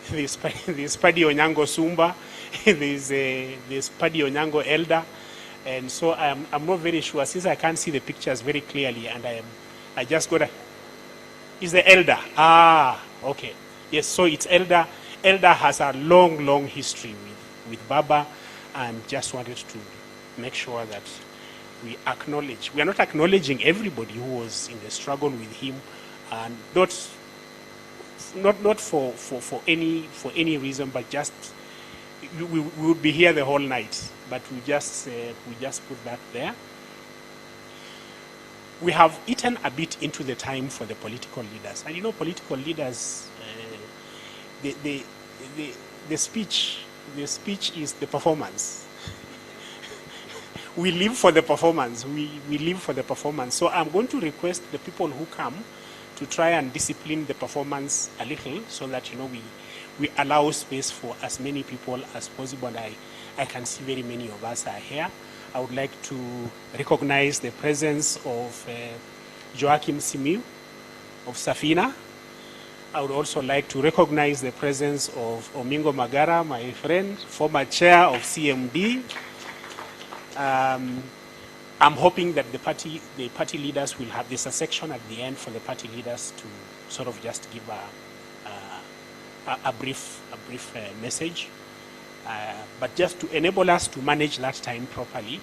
A: There's Paddy Onyango Sumba, there's Paddy Onyango Elder, and so I'm not very sure, since I can't see the pictures very clearly, and I just got is the Elder. Ah, okay. Yes, so it's Elder. Elder has a long history with Baba, and just wanted to make sure that we acknowledge. We are not acknowledging everybody who was in the struggle with him, and not for any reason, but just we would be here the whole night. But we just put that there. We have eaten a bit into the time for the political leaders, and political leaders, the speech is the performance. We live for the performance. We live for the performance. So I'm going to request the people who come to try and discipline the performance a little, so that we allow space for as many people as possible. And I can see very many of us are here. I would like to recognize the presence of Joachim Simiu of Safina. I would also like to recognize the presence of Omingo Magara, my friend, former chair of CMD. I'm hoping that the party leaders will have, there's a section at the end for the party leaders to sort of just give a brief message. But just to enable us to manage that time properly,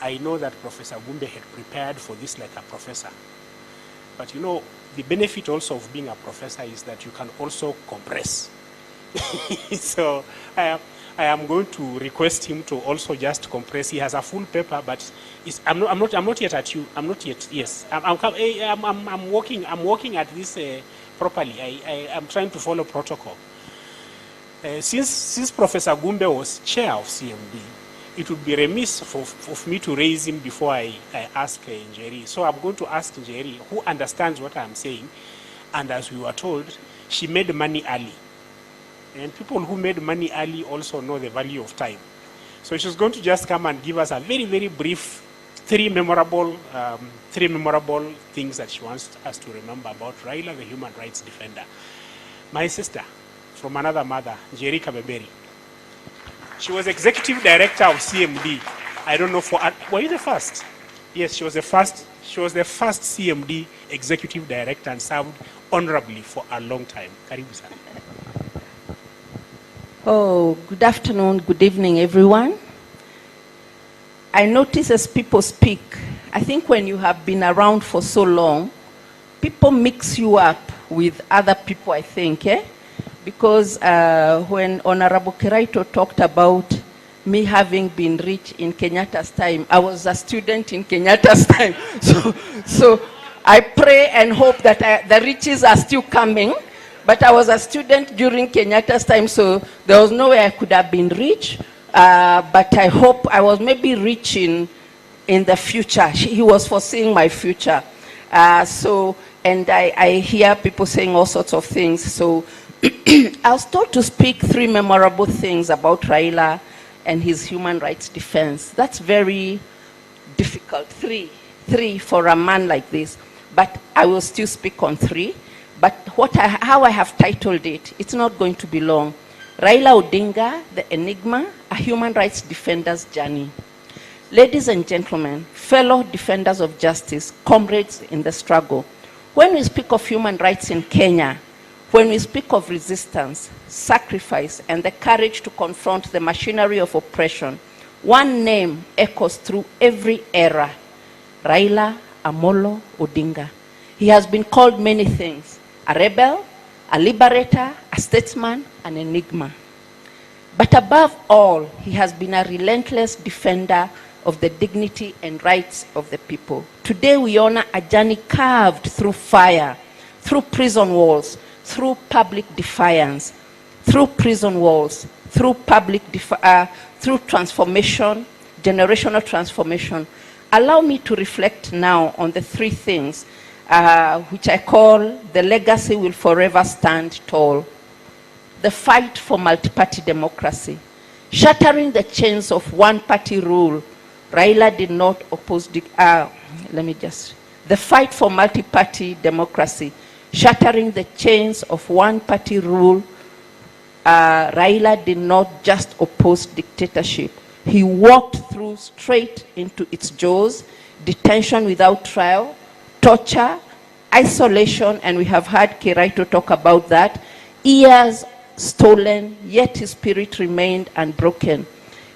A: I know that Professor Gumbe had prepared for this like a professor. But the benefit also of being a professor is that you can also compress. So I am going to request him to also just compress. He has a full paper, but I'm not yet at you. I'm not yet. Yes, I'm working at this properly. I'm trying to follow protocol. Since Professor Gumbe was chair of CMD, it would be remiss of me to raise him before I ask Njeri. So I'm going to ask Njeri, who understands what I'm saying, and as we were told, she made money early. And people who made money early also know the value of time. So she's going to just come and give us a very, very brief, three memorable things that she wants us to remember about Raila, the human rights defender. My sister, from another mother, Njeri Kabeberi. She was executive director of CMD. I don't know were you the first? Yes, she was the first. She was the first CMD executive director and served honorably for a long time. Karibu sana.
K: Oh, good afternoon, good evening, everyone. I notice as people speak, I think when you have been around for so long, people mix you up with other people, I think, Because when Honorable Kiraito talked about me having been rich in Kenyatta's time, I was a student in Kenyatta's time. So I pray and hope that the riches are still coming. But I was a student during Kenyatta's time, so there was no way I could have been rich. But I hope I was maybe rich in the future. He was foreseeing my future. And I hear people saying all sorts of things. So I was told to speak three memorable things about Raila and his human rights defense. That's very difficult. Three for a man like this. But I will still speak on three. But how I have titled it, it's not going to be long. Raila Odinga, the Enigma, a human rights defender's journey. Ladies and gentlemen, fellow defenders of justice, comrades in the struggle, when we speak of human rights in Kenya, when we speak of resistance, sacrifice, and the courage to confront the machinery of oppression, one name echoes through every era: Raila Amolo Odinga. He has been called many things: a rebel, a liberator, a statesman, an enigma. But above all, he has been a relentless defender of the dignity and rights of the people. Today we honor a journey carved through fire, through prison walls, through public defiance, through prison walls, through through transformation, generational transformation. Allow me to reflect now on the three things which I call the legacy will forever stand tall. The fight for multi-party democracy. Shattering the chains of one-party rule, Raila did not oppose the fight for multi-party democracy. Shattering the chains of one-party rule, Raila did not just oppose dictatorship. He walked through straight into its jaws: detention without trial, torture, isolation, and we have heard Kiraito talk about that. Years stolen, yet his spirit remained unbroken.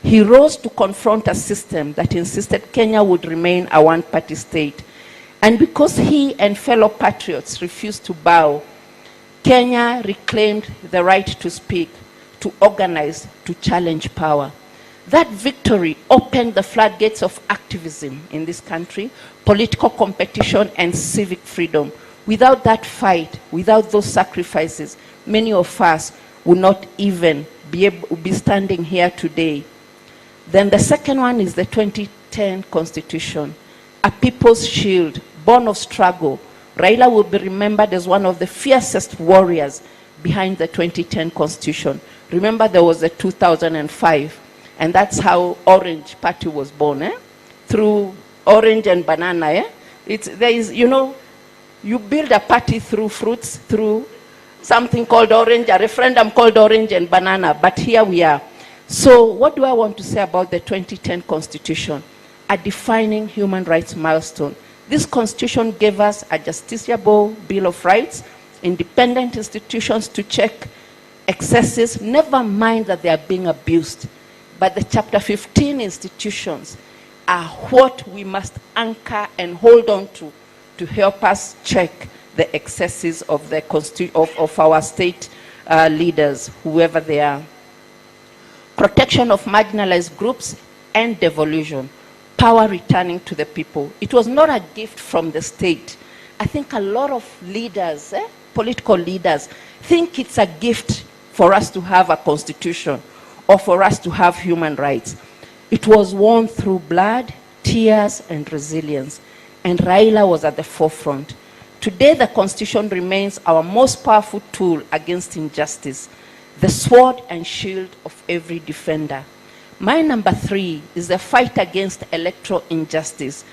K: He rose to confront a system that insisted Kenya would remain a one-party state. And because he and fellow patriots refused to bow, Kenya reclaimed the right to speak, to organize, to challenge power. That victory opened the floodgates of activism in this country, political competition, and civic freedom. Without that fight, without those sacrifices, many of us would not even be standing here today. Then the second one is the 2010 Constitution, a people's shield, born of struggle. Raila will be remembered as one of the fiercest warriors behind the 2010 Constitution. Remember, there was the 2005, and that's how Orange Party was born, through orange and banana. You build a party through fruits, through something called orange, a referendum called orange and banana, but here we are. So what do I want to say about the 2010 Constitution? A defining human rights milestone. This Constitution gave us a justiciable Bill of Rights, independent institutions to check excesses, never mind that they are being abused. But the Chapter 15 institutions are what we must anchor and hold on to help us check the excesses of our state leaders, whoever they are. Protection of marginalized groups and devolution. Power returning to the people. It was not a gift from the state. I think a lot of leaders, political leaders, think it's a gift for us to have a constitution or for us to have human rights. It was won through blood, tears, and resilience. And Raila was at the forefront. Today, the Constitution remains our most powerful tool against injustice, the sword and shield of every defender. My number 3 is the fight against electoral injustice.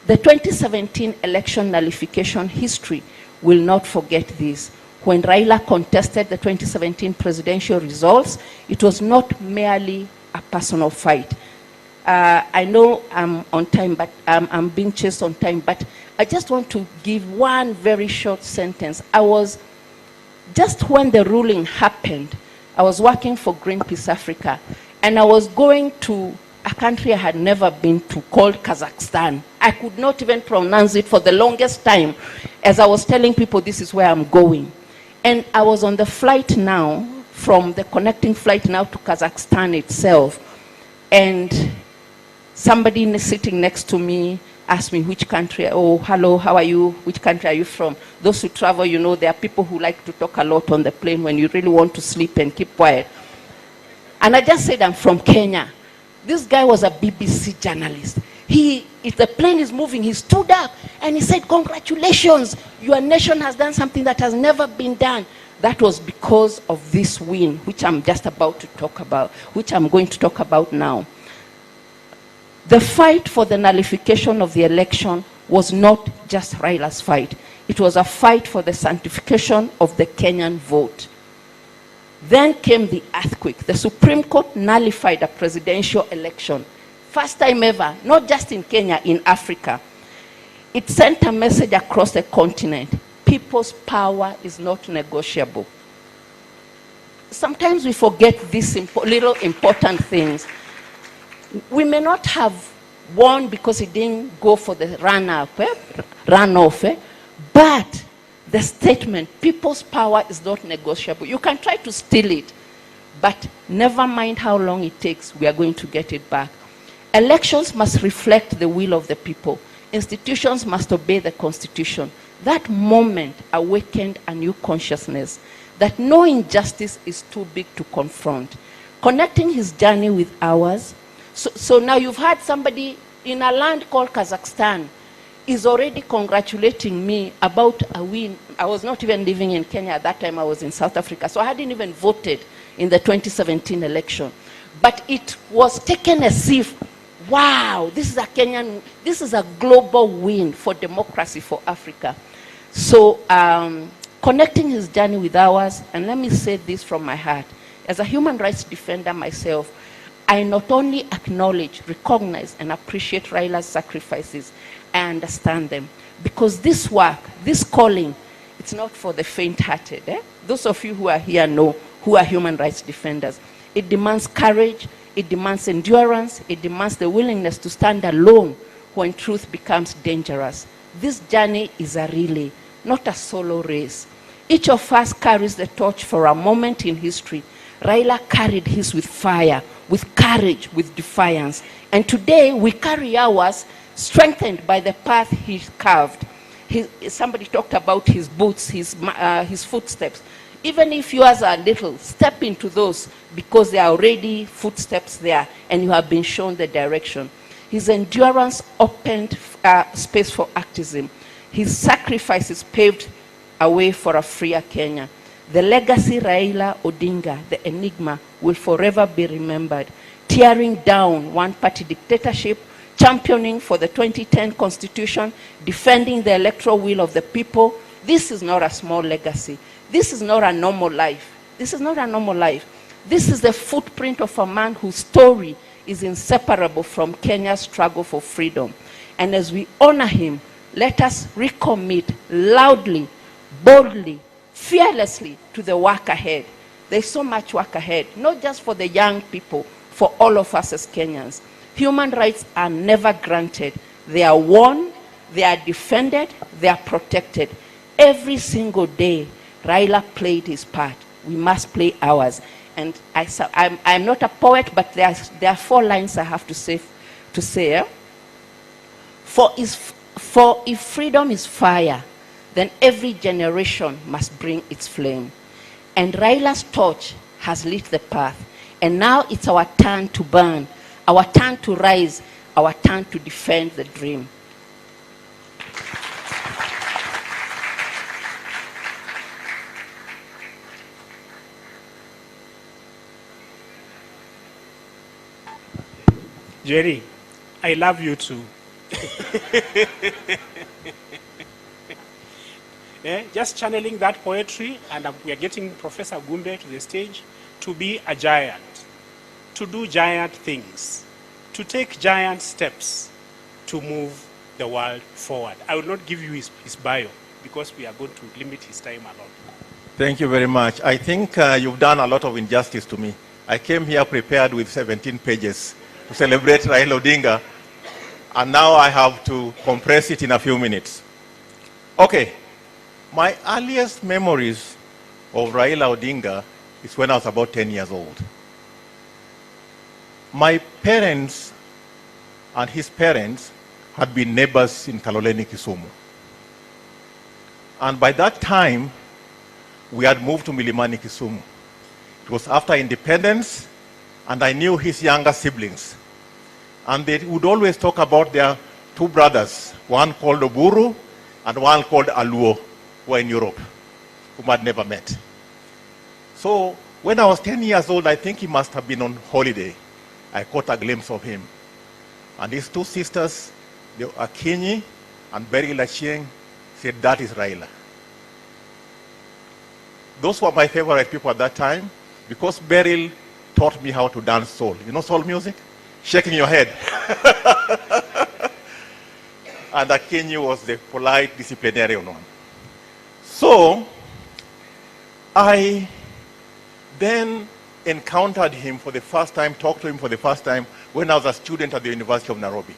K: The 2017 election nullification history will not forget this. When Raila contested the 2017 presidential results, it was not merely a personal fight. I know I'm on time, but I'm being chased on time, but I just want to give one very short sentence. Just when the ruling happened, I was working for Greenpeace Africa, and I was going to a country I had never been to called Kazakhstan. I could not even pronounce it for the longest time as I was telling people this is where I'm going. And I was on the flight now, from the connecting flight now to Kazakhstan itself, and somebody sitting next to me asked me which country, oh, hello, how are you, which country are you from? Those who travel, you know, there are people who like to talk a lot on the plane when you really want to sleep and keep quiet. And I just said, I'm from Kenya. This guy was a BBC journalist. If the plane is moving, he stood up and he said, congratulations, your nation has done something that has never been done. That was because of this win, which I'm just about to talk about, which I'm going to talk about now. The fight for the nullification of the election was not just Raila's fight. It was a fight for the sanctification of the Kenyan vote. Then came the earthquake. The Supreme Court nullified a presidential election. First time ever, not just in Kenya, in Africa. It sent a message across the continent. People's power is not negotiable. Sometimes we forget these little important things. We may not have won because it didn't go for the runoff, but the statement, people's power is not negotiable. You can try to steal it, but never mind how long it takes, we are going to get it back. Elections must reflect the will of the people. Institutions must obey the Constitution. That moment awakened a new consciousness that no injustice is too big to confront. Connecting his journey with ours. So now you've had somebody in a land called Kazakhstan is already congratulating me about a win. I was not even living in Kenya at that time. I was in South Africa. So I hadn't even voted in the 2017 election. But it was taken as if, wow, this is a global win for democracy for Africa. So connecting his journey with ours, and let me say this from my heart, as a human rights defender myself, I not only acknowledge, recognize, and appreciate Raila's sacrifices, I understand them. Because this work, this calling, it's not for the faint-hearted. Those of you who are here know who are human rights defenders. It demands courage, it demands endurance, it demands the willingness to stand alone when truth becomes dangerous. This journey is a relay, not a solo race. Each of us carries the torch for a moment in history. Raila carried his with fire, with courage, with defiance. And today we carry ours strengthened by the path he carved. Somebody talked about his boots, his footsteps. Even if yours are little, step into those because there are already footsteps there and you have been shown the direction. His endurance opened space for activism. His sacrifices paved a way for a freer Kenya. The legacy Raila Odinga, the enigma, will forever be remembered. Tearing down one-party dictatorship, championing for the 2010 Constitution, defending the electoral will of the people. This is not a small legacy. This is not a normal life. This is not a normal life. This is the footprint of a man whose story is inseparable from Kenya's struggle for freedom. And as we honor him, let us recommit loudly, boldly, fearlessly to the work ahead. There's so much work ahead, not just for the young people, for all of us as Kenyans. Human rights are never granted. They are won, they are defended, they are protected. Every single day, Raila played his part. We must play ours. And I'm not a poet, but there are 4 lines I have to say. For if freedom is fire, then every generation must bring its flame. And Raila's torch has lit the path. And now it's our turn to burn, our turn to rise, our turn to defend the dream.
A: Jerry, I love you too. Just channeling that poetry, and we are getting Professor Gumbe to the stage to be a giant, to do giant things, to take giant steps to move the world forward. I will not give you his bio because we are going to limit his time a lot.
L: Thank you very much. I think you've done a lot of injustice to me. I came here prepared with 17 pages to celebrate Raila Odinga, and now I have to compress it in a few minutes. Okay, my earliest memories of Raila Odinga is when I was about 10 years old. My parents and his parents had been neighbors in Kaloleni, Kisumu. And by that time, we had moved to Milimani, Kisumu. It was after independence, and I knew his younger siblings. And they would always talk about their 2 brothers, one called Oburu and one called Aluo, who were in Europe, whom I'd never met. So when I was 10 years old, I think he must have been on holiday. I caught a glimpse of him. And his two sisters, Akinyi and Beryl Achieng, said, that is Raila. Those were my favorite people at that time because Beryl taught me how to dance soul. You know soul music? Shaking your head. And Akinyi was the polite disciplinarian one. So, I then encountered him for the first time, talked to him for the first time when I was a student at the University of Nairobi.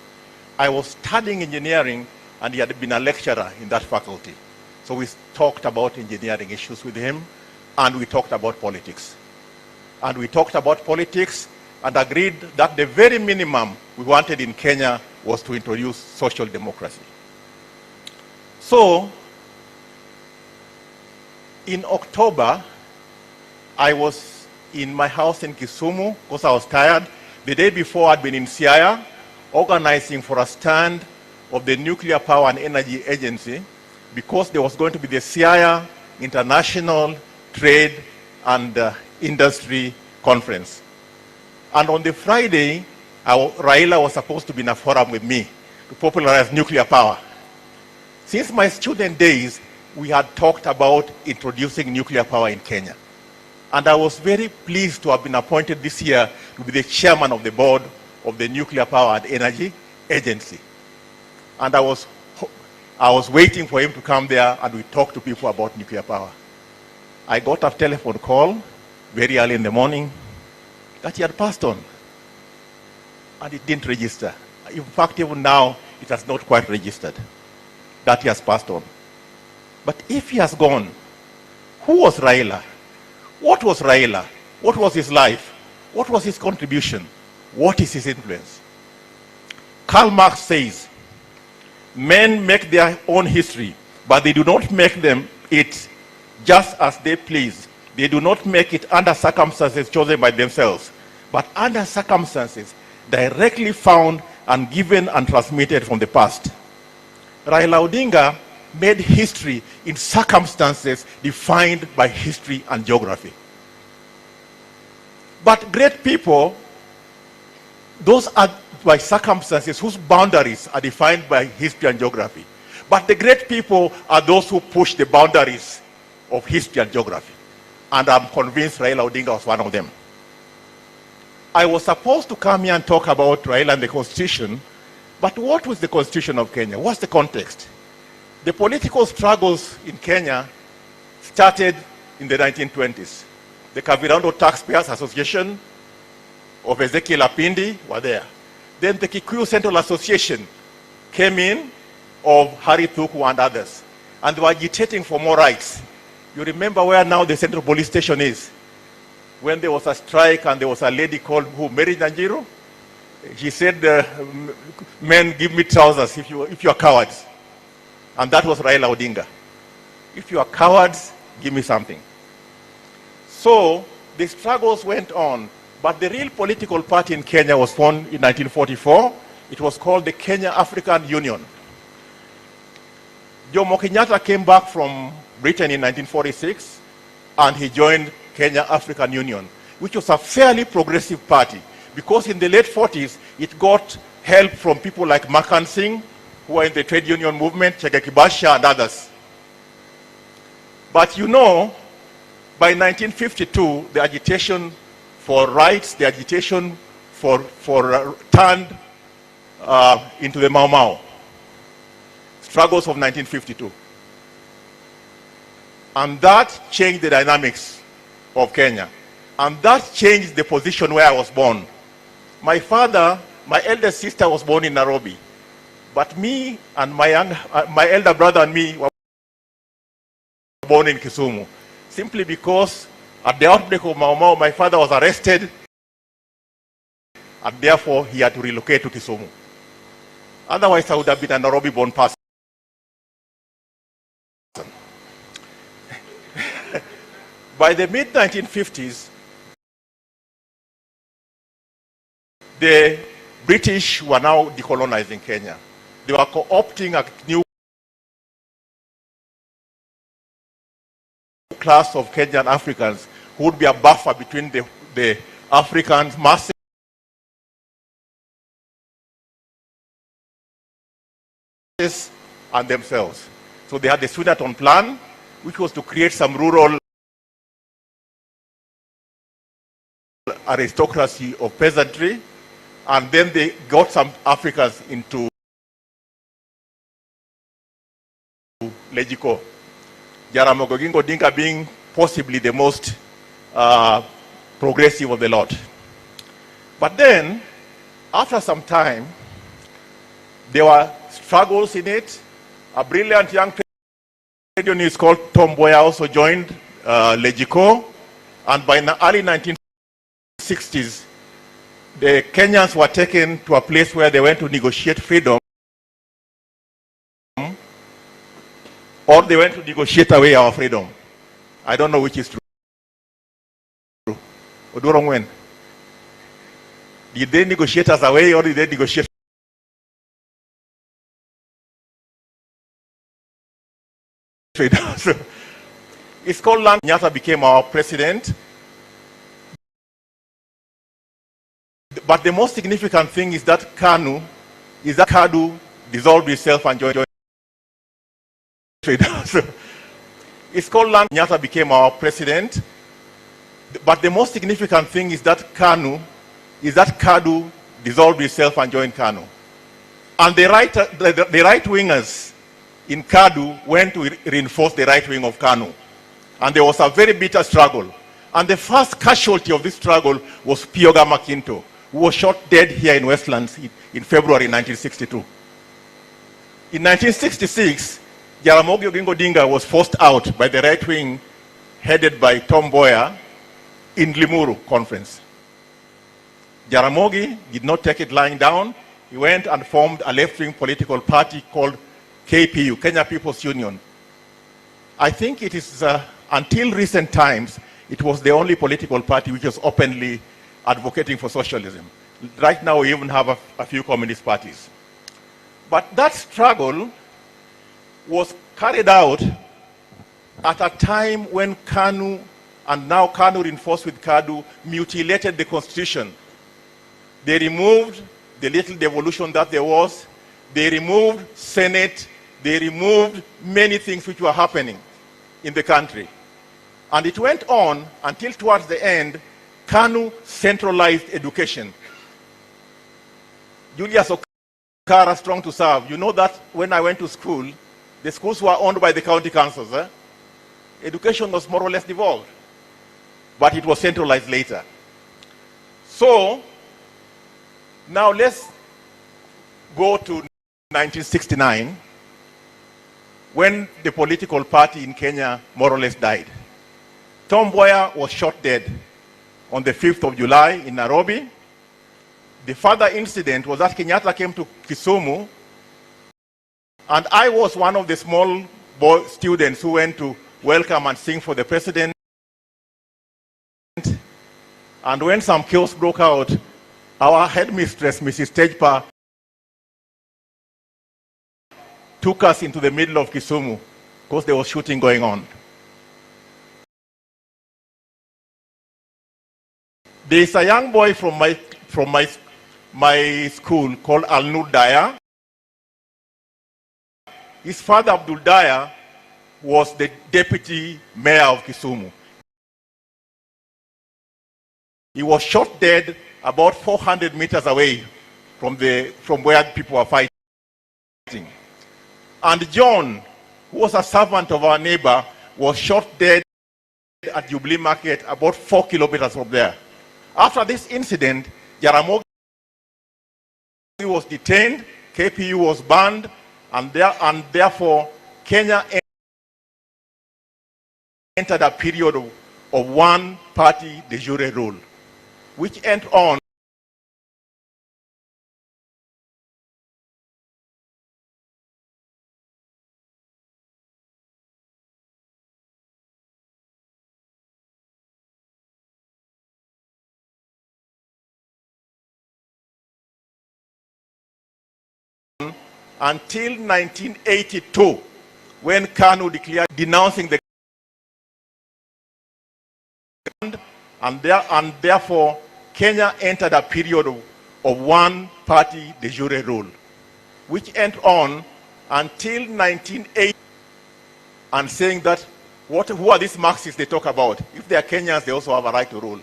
L: I was studying engineering and he had been a lecturer in that faculty. So we talked about engineering issues with him and we talked about politics. And we talked about politics and agreed that the very minimum we wanted in Kenya was to introduce social democracy. So, in October, I was in my house in Kisumu because I was tired. The day before, I'd been in Siaya organizing for a stand of the Nuclear Power and Energy Agency because there was going to be the Siaya International Trade and Industry Conference. And on the Friday, Raila was supposed to be in a forum with me to popularize nuclear power. Since my student days, we had talked about introducing nuclear power in Kenya. And I was very pleased to have been appointed this year to be the chairman of the board of the Nuclear Power and Energy Agency. And I was waiting for him to come there and we talked to people about nuclear power. I got a telephone call very early in the morning that he had passed on. And it didn't register. In fact, even now, it has not quite registered that he has passed on. But if he has gone, who was Raila? What was Raila? What was his life? What was his contribution? What is his influence? Karl Marx says, men make their own history, but they do not make it just as they please. They do not make it under circumstances chosen by themselves, but under circumstances directly found and given and transmitted from the past. Raila Odinga made history in circumstances defined by history and geography. But great people, those are by circumstances whose boundaries are defined by history and geography. But the great people are those who push the boundaries of history and geography. And I'm convinced Raila Odinga was one of them. I was supposed to come here and talk about Raila and the Constitution, but what was the Constitution of Kenya? What's the context? The political struggles in Kenya started in the 1920s. The Kavirondo Taxpayers Association of Ezekiel Apindi were there. Then the Kikuyu Central Association came in of Harry Thuku and others. And they were agitating for more rights. You remember where now the Central Police Station is? When there was a strike and there was a lady called Mary Nyanjiru, she said, men, give me trousers if you are cowards. And that was Raila Odinga. If you are cowards, give me something. So the struggles went on, but the real political party in Kenya was formed in 1944. It was called the Kenya African Union. Jomo Kenyatta came back from Britain in 1946 and he joined Kenya African Union, which was a fairly progressive party because in the late 40s it got help from people like Makan Singh, who were in the trade union movement, Chege Kibasha and others. But you know, by 1952, the agitation for rights, the agitation turned into the Mau Mau struggles of 1952. And that changed the dynamics of Kenya. And that changed the position where I was born. My father, my eldest sister was born in Nairobi. But me and my elder brother and me were born in Kisumu. Simply because at the outbreak of Mau Mau, my father was arrested and therefore he had to relocate to Kisumu. Otherwise, I would have been a Nairobi-born person. By the mid-1950s, the British were now decolonizing Kenya. They were co-opting a new class of Kenyan Africans who would be a buffer between the African masses and themselves. So they had the Swinnerton plan, which was to create some rural aristocracy of peasantry, and then they got some Africans into Legico. Jaramogi Oginga Odinga being possibly the most progressive of the lot. But then, after some time, there were struggles in it. A brilliant young trade unionist called Tom Mboya also joined Legico, and by the early 1960s, the Kenyans were taken to a place where they went to negotiate freedom, or they went to negotiate away our freedom. I don't know which is true. Oduro when? Did they negotiate us away, or did they negotiate? So, it's called land. Kenyatta became our president. But the most significant thing is that KADU dissolved itself and joined. So, it's called land. Kenyatta became our president. But the most significant thing is that KADU dissolved itself and joined KANU. And the right wingers in KADU went to reinforce the right wing of KANU. And there was a very bitter struggle. And the first casualty of this struggle was Pioga Makinto, who was shot dead here in Westlands in February 1962. In 1966, Jaramogi Oginga Odinga was forced out by the right wing headed by Tom Mboya in Limuru conference. Jaramogi did not take it lying down. He went and formed a left-wing political party called KPU, Kenya People's Union. I think it is, until recent times, it was the only political party which was openly advocating for socialism. Right now, we even have a few communist parties. But that struggle was carried out at a time when KANU, and now KANU reinforced with KADU, mutilated the constitution. They removed the little devolution that there was. They removed Senate. They removed many things which were happening in the country. And it went on until towards the end, KANU centralized education. Julius Okara, strong to serve. You know that when I went to school, the schools were owned by the county councils. Education was more or less devolved. But it was centralized later. So, now let's go to 1969, when the political party in Kenya more or less died. Tom Mboya was shot dead on the 5th of July in Nairobi. The further incident was that Kenyatta came to Kisumu, and I was one of the small students who went to welcome and sing for the president. And when some chaos broke out, our headmistress, Mrs. Tejpa, took us into the middle of Kisumu because there was shooting going on. There is a young boy from my school called Alnud Daya. His father, Abdul Daya, was the deputy mayor of Kisumu. He was shot dead about 400 meters away from where people were fighting. And John, who was a servant of our neighbor, was shot dead at Jubilee Market about 4 kilometers from there. After this incident, Jaramogi was detained, KPU was banned, and therefore Kenya entered a period of one-party de jure rule, which went on until 1982, when KANU declared denouncing the and therefore Kenya entered a period of one-party de jure rule, which went on until 1980 and saying that who are these Marxists they talk about? If they are Kenyans, they also have a right to rule.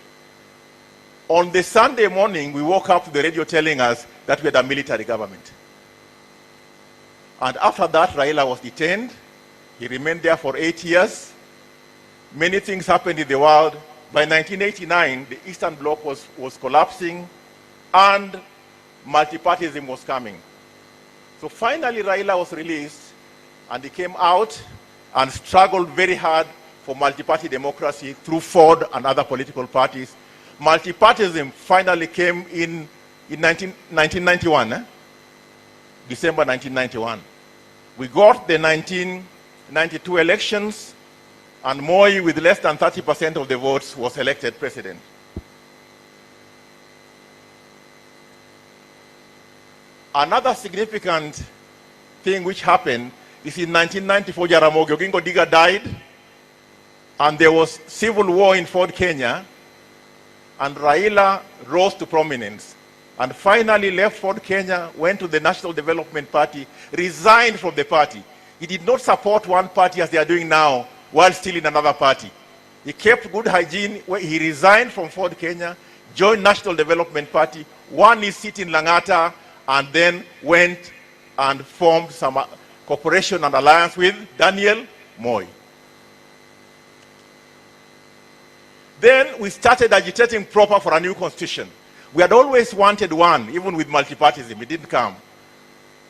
L: On the Sunday morning, we woke up to the radio telling us that we had a military government. And after that, Raila was detained. He remained there for 8 years. Many things happened in the world. By 1989, the Eastern Bloc was collapsing and multipartyism was coming. So finally, Raila was released and he came out and struggled very hard for multi-party democracy through Ford and other political parties. Multipartyism finally came in 1991, December 1991. We got the 1992 elections, and Moi, with less than 30% of the votes, was elected president. Another significant thing which happened is in 1994, Jaramogi Oginga Odinga died, and there was civil war in Ford, Kenya, and Raila rose to prominence and finally left Ford, Kenya, went to the National Development Party, resigned from the party. He did not support one party as they are doing now while still in another party. He kept good hygiene. He resigned from Ford, Kenya, joined National Development Party, won his seat in Langata, and then went and formed some cooperation and alliance with Daniel Moi. Then we started agitating proper for a new constitution. We had always wanted one, even with multipartyism. It didn't come.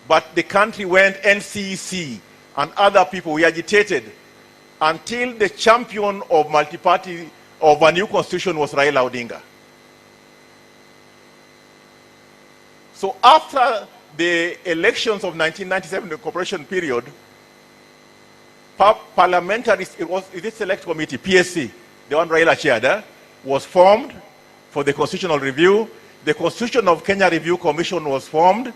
L: But the country went NCC and other people, we agitated until the champion of multiparty, of a new constitution was Raila Odinga. So after the elections of 1997, the cooperation period, parliamentaries, it was this select committee, PSC, the one Raila chaired, was formed for the constitutional review. The Constitution of Kenya Review Commission was formed.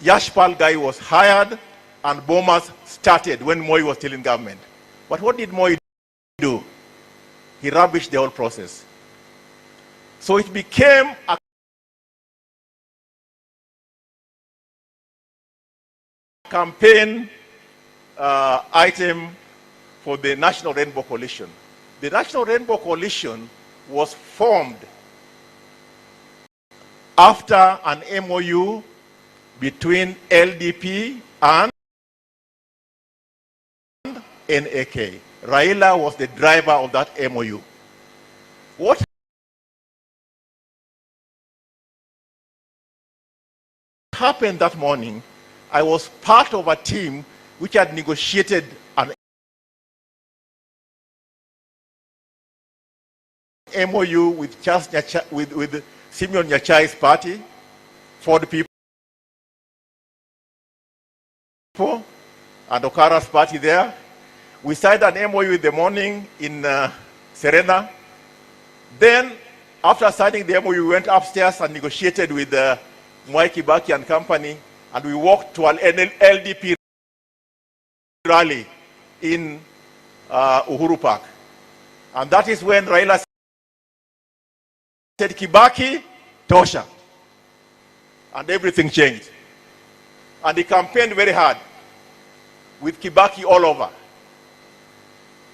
L: Yashpal Gai was hired, and Bomas started when Moi was still in government. But what did Moi do? He rubbished the whole process. So it became a campaign item for the National Rainbow Coalition. The National Rainbow Coalition was formed after an MOU between LDP and NAK. Raila was the driver of that MOU. What happened that morning, I was part of a team which had negotiated an MOU with with Simeon Nyachai's party, Ford people, and Okara's party there. We signed an MOU in the morning in Serena. Then, after signing the MOU, we went upstairs and negotiated with Mwai Kibaki and company, and we walked to an LDP rally in Uhuru Park. And that is when Raila said, Kibaki, tosha. And everything changed. And he campaigned very hard with Kibaki all over.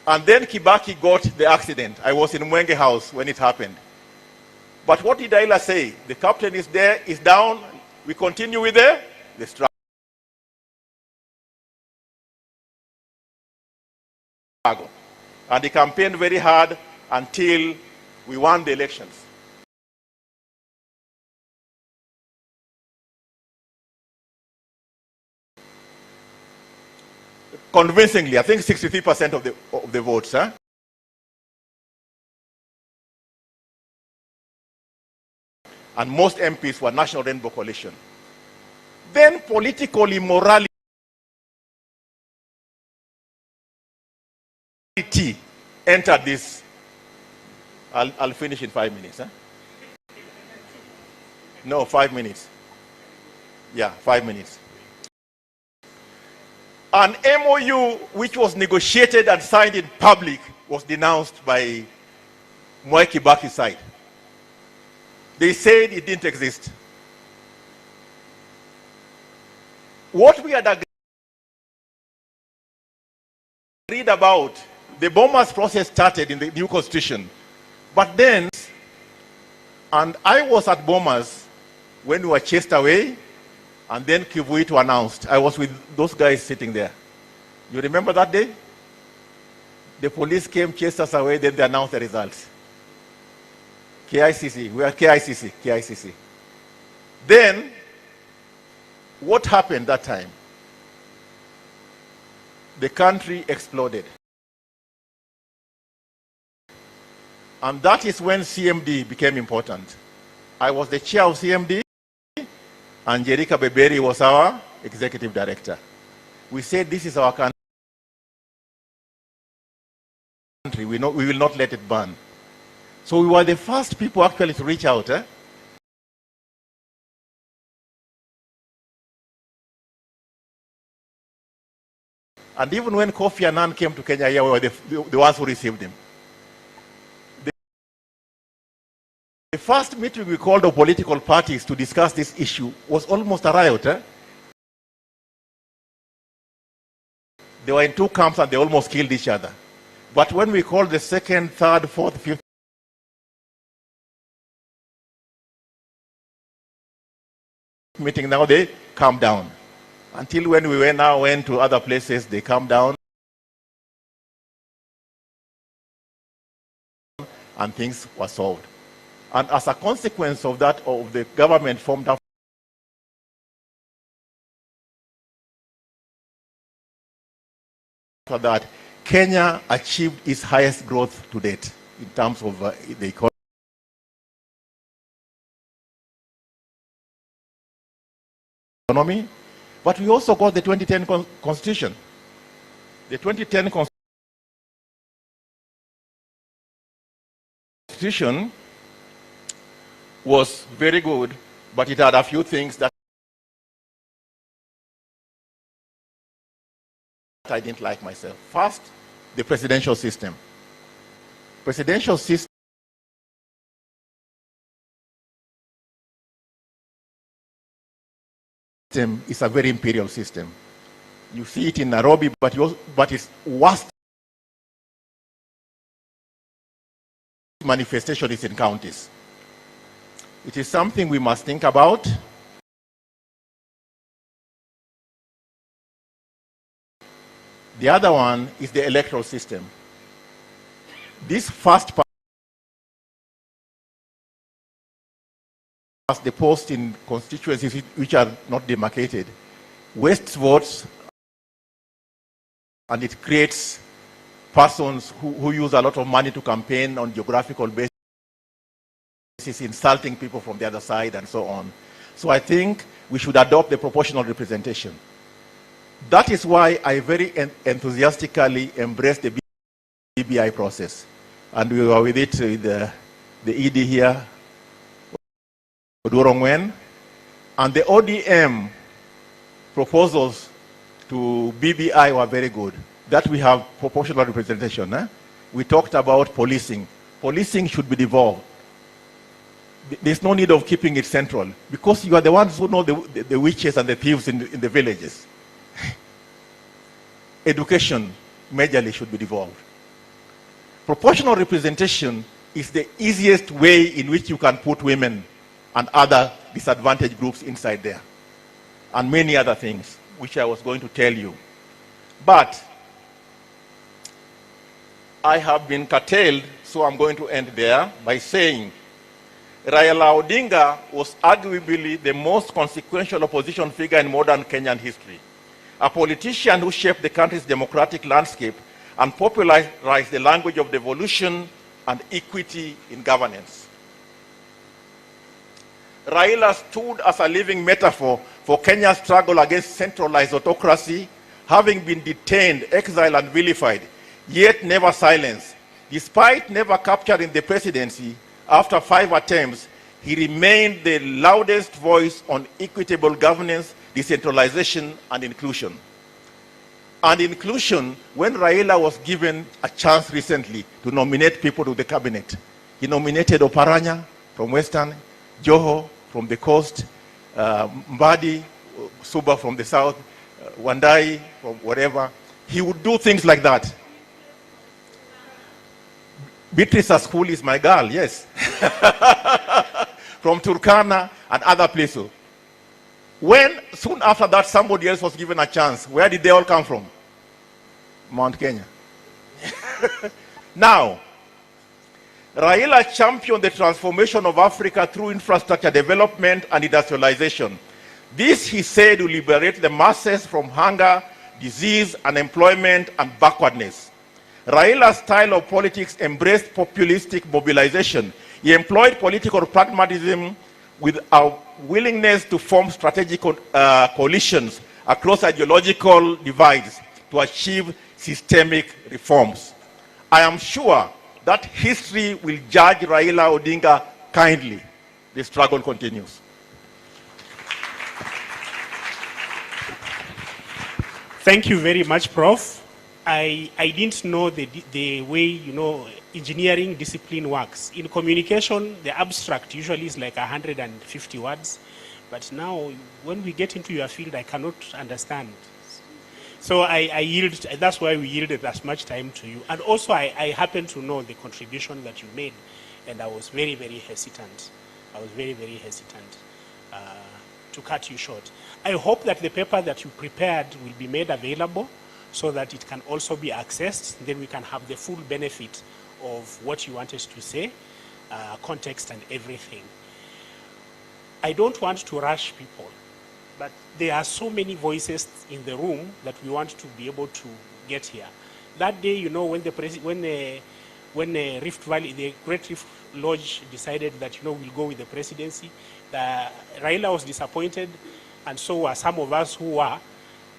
L: And then Kibaki got the accident. I was in Mwenge House when it happened. But what did Raila say? The captain is there, is down. We continue with the struggle. And he campaigned very hard until we won the elections. Convincingly, I think 63% of the votes. Huh? And most MPs were National Rainbow Coalition. Then political immorality entered this. I'll finish in 5 minutes. Huh? No, 5 minutes. Yeah, 5 minutes. An MOU which was negotiated and signed in public was denounced by Mwai Kibaki's side. They said it didn't exist. What we had agreed read about, the Bomas process started in the new constitution. But then, and I was at Bomas when we were chased away, and then Kivuitu announced. I was with those guys sitting there. You remember that day? The police came, chased us away, then they announced the results. KICC, we are KICC. Then, what happened that time? The country exploded. And that is when CMD became important. I was the chair of CMD, and Jerika Beberi was our executive director. We said, this is our country. We will not let it burn. So we were the first people actually to reach out. And even when Kofi Annan came to Kenya, we were the ones who received him. The first meeting we called of political parties to discuss this issue was almost a riot. They were in two camps and they almost killed each other. But when we called the second, third, fourth, fifth meeting, now they calmed down. Until when we went to other places, they calmed down. And things were solved. And as a consequence of that, of the government formed after that, Kenya achieved its highest growth to date in terms of the economy. But we also got the 2010 Constitution. The 2010 Constitution was very good, but it had a few things that I didn't like myself. First, the presidential system. Presidential system is a very imperial system. You see it in Nairobi, but its worst manifestation is in counties. It is something we must think about. The other one is the electoral system. This first part, the post in constituencies which are not demarcated, wastes votes, and it creates persons who use a lot of money to campaign on geographical basis, insulting people from the other side and so on. So I think we should adopt the proportional representation. That is why I very enthusiastically embraced the BBI process. And we were with it with the ED here, Odurongwen, and the ODM proposals to BBI were very good. That we have proportional representation. We talked about policing. Policing should be devolved. There's no need of keeping it central, because you are the ones who know the witches and the thieves in the villages. Education, majorly, should be devolved. Proportional representation is the easiest way in which you can put women and other disadvantaged groups inside there. And many other things, which I was going to tell you. But I have been curtailed, so I'm going to end there by saying Raila Odinga was arguably the most consequential opposition figure in modern Kenyan history. A politician who shaped the country's democratic landscape and popularized the language of devolution and equity in governance. Raila stood as a living metaphor for Kenya's struggle against centralized autocracy, having been detained, exiled, and vilified, yet never silenced. Despite never capturing the presidency, after 5 attempts, he remained the loudest voice on equitable governance, decentralization, and inclusion. And inclusion, when Raila was given a chance recently to nominate people to the cabinet, he nominated Oparanya from Western, Joho from the coast, Mbadi, Suba from the south, Wandai from wherever. He would do things like that. Beatrice School is my girl, yes. From Turkana and other places. When, soon after that, somebody else was given a chance, where did they all come from? Mount Kenya. Now, Raila championed the transformation of Africa through infrastructure development and industrialization. This, he said, will liberate the masses from hunger, disease, unemployment, and backwardness. Raila's style of politics embraced populistic mobilization. He employed political pragmatism with a willingness to form strategic coalitions across ideological divides to achieve systemic reforms. I am sure that history will judge Raila Odinga kindly. The struggle continues.
A: Thank you very much, Prof. I didn't know the way, engineering discipline works. In communication, the abstract usually is like 150 words. But now, when we get into your field, I cannot understand. So I yield, that's why we yielded as much time to you. And also, I happen to know the contribution that you made, and I was very, very hesitant. I was very, very hesitant to cut you short. I hope that the paper that you prepared will be made available so that it can also be accessed. Then we can have the full benefit of what you wanted to say, context and everything. I don't want to rush people, but there are so many voices in the room that we want to be able to get here. That day, when the Rift Valley, the Great Rift Lodge decided that we'll go with the presidency, Raila was disappointed, and so were some of us who were.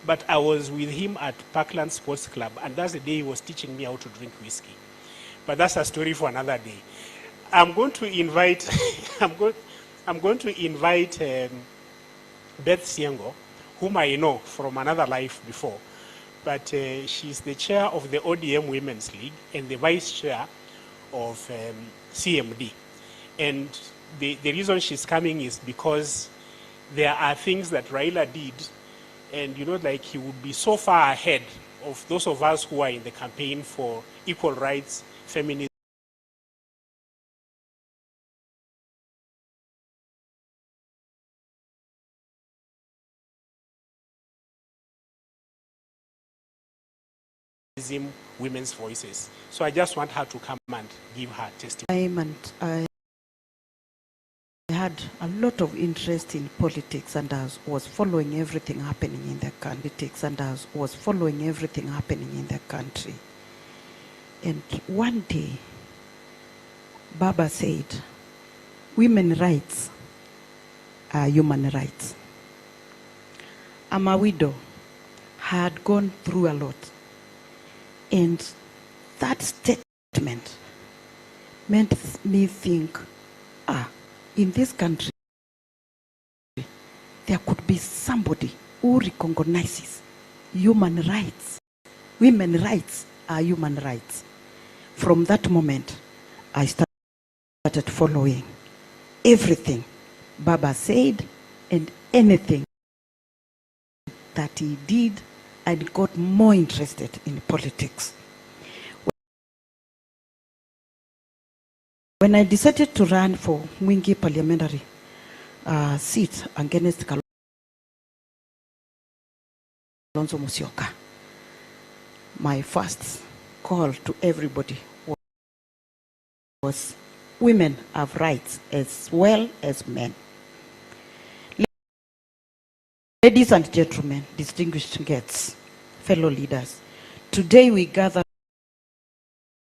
A: But I was with him at Parkland Sports Club, and that's the day he was teaching me how to drink whiskey. But that's a story for another day. I'm going to invite I'm going to invite Beth Siengo, whom I know from another life before. But she's the chair of the ODM Women's League and the vice chair of CMD. And the reason she's coming is because there are things that Raila did, and like he would be so far ahead of those of us who are in the campaign for equal rights, feminism, women's voices. So I just want her to come and give her testimony.
M: I had a lot of interest in politics, and I was following everything happening in the country. And one day, Baba said, women's rights are human rights. I'm a widow, had gone through a lot. And that statement made me think, in this country, there could be somebody who recognizes human rights. Women's rights are human rights. From that moment, I started following everything Baba said and anything that he did, and got more interested in politics. When I decided to run for Mwingi parliamentary seat against Kalonzo Musyoka, my first call to everybody was women have rights as well as men. Ladies and gentlemen, distinguished guests, fellow leaders, today we gather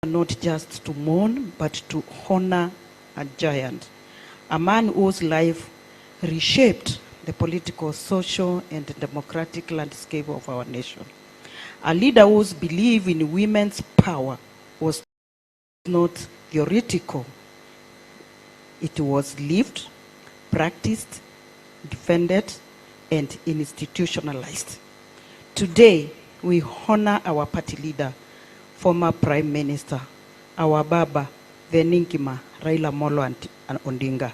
M: not just to mourn, but to honor a giant, a man whose life reshaped the political, social, and democratic landscape of our nation. A leader whose belief in women's power was not theoretical. It was lived, practiced, defended, and institutionalized. Today, we honor our party leader, former Prime Minister, our Baba, the Ninkima, Raila Molo and Odinga.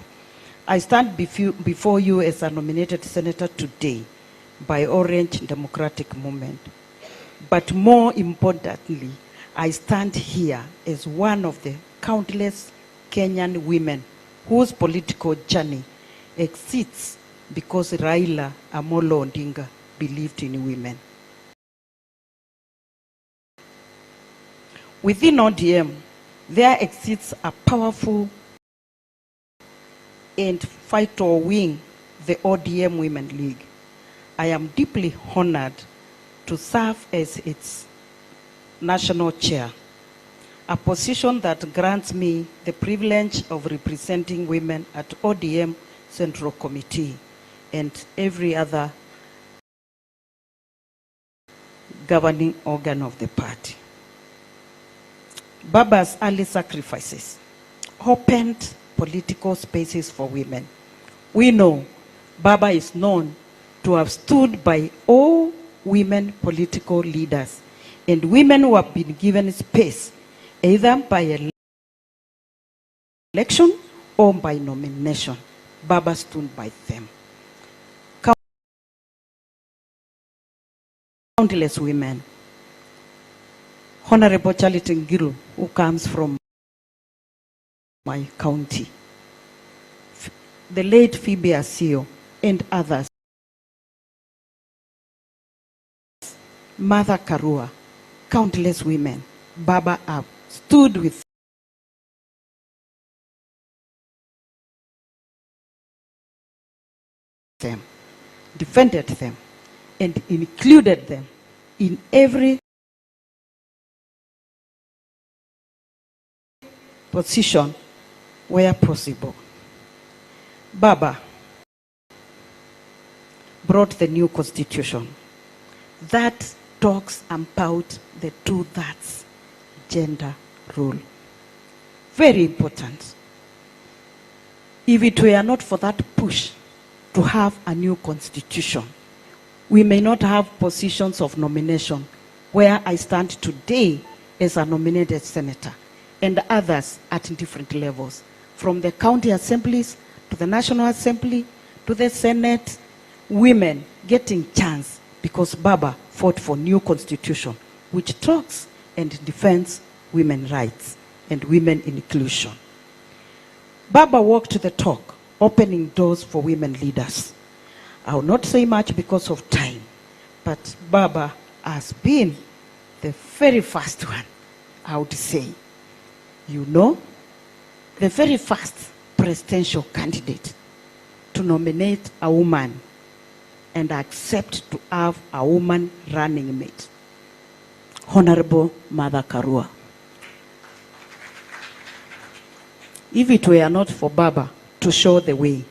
M: I stand before you as a nominated senator today by Orange Democratic Movement. But more importantly, I stand here as one of the countless Kenyan women whose political journey exists because Raila Amolo Odinga believed in women. Within ODM, there exists a powerful and fight or win the ODM Women League. I am deeply honored to serve as its national chair, a position that grants me the privilege of representing women at ODM Central Committee and every other governing organ of the party. Baba's early sacrifices opened political spaces for women. We know Baba is known to have stood by all women political leaders and women who have been given space either by election or by nomination. Baba stood by them. Countless women. Honorable Charity Ngilu, who comes from my county, the late Phoebe Asio, and others, Mother Karua, countless women, Baba have stood with them, defended them, and included them in every position where possible. Baba brought the new constitution that talks about the 2/3 gender rule. Very important. If it were not for that push to have a new constitution, we may not have positions of nomination where I stand today as a nominated senator and others at different levels, from the county assemblies to the National Assembly to the Senate, women getting chance because Baba fought for new constitution which talks and defends women's rights and women inclusion. Baba walked the talk, opening doors for women leaders. I will not say much because of time, but Baba has been the very first one, I would say, the very first presidential candidate to nominate a woman and accept to have a woman running mate, Honorable Mother Karua. If it were not for Baba to show the way,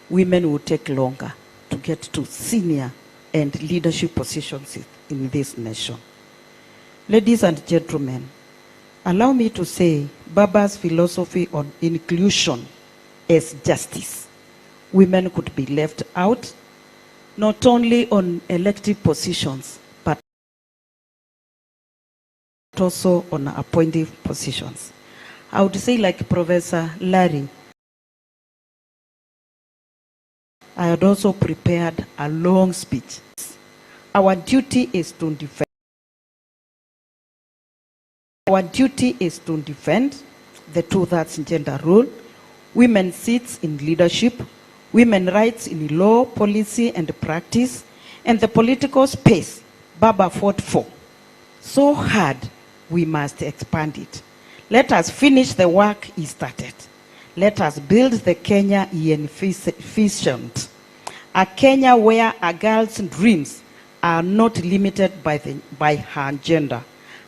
M: women would take longer to get to senior and leadership positions in this nation. Ladies and gentlemen, allow me to say Baba's philosophy on inclusion is justice. Women could be left out, not only on elective positions, but also on appointive positions. I would say, like Professor Larry, I had also prepared a long speech. Our duty is to defend. Our duty is to defend the 2/3 gender rule, women's seats in leadership, women's rights in law, policy, and practice, and the political space Baba fought for. So hard, we must expand it. Let us finish the work he started. Let us build the Kenya he envisioned. A Kenya where a girl's dreams are not limited by her gender.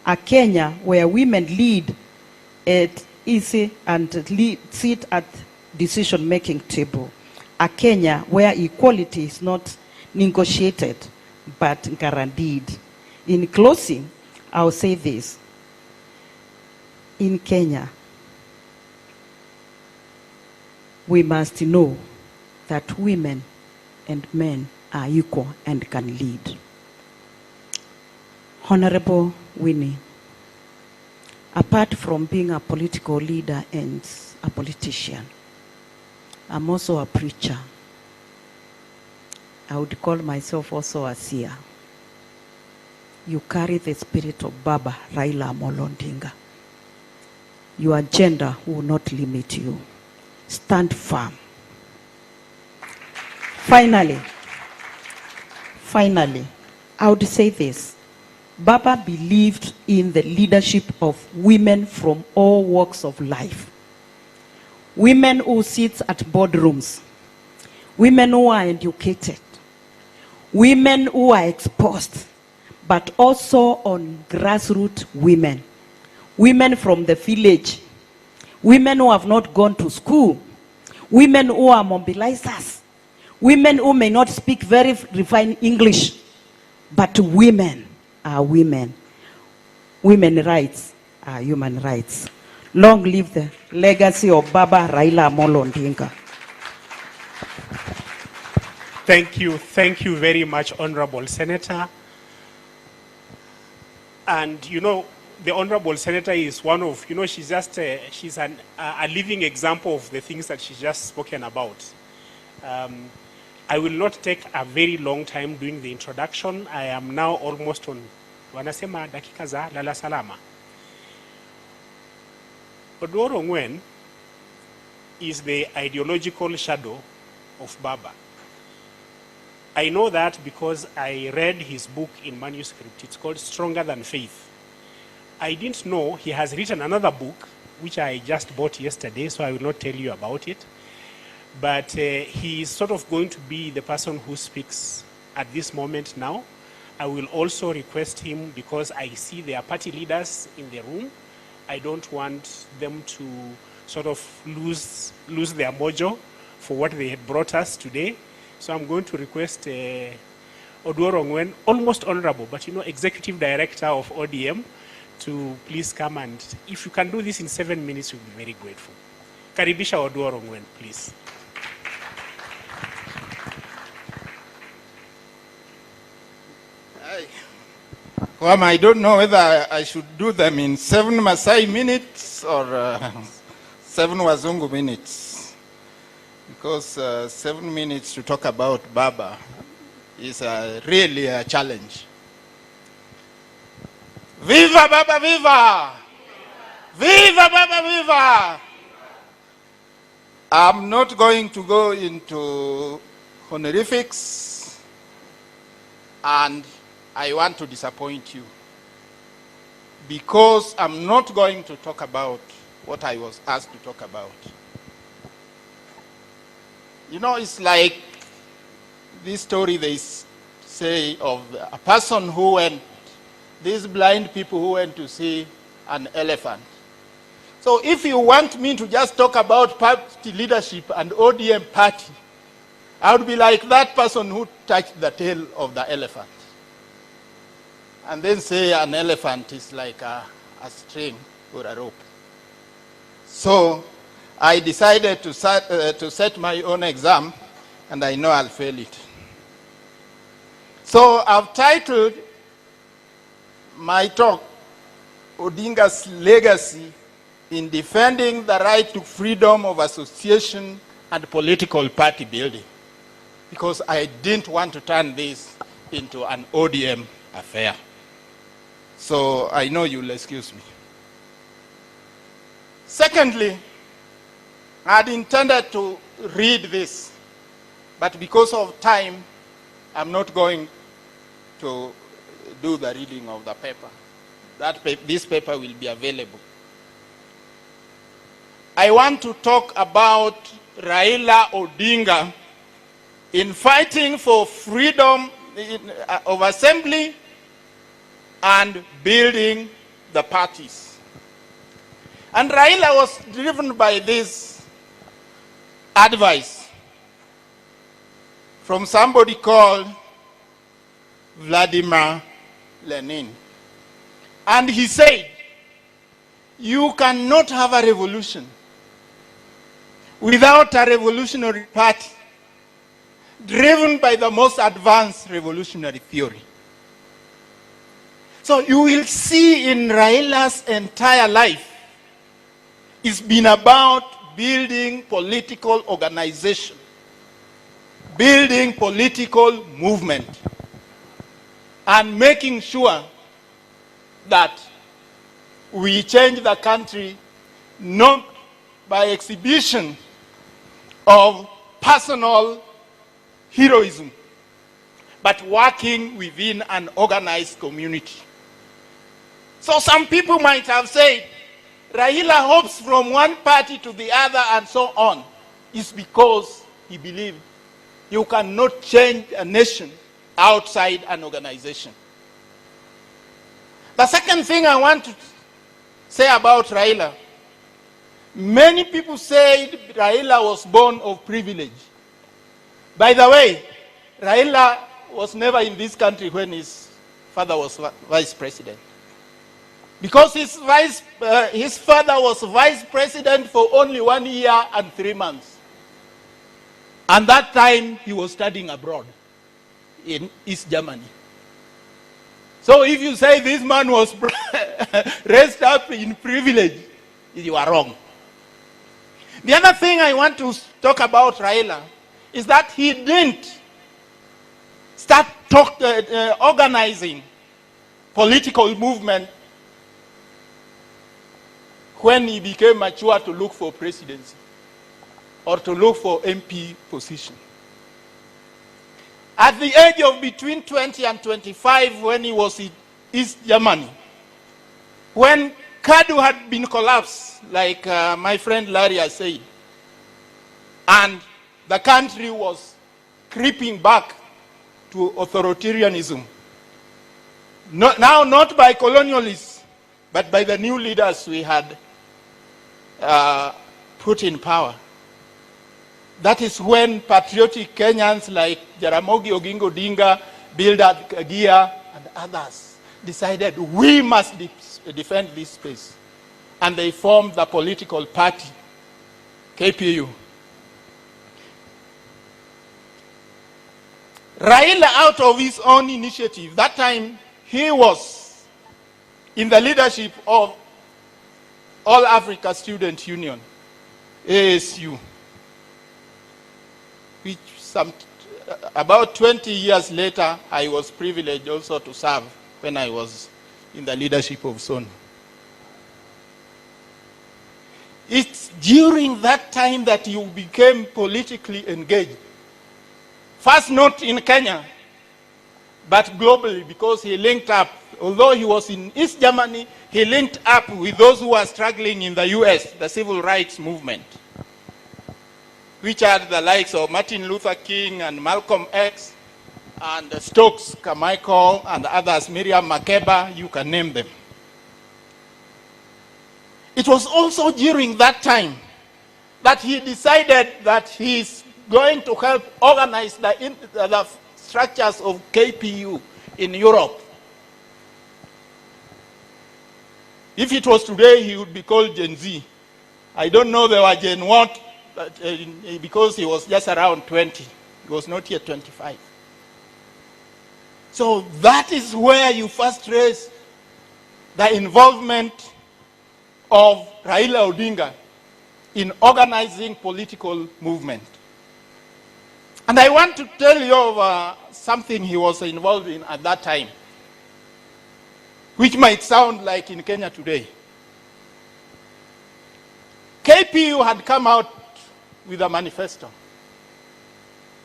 M: A Kenya where women lead at easy and sit at decision-making table. A Kenya where equality is not negotiated but guaranteed. In closing, I'll say this. In Kenya, we must know that women and men are equal and can lead. Honorable Winnie, apart from being a political leader and a politician, I'm also a preacher. I would call myself also a seer. You carry the spirit of Baba Raila Amolo Odinga. your gender will not limit you. Stand firm. Finally, I would say this. Baba believed in the leadership of women from all walks of life. Women who sit at boardrooms, women who are educated, women who are exposed, but also on grassroots women. Women from the village, women who have not gone to school, women who are mobilizers, women who may not speak very refined English, but women are women. Women's rights are human rights. Long live the legacy of Baba Raila Amolo Odinga.
A: Thank you very much, Honorable Senator. And you know, the Honorable Senator is one of, you know, she's a living example of the things that she's just spoken about. I will not take a very long time doing the introduction. I am now almost on, wanasema dakika za lala salama. Odworo Ngwen is the ideological shadow of Baba. I know that because I read his book in manuscript. It's called Stronger Than Faith. I didn't know he has written another book, which I just bought yesterday, so I will not tell you about it. But he is sort of going to be the person who speaks at this moment now. I will also request him, because I see there are party leaders in the room. I don't want them to sort of lose their mojo for what they had brought us today. So I'm going to request Odworo Ngwen, almost honorable, but you know, Executive Director of ODM, to please come, and if you can do this in 7 minutes, we'll be very grateful. Karibisha Odworo Ngwen, please.
N: I don't know whether I should do them in 7 Masai minutes or 7 Wazungu minutes. Because 7 minutes to talk about Baba is really a challenge. Viva Baba, viva! Viva Baba, viva! I'm not going to go into honorifics, and I want to disappoint you, because I'm not going to talk about what I was asked to talk about. You know, it's like this story they say of a person who went, these blind people who went to see an elephant. So if you want me to just talk about party leadership and ODM party, I would be like that person who touched the tail of the elephant, and then say an elephant is like a string or a rope. So I decided to set my own exam, and I know I'll fail it. So I've titled my talk, Odinga's Legacy in Defending the Right to Freedom of Association and Political Party Building, because I didn't want to turn this into an ODM affair. So I know you'll excuse me. Secondly, I had intended to read this, but because of time, I'm not going to do the reading of the paper. This paper will be available. I want to talk about Raila Odinga in fighting for freedom of assembly and building the parties. And Raila was driven by this advice from somebody called Vladimir Lenin. And he said, you cannot have a revolution without a revolutionary party driven by the most advanced revolutionary theory. So you will see in Raila's entire life, it's been about building political organization, building political movement, and making sure that we change the country not by exhibition of personal heroism, but working within an organized community. So some people might have said, Raila hops from one party to the other and so on. It's because he believed you cannot change a nation outside an organization. The second thing I want to say about Raila, many people said Raila was born of privilege. By the way, Raila was never in this country when his father was vice president. Because his father was vice president for only 1 year and 3 months. And that time he was studying abroad in East Germany. So if you say this man was raised up in privilege, you are wrong. The other thing I want to talk about Raila is that he didn't start organizing political movement when he became mature to look for presidency or to look for MP position. At the age of between 20 and 25, when he was in East Germany, when KADU had been collapsed, like my friend Larry has said, and the country was creeping back to authoritarianism, now not by colonialists, but by the new leaders we had put in power. That is when patriotic Kenyans like Jaramogi Oginga Odinga, Bildad Kagia, and others decided we must defend this space. And they formed the political party, KPU. Raila, out of his own initiative, that time he was in the leadership of All Africa Student Union, ASU, which about 20 years later, I was privileged also to serve when I was in the leadership of SONU. It's during that time that you became politically engaged. First, not in Kenya, but globally, because he linked up. Although he was in East Germany, he linked up with those who were struggling in the US, the civil rights movement, which are the likes of Martin Luther King and Malcolm X and Stokes Carmichael and others, Miriam Makeba, you can name them. It was also during that time that he decided that he's going to help organize the structures of KPU in Europe. If it was today, he would be called Gen Z. I don't know they were Gen what, because he was just around 20. He was not yet 25. So that is where you first trace the involvement of Raila Odinga in organizing political movement. And I want to tell you of something he was involved in at that time, which might sound like in Kenya today. KPU had come out with a manifesto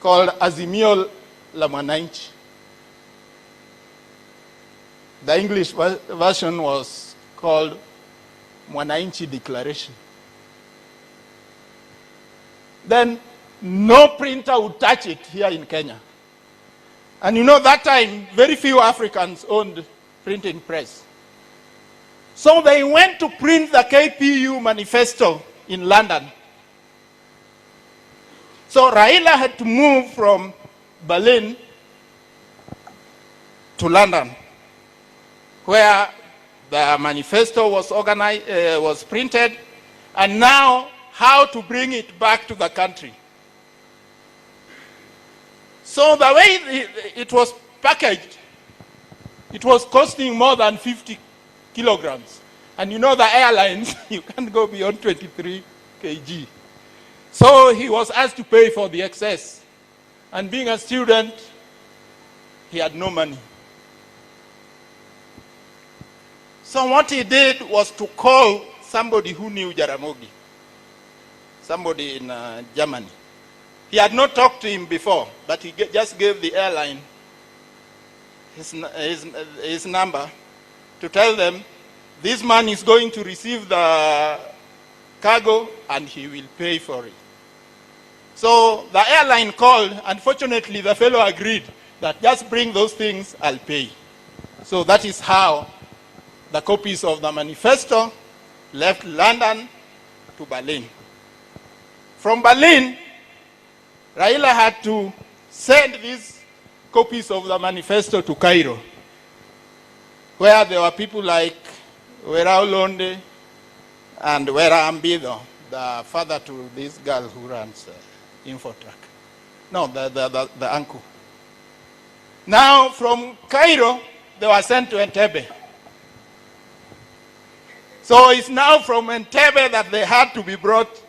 N: called Azimio la Mwananchi. The English version was called Mwananchi Declaration. Then no printer would touch it here in Kenya. And you know, that time, very few Africans owned printing press. So they went to print the KPU manifesto in London. So Raila had to move from Berlin to London, where the manifesto was organized, was printed, and now how to bring it back to the country. So the way it was packaged, it was costing more than 50 kilograms. And you know the airlines, you can't go beyond 23 kg. So he was asked to pay for the excess. And being a student, he had no money. So what he did was to call somebody who knew Jaramogi, somebody in Germany. He had not talked to him before, but he just gave the airline his number to tell them, this man is going to receive the cargo and he will pay for it. So the airline called. Unfortunately, the fellow agreed that just bring those things, I'll pay. So that is how the copies of the manifesto left London to Berlin. From Berlin, Raila had to send these copies of the manifesto to Cairo, where there were people like Wera Olonde and Wera Ambido, the father to this girl who runs Infotrak. No, the uncle. Now, from Cairo, they were sent to Entebbe. So it's now from Entebbe that they had to be brought,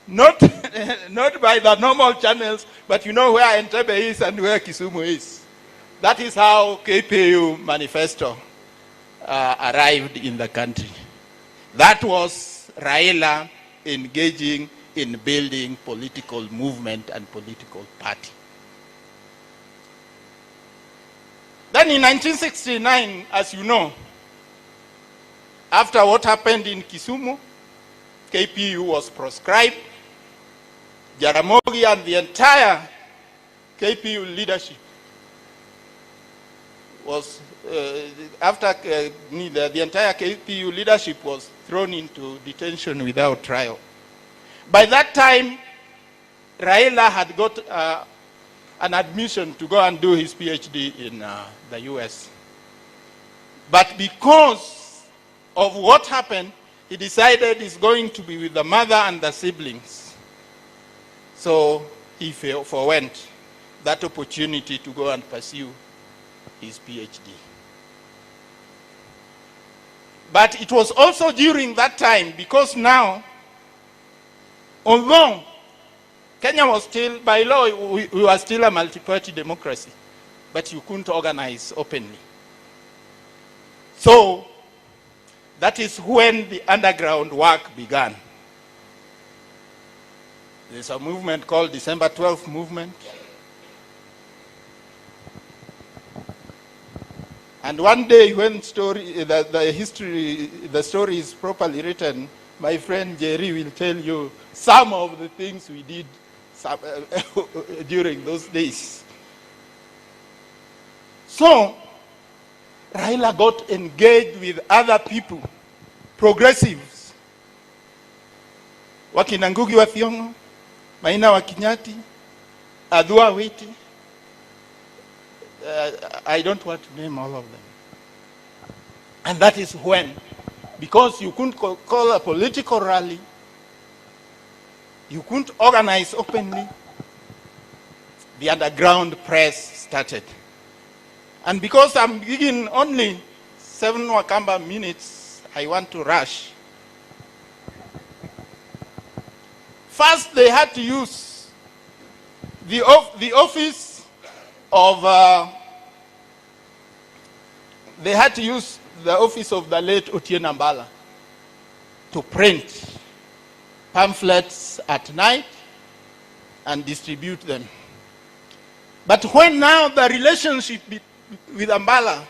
N: not by the normal channels, but you know where Entebbe is and where Kisumu is. That is how KPU manifesto arrived in the country. That was Raila engaging in building political movement and political party. Then in 1969, as you know, after what happened in Kisumu, KPU was proscribed. Jaramogi and the entire KPU leadership was, after the entire KPU leadership was thrown into detention without trial. By that time, Raila had got an admission to go and do his PhD in the US. But because of what happened, he decided he's going to be with the mother and the siblings. So he forwent that opportunity to go and pursue his PhD. But it was also during that time, because now, although Kenya was still, by law, we were still a multi-party democracy, but you couldn't organize openly. So that is when the underground work began. There's a movement called December 12th movement. And one day when the story is properly written, my friend Jerry will tell you some of the things we did during those days. So, Raila got engaged with other people, progressives. Wakina Ngugi wa Thiong'o, Maina wa Kinyati, Adua Witi. I don't want to name all of them. And that is when, because you couldn't call a political rally, you couldn't organize openly, the underground press started. And because I'm giving only 7 Wakamba minutes, I want to rush. First, they had to use the office of, they had to use the office of the late Otieno Mbala to print pamphlets at night and distribute them. But when now the relationship with Mbala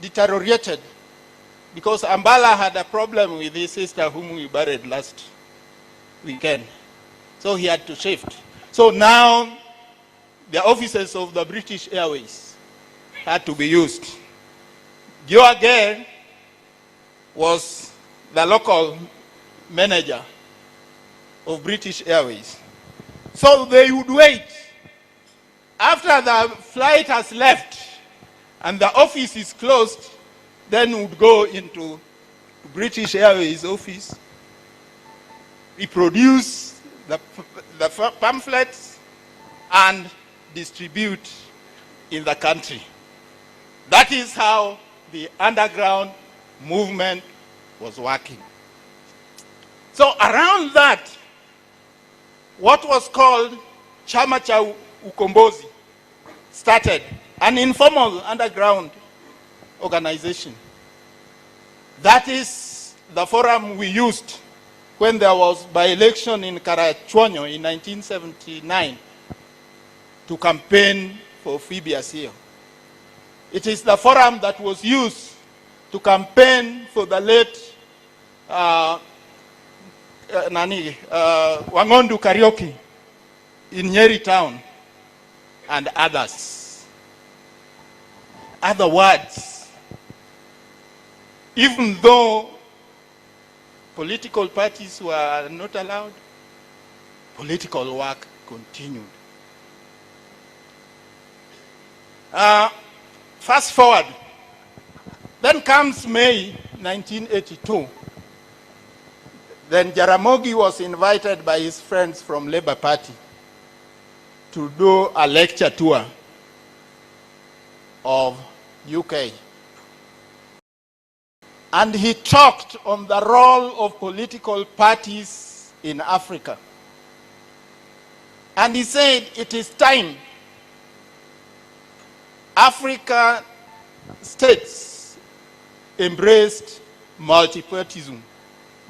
N: deteriorated, because Mbala had a problem with his sister whom we buried last weekend, so he had to shift. So now the offices of the British Airways had to be used. Joe was the local manager of British Airways. So they would wait. After the flight has left and the office is closed, then would go into British Airways office, reproduce the pamphlets and distribute in the country. That is how the underground movement was working. So around that, what was called Chama cha Ukombozi started, an informal underground organization. That is the forum we used when there was by-election in Karachuonyo in 1979 to campaign for Phoebe Asio. It is the forum that was used to campaign for the late Wangondu Karaoke in Nyeri town and others. Other words, even though political parties were not allowed, political work continued. Fast forward, then comes May 1982. Then Jaramogi was invited by his friends from Labour Party to do a lecture tour of UK. And he talked on the role of political parties in Africa. And he said it is time Africa states embraced multipartyism,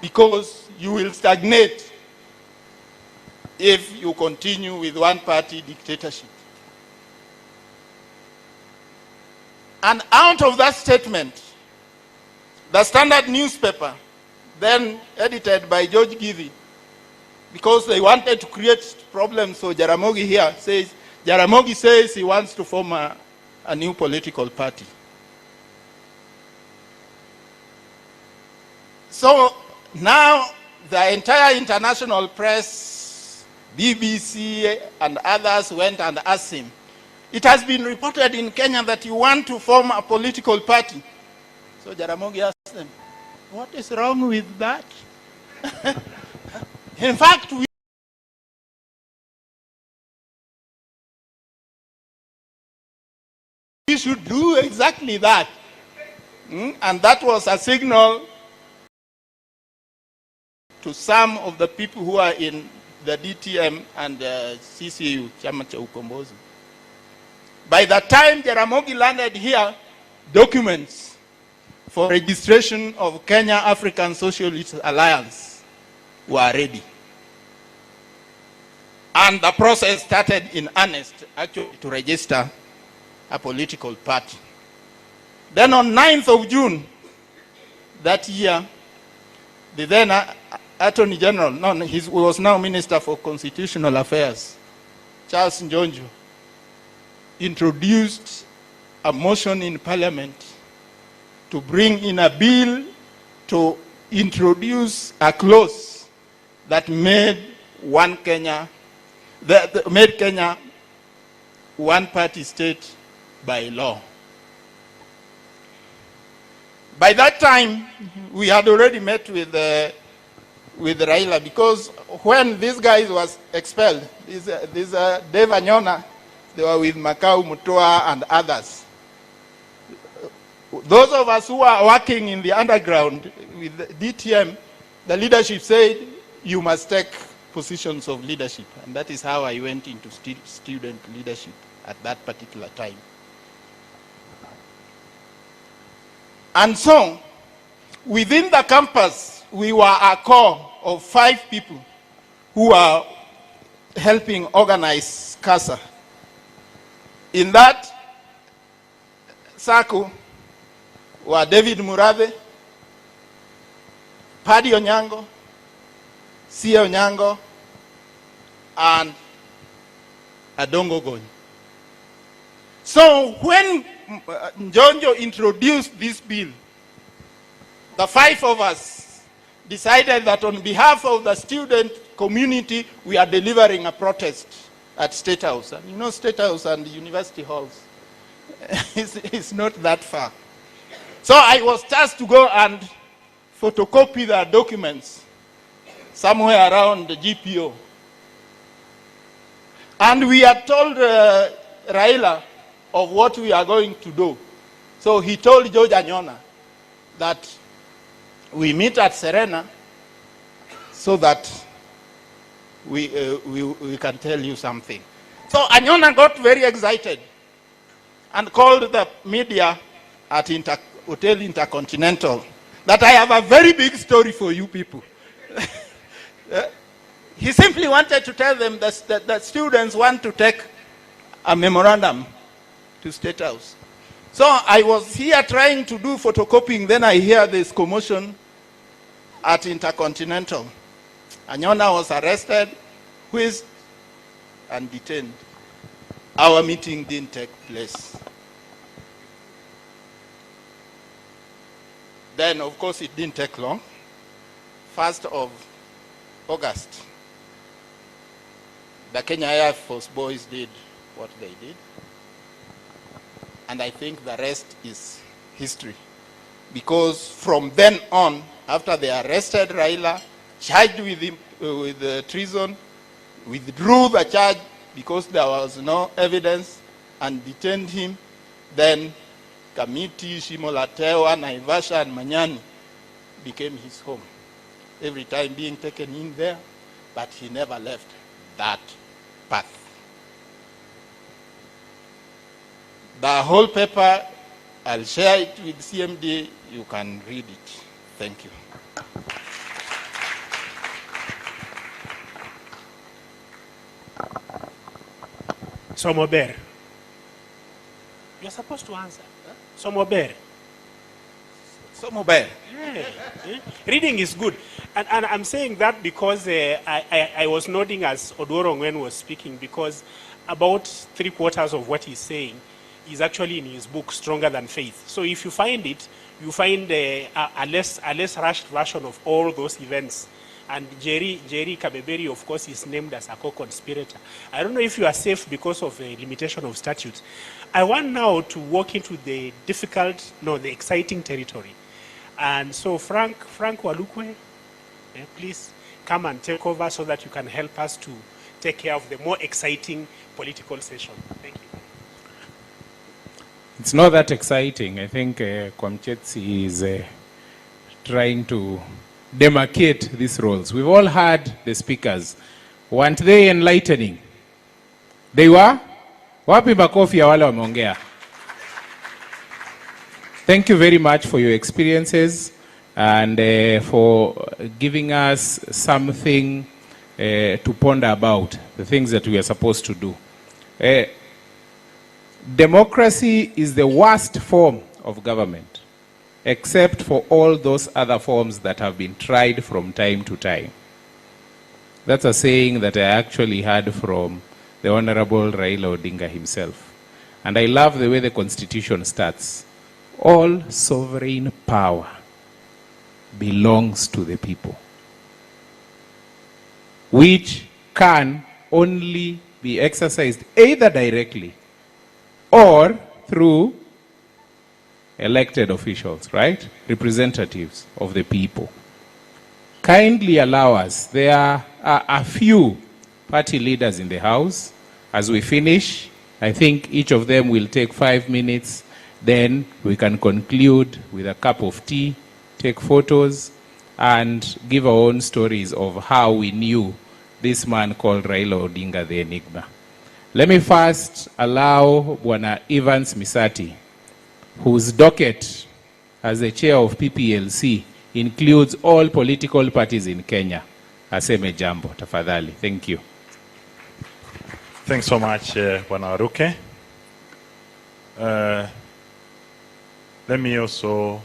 N: because you will stagnate if you continue with one-party dictatorship. And out of that statement, the Standard newspaper, then edited by George Givey, because they wanted to create problems for Jaramogi here, says, Jaramogi says he wants to form a new political party. So now the entire international press, BBC and others went and asked him, it has been reported in Kenya that you want to form a political party. So Jaramogi asked them, what is wrong with that? In fact, we should do exactly that. And that was a signal to some of the people who are in the DTM and CCU, Chama cha Ukombozi. By the time Jaramogi landed here, documents for registration of Kenya African Socialist Alliance were ready. And the process started in earnest, actually, to register a political party. Then on 9th of June that year, the then Attorney General, he was now Minister for Constitutional Affairs, Charles Njonjo, introduced a motion in Parliament to bring in a bill to introduce a clause that made Kenya one-party state by law. By that time, we had already met with Raila, because when these guys was expelled, these Dave Anyona, they were with Makau Mutua and others. Those of us who are working in the underground with the DTM, the leadership said, you must take positions of leadership. And that is how I went into student leadership at that particular time. And so, within the campus, we were a core of 5 people who are helping organize CASA. In that circle were David Murade, Paddy Onyango, Sia Onyango, and Adongo Gony. So when Njonjo introduced this bill, the 5 of us decided that on behalf of the student community, we are delivering a protest at State House. And you know, State House and university halls, it's not that far. So I was tasked to go and photocopy the documents somewhere around the GPO. And we had told Raila of what we are going to do. So he told George Anyona that we meet at Serena so that we can tell you something. So Anyona got very excited and called the media at Hotel Intercontinental that I have a very big story for you people. He simply wanted to tell them that students want to take a memorandum to State House. So I was here trying to do photocopying, then I hear this commotion at Intercontinental. Anyona was arrested, whisked, and detained. Our meeting didn't take place. Then, of course, it didn't take long. 1st of August, the Kenya Air Force boys did what they did. And I think the rest is history. Because from then on, after they arrested Raila, charged with treason, withdrew the charge because there was no evidence, and detained him, then Kamiti, Shimolatewa, Naivasha, and Manyani became his home. Every time being taken in there, but he never left that path. The whole paper, I'll share it with CMD. You can read it. Thank you.
A: Somober. You're supposed to answer. Somober.
N: Somober.
A: Yeah. Reading is good. And I'm saying that because I was nodding as Odorongwen was speaking, because about 3/4 of what he's saying is actually in his book, Stronger Than Faith. So if you find it, you find a less rushed version of all those events. And Jerry Kabeberi, of course, is named as a co-conspirator. I don't know if you are safe because of a limitation of statute. I want now to walk into the the exciting territory. And so Frank Walukwe, please come and take over so that you can help us to take care of the more exciting political session. Thank you.
E: It's not that exciting. I think Kwamchetsi is trying to demarcate these roles. We've all heard the speakers. Weren't they enlightening? They were? Wapi makofi ya wale wameongea? Thank you very much for your experiences and for giving us something to ponder about, the things that we are supposed to do. Democracy is the worst form of government, except for all those other forms that have been tried from time to time. That's a saying that I actually heard from the Honorable Raila Odinga himself. And I love the way the Constitution starts. All sovereign power belongs to the people, which can only be exercised either directly or through elected officials, right? Representatives of the people. Kindly allow us, there are a few party leaders in the House. As we finish, I think each of them will take 5 minutes, then we can conclude with a cup of tea, take photos, and give our own stories of how we knew this man called Raila Odinga the Enigma. Let me first allow Bwana Evans Misati, whose docket as the chair of PPLC includes all political parties in Kenya. Aseme jambo, tafadhali. Thank you.
O: Thanks so much, Bwana Waruke. Let me also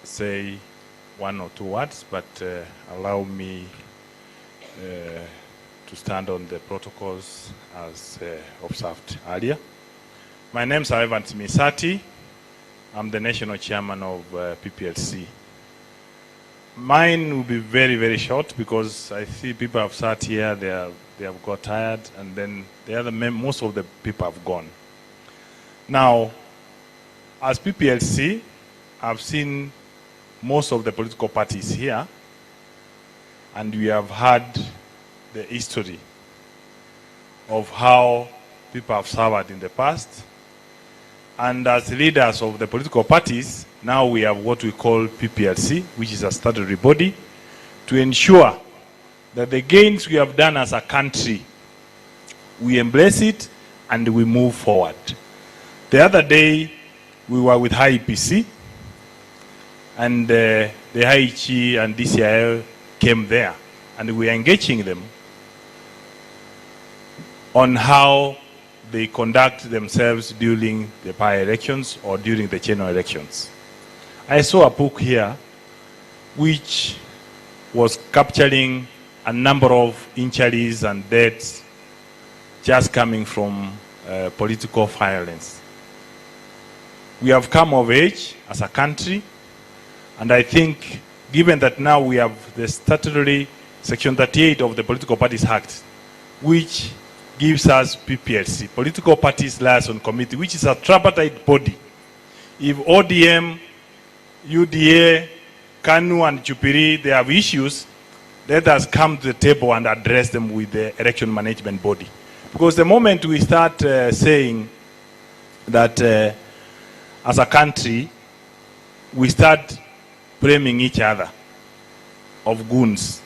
O: say 1 or 2 words, but allow me to stand on the protocols as observed earlier. My name is Evans Misati. I'm the national chairman of PPLC. Mine will be very, very short because I see people have sat here, they have got tired, and then most of the people have gone. Now, as PPLC, I've seen most of the political parties here, and we have heard the history of how people have served in the past. And as leaders of the political parties, now we have what we call PPLC, which is a statutory body, to ensure that the gains we have done as a country, we embrace it and we move forward. The other day, we were with High EPC, and the High Chi and DCIL came there, and we are engaging them on how they conduct themselves during the by-elections or during the general elections. I saw a book here which was capturing a number of injuries and deaths just coming from political violence. We have come of age as a country, and I think given that now we have the statutory Section 38 of the Political Parties Act, which gives us PPLC, Political Parties Liaison Committee, which is a tripartite body. If ODM, UDA, KANU and Jubilee, they have issues, let us come to the table and address them with the election management body. Because the moment we start saying that as a country, we start blaming each other of goons.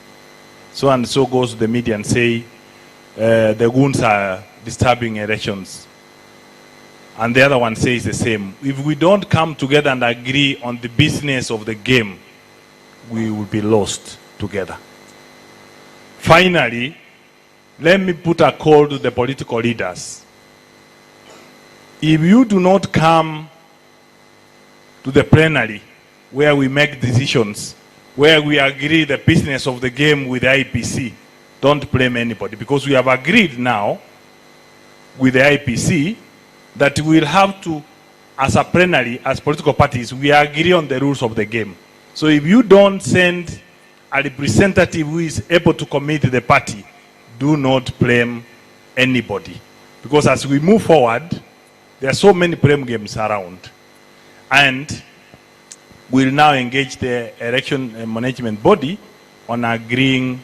O: So and so goes to the media and say the goons are disturbing elections. And the other one says the same. If we don't come together and agree on the business of the game, we will be lost together. Finally, let me put a call to the political leaders. If you do not come to the plenary where we make decisions, where we agree the business of the game with the IPC, don't blame anybody, because we have agreed now with the IPC that we will have to, as a plenary, as political parties, we agree on the rules of the game. So if you don't send a representative who is able to commit the party, do not blame anybody. Because as we move forward, there are so many blame games around. And we'll now engage the election management body on agreeing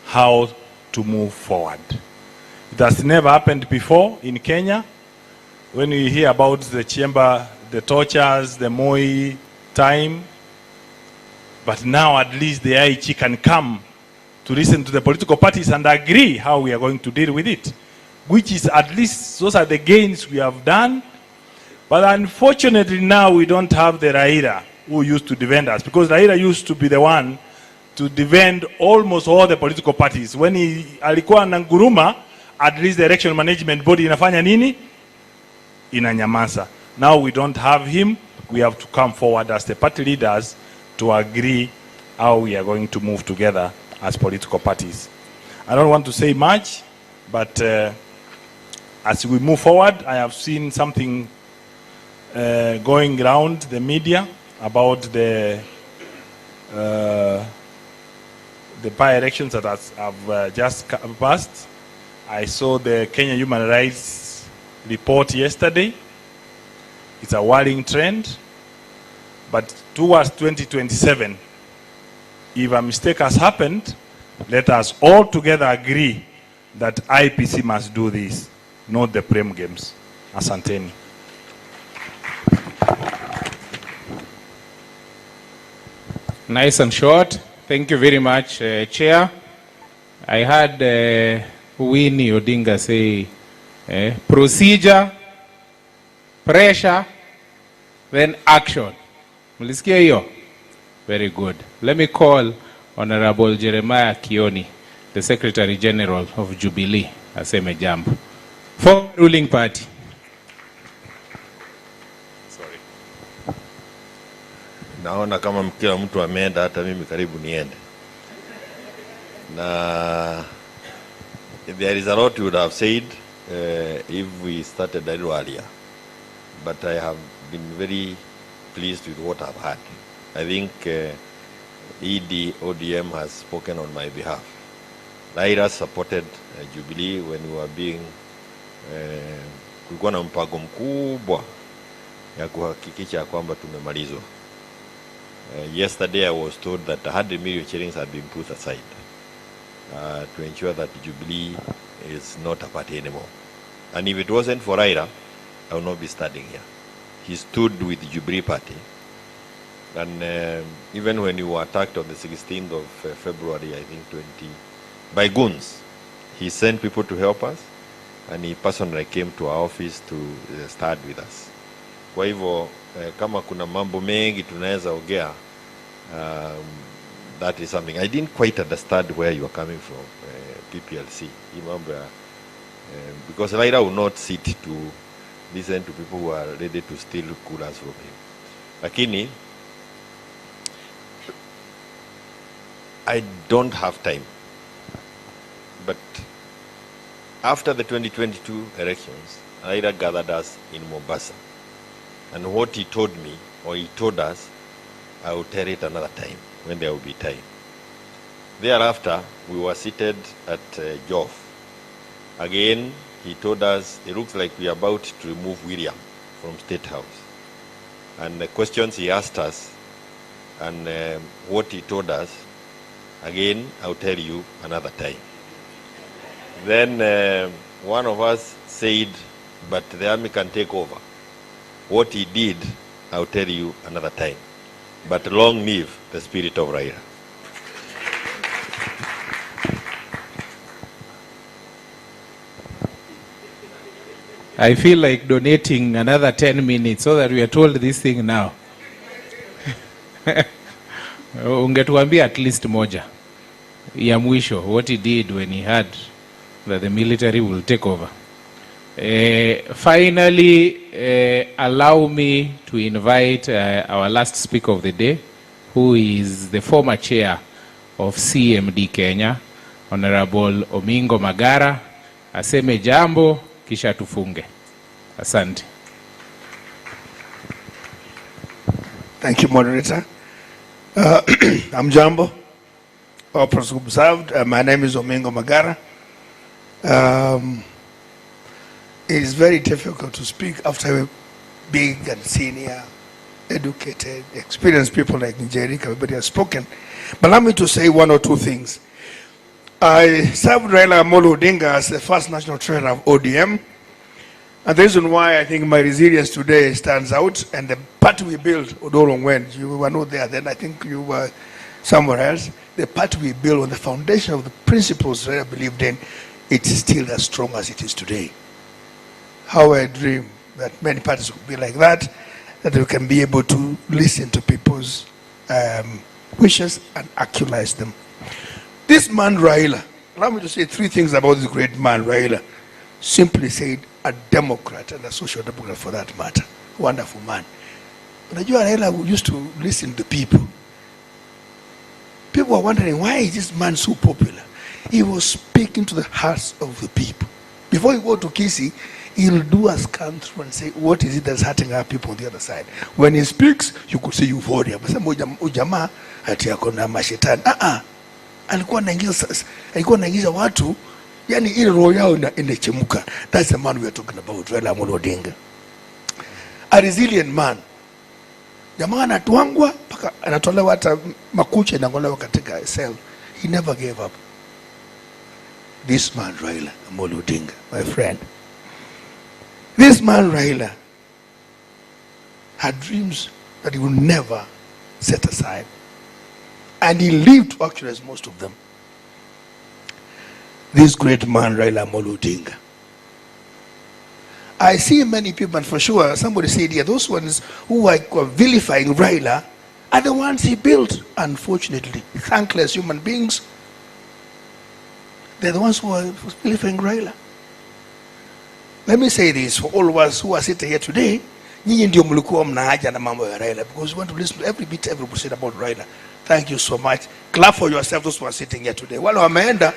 O: how to move forward. It has never happened before in Kenya. When we hear about the chamber, the tortures, the Moi time, but now at least the IEG can come to listen to the political parties and agree how we are going to deal with it, which is at least, those are the gains we have done. But unfortunately now we don't have the Raila who used to defend us, because Raila used to be the one to defend almost all the political parties. When he alikuwa na nguruma, at least the election management body inafanya nini? Inanyamaza. Now we don't have him. We have to come forward as the party leaders to agree how we are going to move together as political parties. I don't want to say much, but as we move forward, I have seen something going around the media about the by-elections that have just passed. I saw the Kenya Human Rights report yesterday. It's a worrying trend. But towards 2027, if a mistake has happened, let us all together agree that IPC must do this, not the blame games. Asanteni.
E: Nice and short. Thank you very much, Chair. I heard Winnie Odinga say procedure, pressure, then action. Mlisikia hiyo? Very good. Let me call Honorable Jeremiah Kioni, the Secretary General of Jubilee, aseme jambo. For ruling party.
P: Naona kama kila mtu ameenda, hata mimi karibu niende. Na there is a lot we would have said if we started a little earlier. But I have been very pleased with what I've had. I think ED ODM has spoken on my behalf. Raila supported Jubilee when we were being kulikuwa na mpango mkubwa ya kuhakikisha kwamba tumemalizwa. Yesterday I was told that 100 million shillings had been put aside to ensure that Jubilee is not a party anymore. And if it wasn't for Raila, I would not be standing here. He stood with the Jubilee Party. And even when you were attacked on the 16th of February, I think 20, by goons, he sent people to help us, and he personally came to our office to start with us. Kwa hivyo, kama kuna mambo mengi tunaweza ongea, that is something. I didn't quite understand where you are coming from, PPLC. Because Raila will not sit to listen to people who are ready to steal coolers from him. Lakini, I don't have time. But after the 2022 elections, Raila gathered us in Mombasa. And what he told me, or he told us, I will tell it another time, when there will be time. Thereafter, we were seated at Joff. Again, he told us, it looks like we are about to remove William from State House. And the questions he asked us, and what he told us, again, I'll tell you another time. Then one of us said, but the army can take over. What he did, I'll tell you another time. But long live the spirit of Raila.
E: I feel like donating another 10 minutes so that we are told this thing now. Ungetuambia at least moja ya mwisho, what he did when he heard that the military will take over. Finally, allow me to invite our last speaker of the day, who is the former chair of CMD Kenya, Honorable Omingo Magara, aseme jambo kisha tufunge. Asante.
Q: Thank you, moderator. I'm Jambo, observed. My name is Omingo Magara. It is very difficult to speak after big and senior, educated, experienced people like Njeri. Everybody has spoken. But allow me to say one or two things. I served Raila Amolo Odinga as the first national treasurer of ODM. And the reason why I think my resilience today stands out, and the party we built, Odolong when you were not there then, I think you were somewhere else. The party we built on the foundation of the principles that I believed in, it is still as strong as it is today. How I dream that many parties would be like that we can be able to listen to people's wishes and actualize them. This man Raila, allow me to say three things about this great man Raila. Simply said, a Democrat and a Social Democrat for that matter. Wonderful man. Unajua Raila used to listen to people. People were wondering, why is this man so popular? He was speaking to the hearts of the people. Before you go to Kisii, he'll do a scan through and say, what is it that's hurting our people on the other side? When he speaks, you could see euphoria. But some ujamaa ati yako na mashetani. Alikuwa anaingiza watu, yani ile roho yao inachemuka. That's the man we are talking about, Raila Amolo Odinga. A resilient man. Jamaa anatuangwa paka anatolewa hata makucha inangolewa katika cell. He never gave up. This man Raila Amolo Odinga, my friend. This man Raila had dreams that he would never set aside. And he lived to actualize most of them. This great man Raila Amolo Odinga. I see many people, and for sure somebody said here, those ones who are vilifying Raila are the ones he built, unfortunately. Thankless human beings. They're the ones who are vilifying Raila. Let me say this for all of us who are sitting here today, nyinyi ndio mlikuwa mna haja na mambo ya Raila, because we want to listen to every bit everybody said about Raila. Thank you so much. Clap for yourself, those who are sitting here today. Wale wameenda,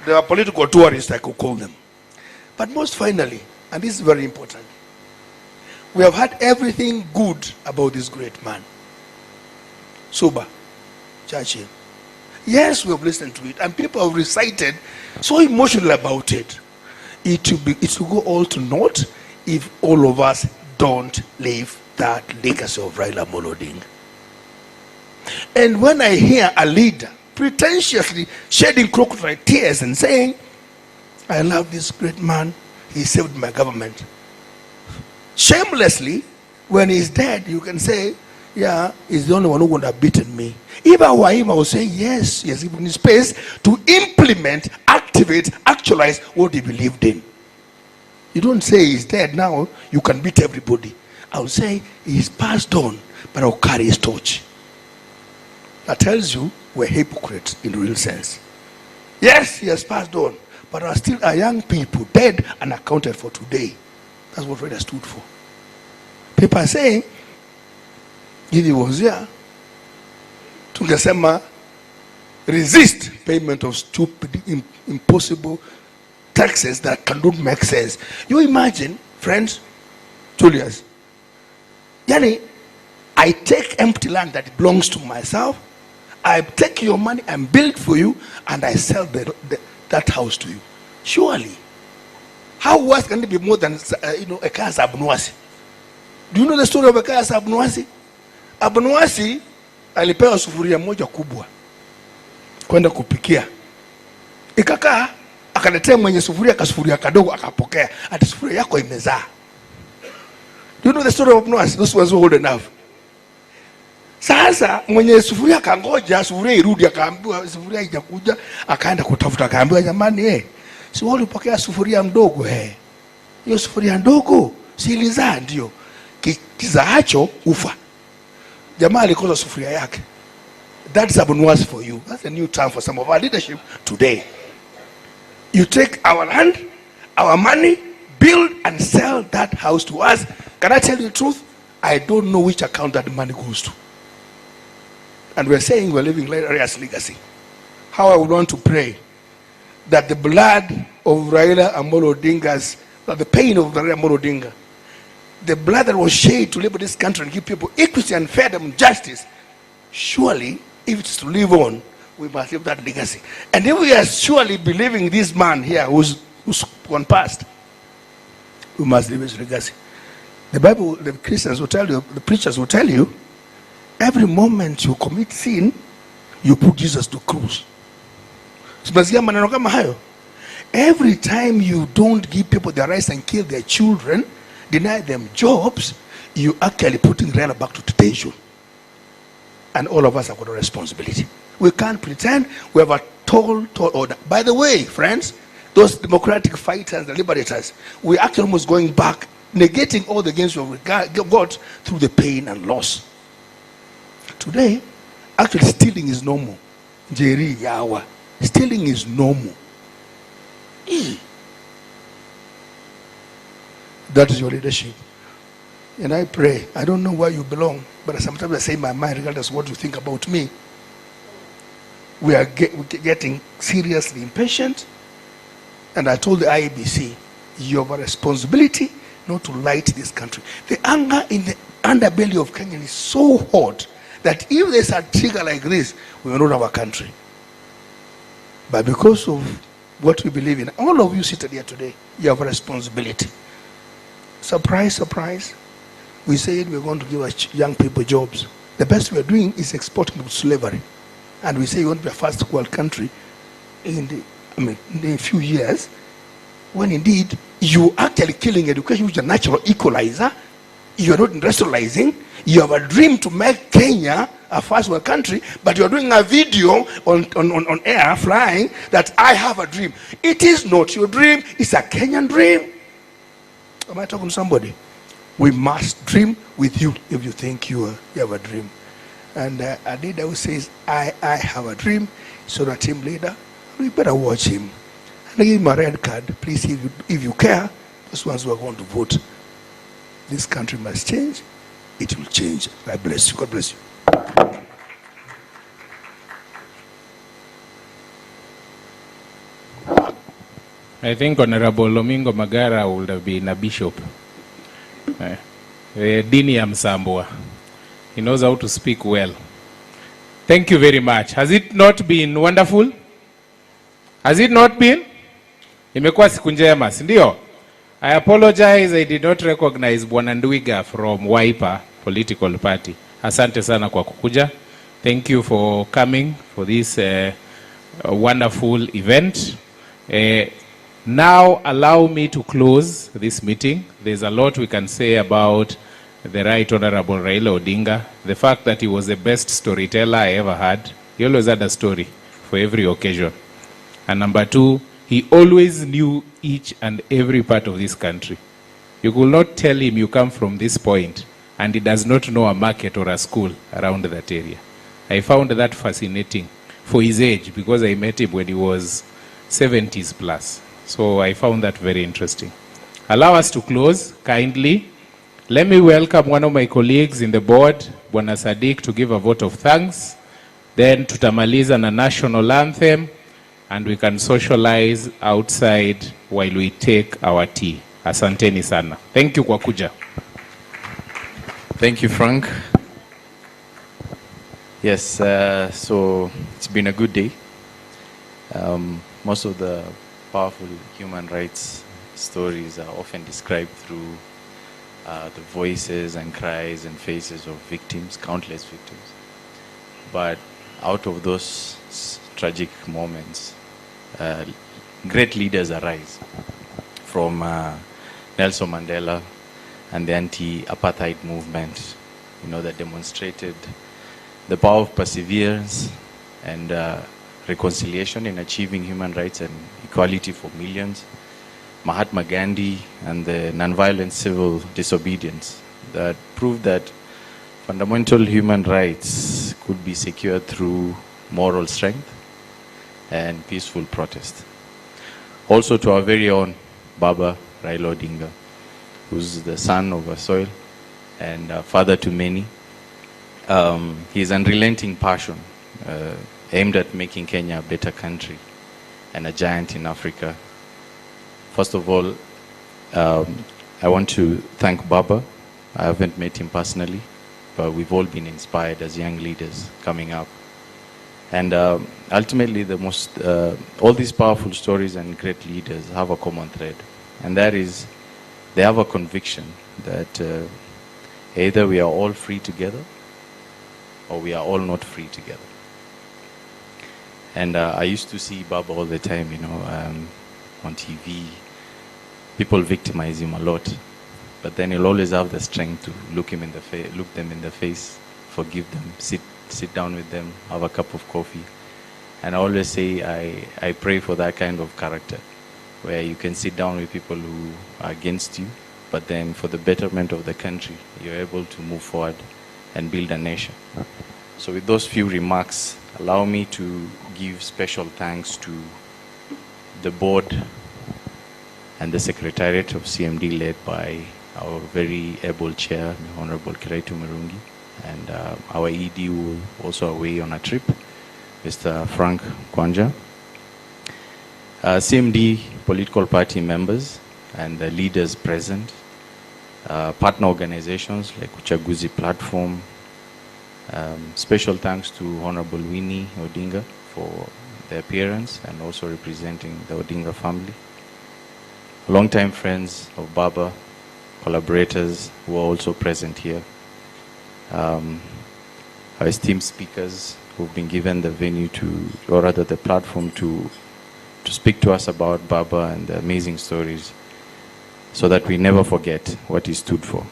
Q: they are political tourists, I could call them. But most finally, and this is very important, we have had everything good about this great man. Suba, Churchill. Yes, we have listened to it, and people have recited so emotionally about it. It will go all to naught if all of us don't live that legacy of Raila Amolo Odinga. And when I hear a leader pretentiously shedding crocodile tears and saying, I love this great man, he saved my government. Shamelessly, when he's dead, you can say, yeah, he's the only one who would have beaten me. If I were him, I would say, yes, he has given him space to implement, activate, actualize what he believed in. You don't say he's dead now, you can beat everybody. I would say he's passed on, but I'll carry his torch. that tells you we're hypocrites in the real sense. Yes, he has passed on, but are still our young people dead and accounted for today. That's what Raila stood for. People are saying, if he was here, tungesema resist payment of stupid, impossible taxes that cannot make sense. You imagine, friends, Julius, Yani, I take empty land that belongs to myself, I take your money and build for you, and I sell that house to you. Surely, how worse can it be more than a Kaya Abnuasi? Do you know the story of a Kaya Abnuasi? Abnuasi alipewa sufuria moja kubwa kwenda kupikia. Ikakaa akaletea mwenye sufuria kasufuria kadogo akapokea. Ati sufuria yako imezaa. Do you know the story of Abnuasi? Those ones who old enough. Sasa mwenye sufuria kangoja sufuria irudi, akaambiwa sufuria haijakuja, akaenda kutafuta, akaambiwa jamani, si wao ulipokea sufuria mdogo hiyo sufuria ndogo si ilizaa? Ndio. Kizaacho ufa. Jamaa alikosa sufuria yake. That's Abnuasi for you. That's a new term for some of our leadership today. You take our land, our money, build and sell that house to us. Can I tell you the truth? I don't know which account that money goes to. And we're saying we're leaving Raila's legacy. How I would want to pray that the blood of Raila Amolo Odinga's, the pain of Raila Amolo Odinga, the blood that was shed to live in this country and give people equity and fairness and justice, surely, if it's to live on, we must leave that legacy. And if we are surely believing this man here who's gone past, we must leave his legacy. The Bible, the Christians will tell you, the preachers will tell you, every moment you commit sin, you put Jesus to cruise. Every time you don't give people their rights and kill their children, deny them jobs, you actually putting Raila back to detention. And all of us have got a responsibility. We can't pretend we have a tall order. By the way, friends, those democratic fighters, the liberators, we're actually almost going back, negating all the gains we've got through the pain and loss. Today, actually stealing is normal. Jerry Yawa. Stealing is normal. That is your leadership. And I pray, I don't know where you belong, but sometimes I say in my mind, regardless of what you think about me, we are getting seriously impatient. And I told the IEBC, you have a responsibility not to light this country. The anger in the underbelly of Kenya is so hot that if there's a trigger like this, we will not have a country. But because of what we believe in, all of you seated here today, you have a responsibility. Surprise, surprise. We said we're going to give our young people jobs. The best we're doing is exporting to slavery. And we say we want to be a first world country in a few years, when indeed you actually killing education, which is a natural equalizer. You are not industrializing. You have a dream to make Kenya a first world country, but you are doing a video on air flying that I have a dream. It is not your dream. It's a Kenyan dream. Am I talking to somebody? We must dream with you if you think you have a dream. And a leader who says, I have a dream, so the team leader, we better watch him. And I give him a red card. Please, if you care, those ones who are going to vote. This country must change. It will change. God bless you. God bless you.
E: I think Honorable Lomingo Magara would have been a bishop. Dini ya Msambwa. He knows how to speak well. Thank you very much. Has it not been wonderful? Has it not been? Imekuwa siku njema, sindio? I apologize, I did not recognize Bwana Ndwiga from Wiper political party. Asante sana kwa kukuja. Thank you for coming for this wonderful event. Now allow me to close this meeting. There's a lot we can say about the Right Honorable Raila Odinga. The fact that he was the best storyteller I ever had. He always had a story for every occasion. And number two, he always knew each and every part of this country. You could not tell him you come from this point and he does not know a market or a school around that area. I found that fascinating for his age, because I met him when he was 70s plus. So I found that very interesting. Allow us to close, kindly. Let me welcome one of my colleagues in the board, Bwana Sadiq, to give a vote of thanks. Then tutamaliza na national anthem, and we can socialize outside while we take our tea. Asanteni sana. Thank you kwa kuja.
R: Thank you, Frank. Yes, so it's been a good day. Most of the powerful human rights stories are often described through the voices and cries and faces of victims, countless victims. But out of those tragic moments, great leaders arise, from Nelson Mandela and the anti-apartheid movement, that demonstrated the power of perseverance and reconciliation in achieving human rights and equality for millions. Mahatma Gandhi and the nonviolent civil disobedience that proved that fundamental human rights could be secured through moral strength and peaceful protest. Also to our very own Baba Raila Odinga, who's the son of a soil and father to many. His unrelenting passion aimed at making Kenya a better country and a giant in Africa. First of all, I want to thank Baba. I haven't met him personally, but we've all been inspired as young leaders coming up. And ultimately, all these powerful stories and great leaders have a common thread, and that is they have a conviction that either we are all free together or we are all not free together. And I used to see Baba all the time, on TV. People victimize him a lot, but then he'll always have the strength to look them in the face, forgive them, sit down with them, have a cup of coffee. And I always say I pray for that kind of character, where you can sit down with people who are against you, but then for the betterment of the country, you're able to move forward and build a nation. So with those few remarks, allow me to give special thanks to the board and the Secretariat of CMD, led by our very able chair, the Honorable Kiraitu Marungi, and our ED, who also away on a trip, Mr. Frank Kwanja. CMD political party members and the leaders present, partner organizations like Uchaguzi Platform. Special thanks to Honorable Winnie Odinga for the appearance and also representing the Odinga family. Longtime friends of Baba, collaborators who are also present here. Our esteemed speakers who've been given the venue or rather the platform to speak to us about Baba and the amazing stories, so that we never forget what he stood for.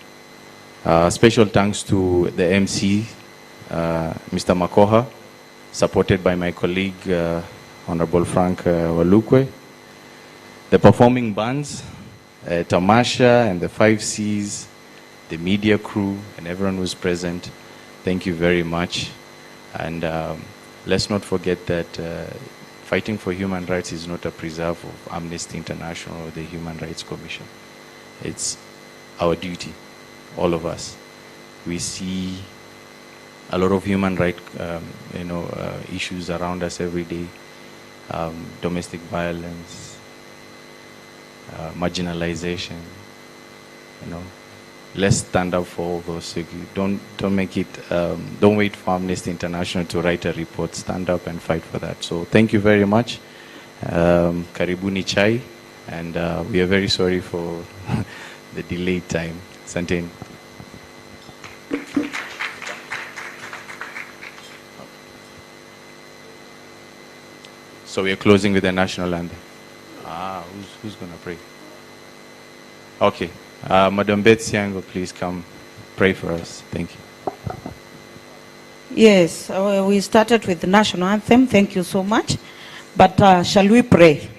R: Special thanks to the MC, Mr. Makoha, supported by my colleague, Honorable Frank Walukwe. The performing bands, Tamasha and the 5 Cs, the media crew, and everyone who's present, thank you very much. And let's not forget that fighting for human rights is not a preserve of Amnesty International or the Human Rights Commission. It's our duty, all of us. We see a lot of human rights issues around us every day, domestic violence, marginalization. Let's stand up for all those. Don't make it. Don't wait for Amnesty International to write a report. Stand up and fight for that. So thank you very much. Karibuni chai, and we are very sorry for the delayed time. Asanteni. So we are closing with the national anthem. Who's going to pray? Okay. Madam Beth Siango, please come pray for us. Thank you.
M: Yes, we started with the national anthem. Thank you so much. But shall we pray?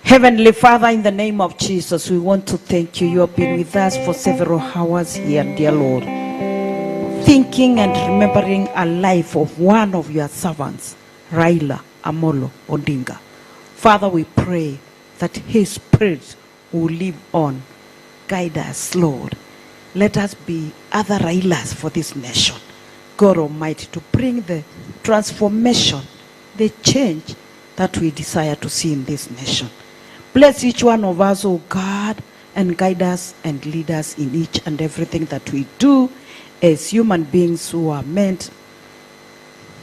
M: Heavenly Father, in the name of Jesus, we want to thank you. You have been with us for several hours here, dear Lord. thinking and remembering a life of one of your servants, Raila Amolo Odinga. Father, we pray that his spirit will live on. Guide us, Lord. Let us be other Railas for this nation. God Almighty, to bring the transformation, the change that we desire to see in this nation. Bless each one of us, oh God, and guide us and lead us in each and everything that we do as human beings who are meant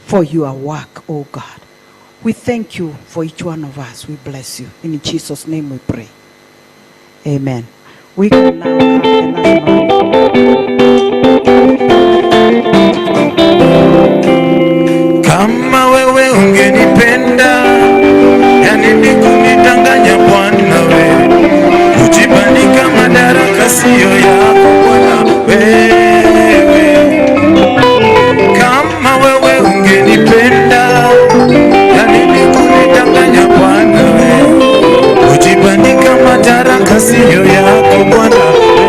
M: for your work, oh God. We thank you for each one of us. We bless you. In Jesus' name we pray. Amen. We can now have the
G: Kama wewe ungenipenda, ya nini kunidanganya Bwana we? Kujibandika madaraka siyo yako Bwana wewe. Kama wewe ungenipenda, ya nini kunidanganya Bwana we? Kujibandika madaraka siyo yako Bwana wewe.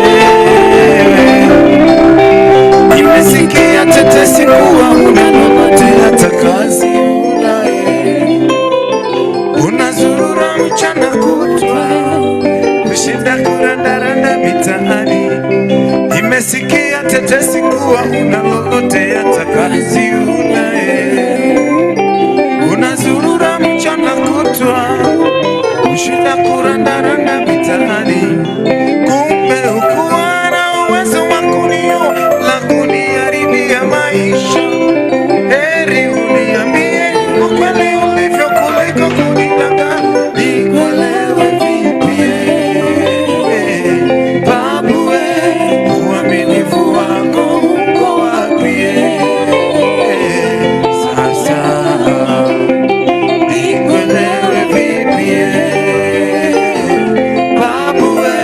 G: Nimesikia tetesi kuwa una lolote hata kazi unaye. Unazurura mchana kutwa, kushinda kurandaranda mitaani. Nimesikia tetesi kuwa una lolote hata kazi unaye. Unazurura mchana kutwa, kushinda kurandaranda mitaani. Kumbe ukuwa na uwezo wa kunio la kuniharibia maisha. Heri uniambie ukweli ulivyo kuliko kunidanganya. Nikuelewe vipi babu we, uaminifu wako uko wapi sasa? Nikuelewe vipi babu we,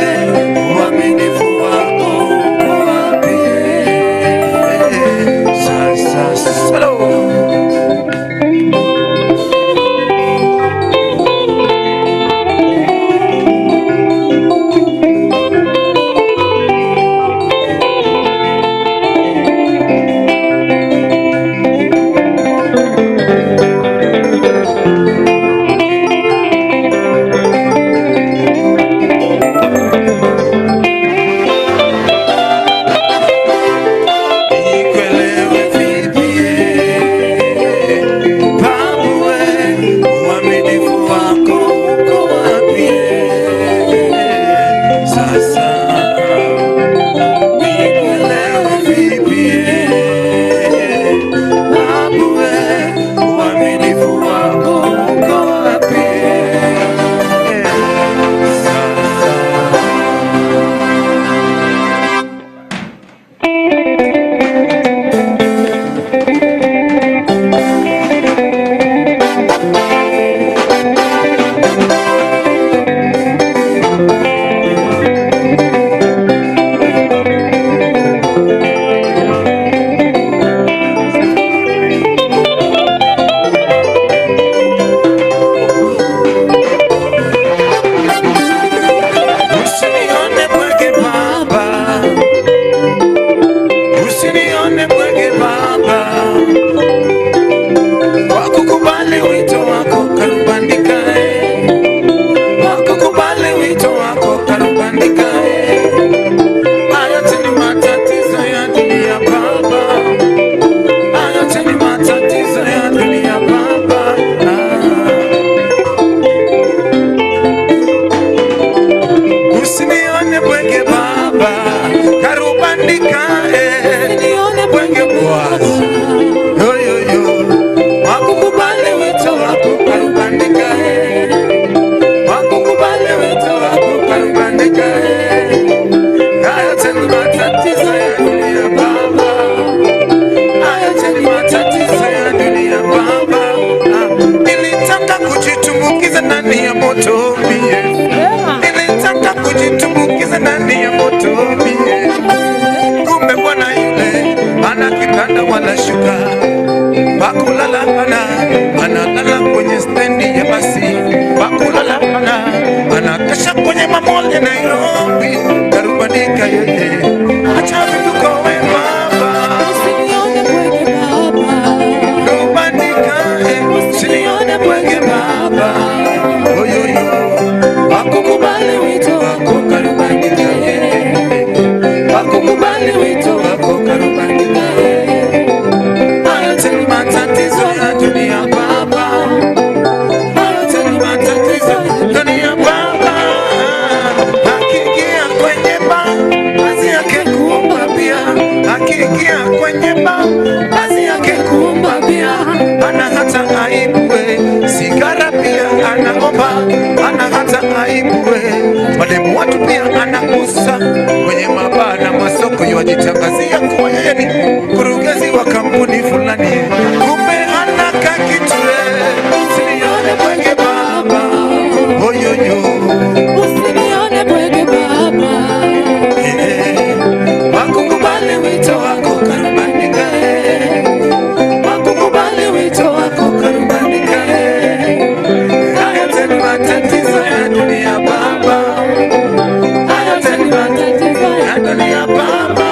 G: uaminifu wako uko wapi sasa? Anakesha kwenye mamoli ya Nairobi, karubandika yeye, acha vituko we baba. ana hata aibu mademu watu pia anagusa kwenye mabaa na masoko yajitangazia kuwa yeye ni mkurugenzi wa kampuni fulani, kumbe anaka kitu usinione bwege baba, oyoyo usinione bwege baba, wakukubali wito wako karubandika, wakukubali wito wako karubandika, haya tena matatizo ya dunia baba, haya tena matatizo ya dunia baba.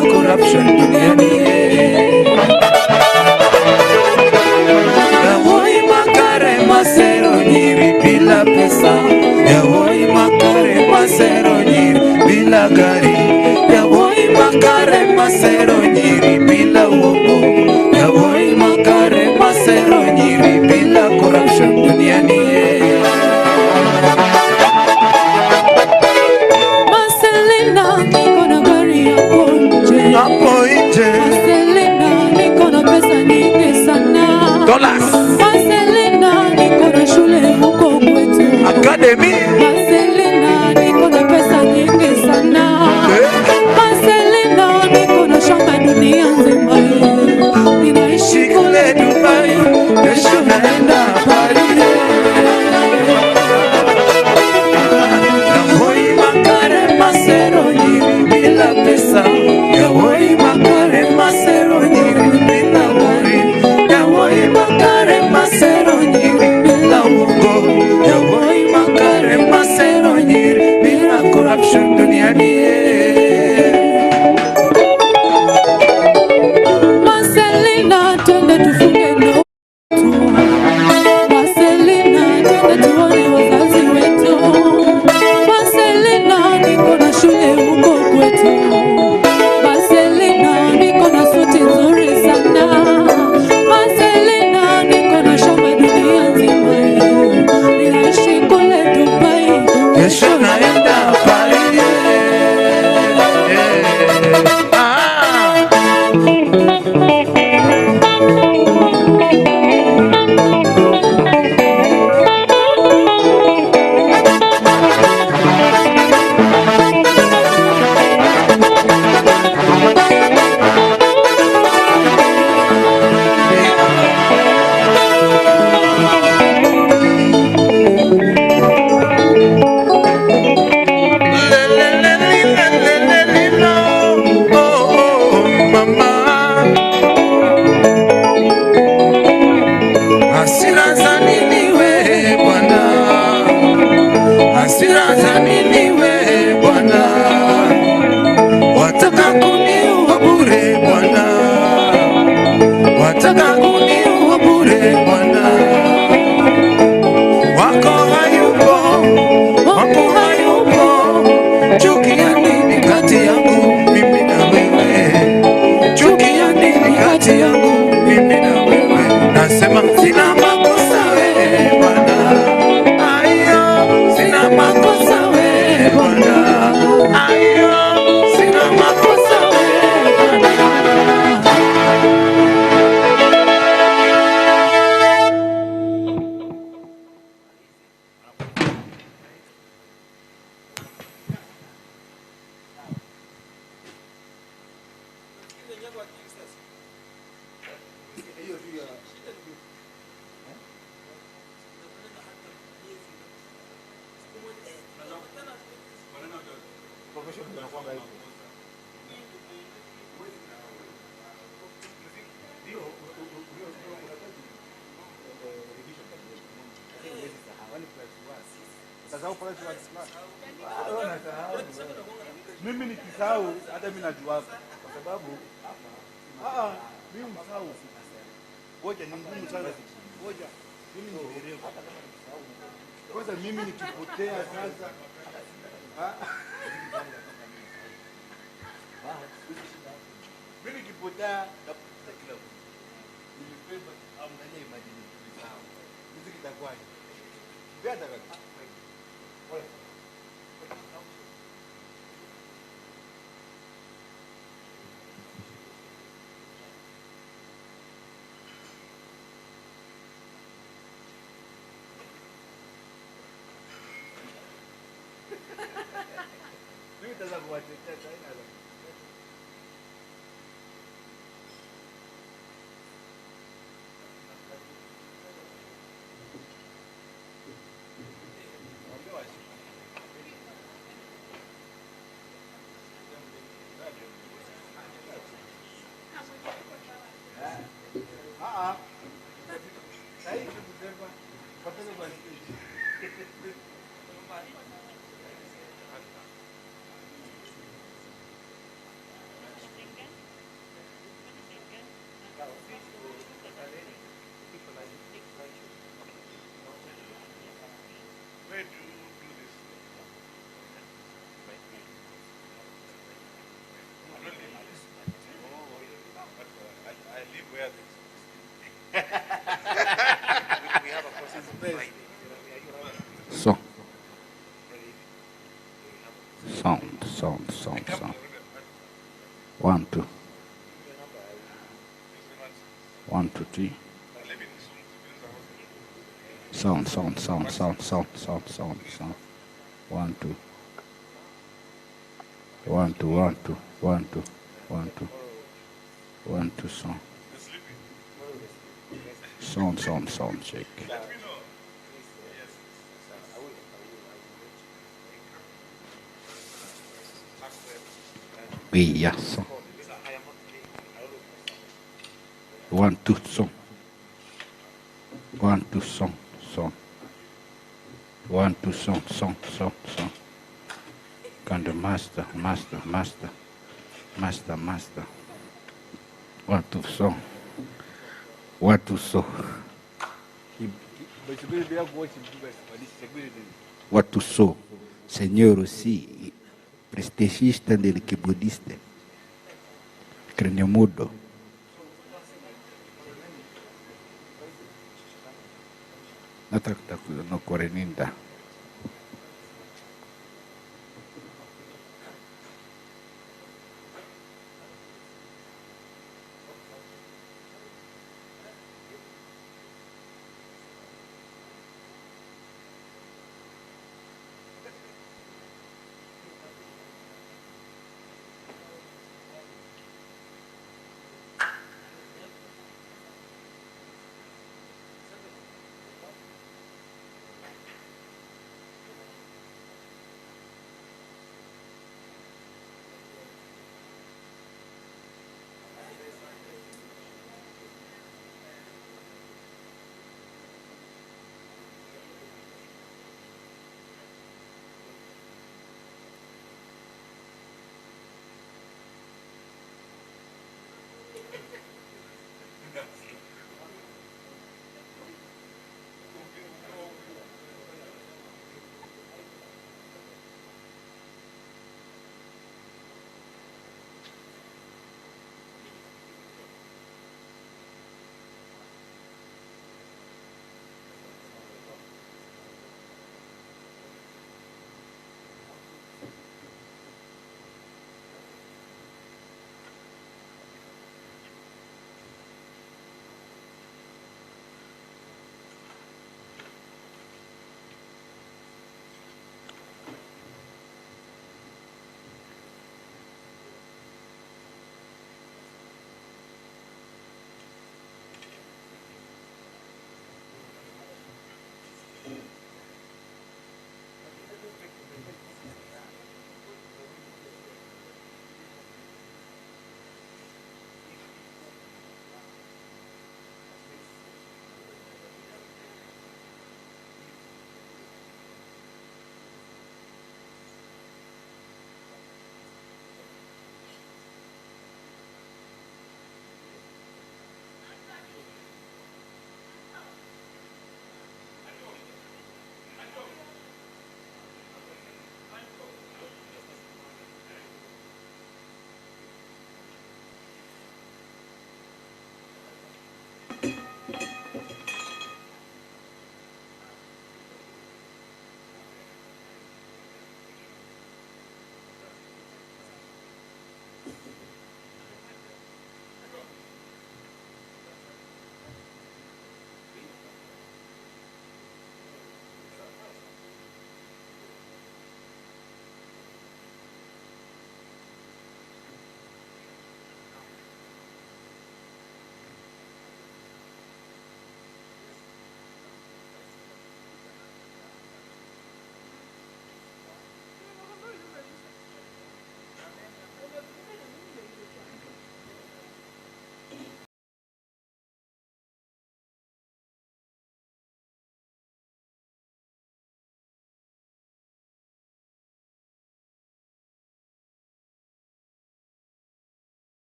G: bila corruption duniani. Yawoi makare masero nyiri bila pesa. Yawoi makare masero nyiri bila gari. Yawoi makare masero nyiri bila uongo. Yawoi makare masero nyiri bila corruption duniani.
D: Marcelina niko na gari hapo nje. Marcelina niko na pesa nyingi sana. Marcelina niko na shule huko kwetu.
G: Academy.
D: Marcelina niko na pesa nyingi sana. Marcelina niko na shamba dunia nzima. Ninaishi kule Dubai, kesho naenda Paris.
G: Yawoi makare masero nyiri bila pesa. Yawoi makare masero nyiri bila gari. Yawoi makare masero nyiri bila uongo. Yawoi makare masero nyiri bila corruption duniani.
D: Marcelina twende tufunge ndoa. Marcelina twende tuone wazazi wetu. Marcelina niko na shule huko kwetu. Marcelina niko na suti nzuri sana. Marcelina niko na shamba dunia nzima. Ninaishi kule Dubai,
G: Kesho naenda Paris. Hasira za nini we Bwana? Hasira za nini we Bwana? Wataka kuniua bure Bwana. Wataka kuniua bure Bwana. Wako hayupo, wako hayupo. Chuki ya nini kati yangu mimi na wewe? Chuki ya nini kati yangu mimi na wewe? Nasema sina makosa we Bwana. Ayo, sina makosa we Bwana. Ayo, sina makosa we Bwana.
S: Mimi nikisahau hata mimi najua kwa sababu mimi msahau. Ngoja ni ngumu sana. Ngoja mimi nielewe. Kwanza mimi nikipotea sasa mimi nikipotea napoteza kila kitu. Nimebeba au ndani ya imagine nisahau. Muziki itakuwaje? Gada gada. Mimi nitaanza kuwatetea tena.
T: So, sound. 1, 2. 1, 2, 3. Sound. 1, 2. 1, 2, 1, 2, 1, 2, 1, 2. 1, 2, sound, check. Yeah, so. 1, 2, song. 1, 2, song. 1, 2, song. Kind of master. 1, 2, song. 1, 2, song. Watu so, señor si, prestigiista del keyboardista, crânio mudo. Não está no 40.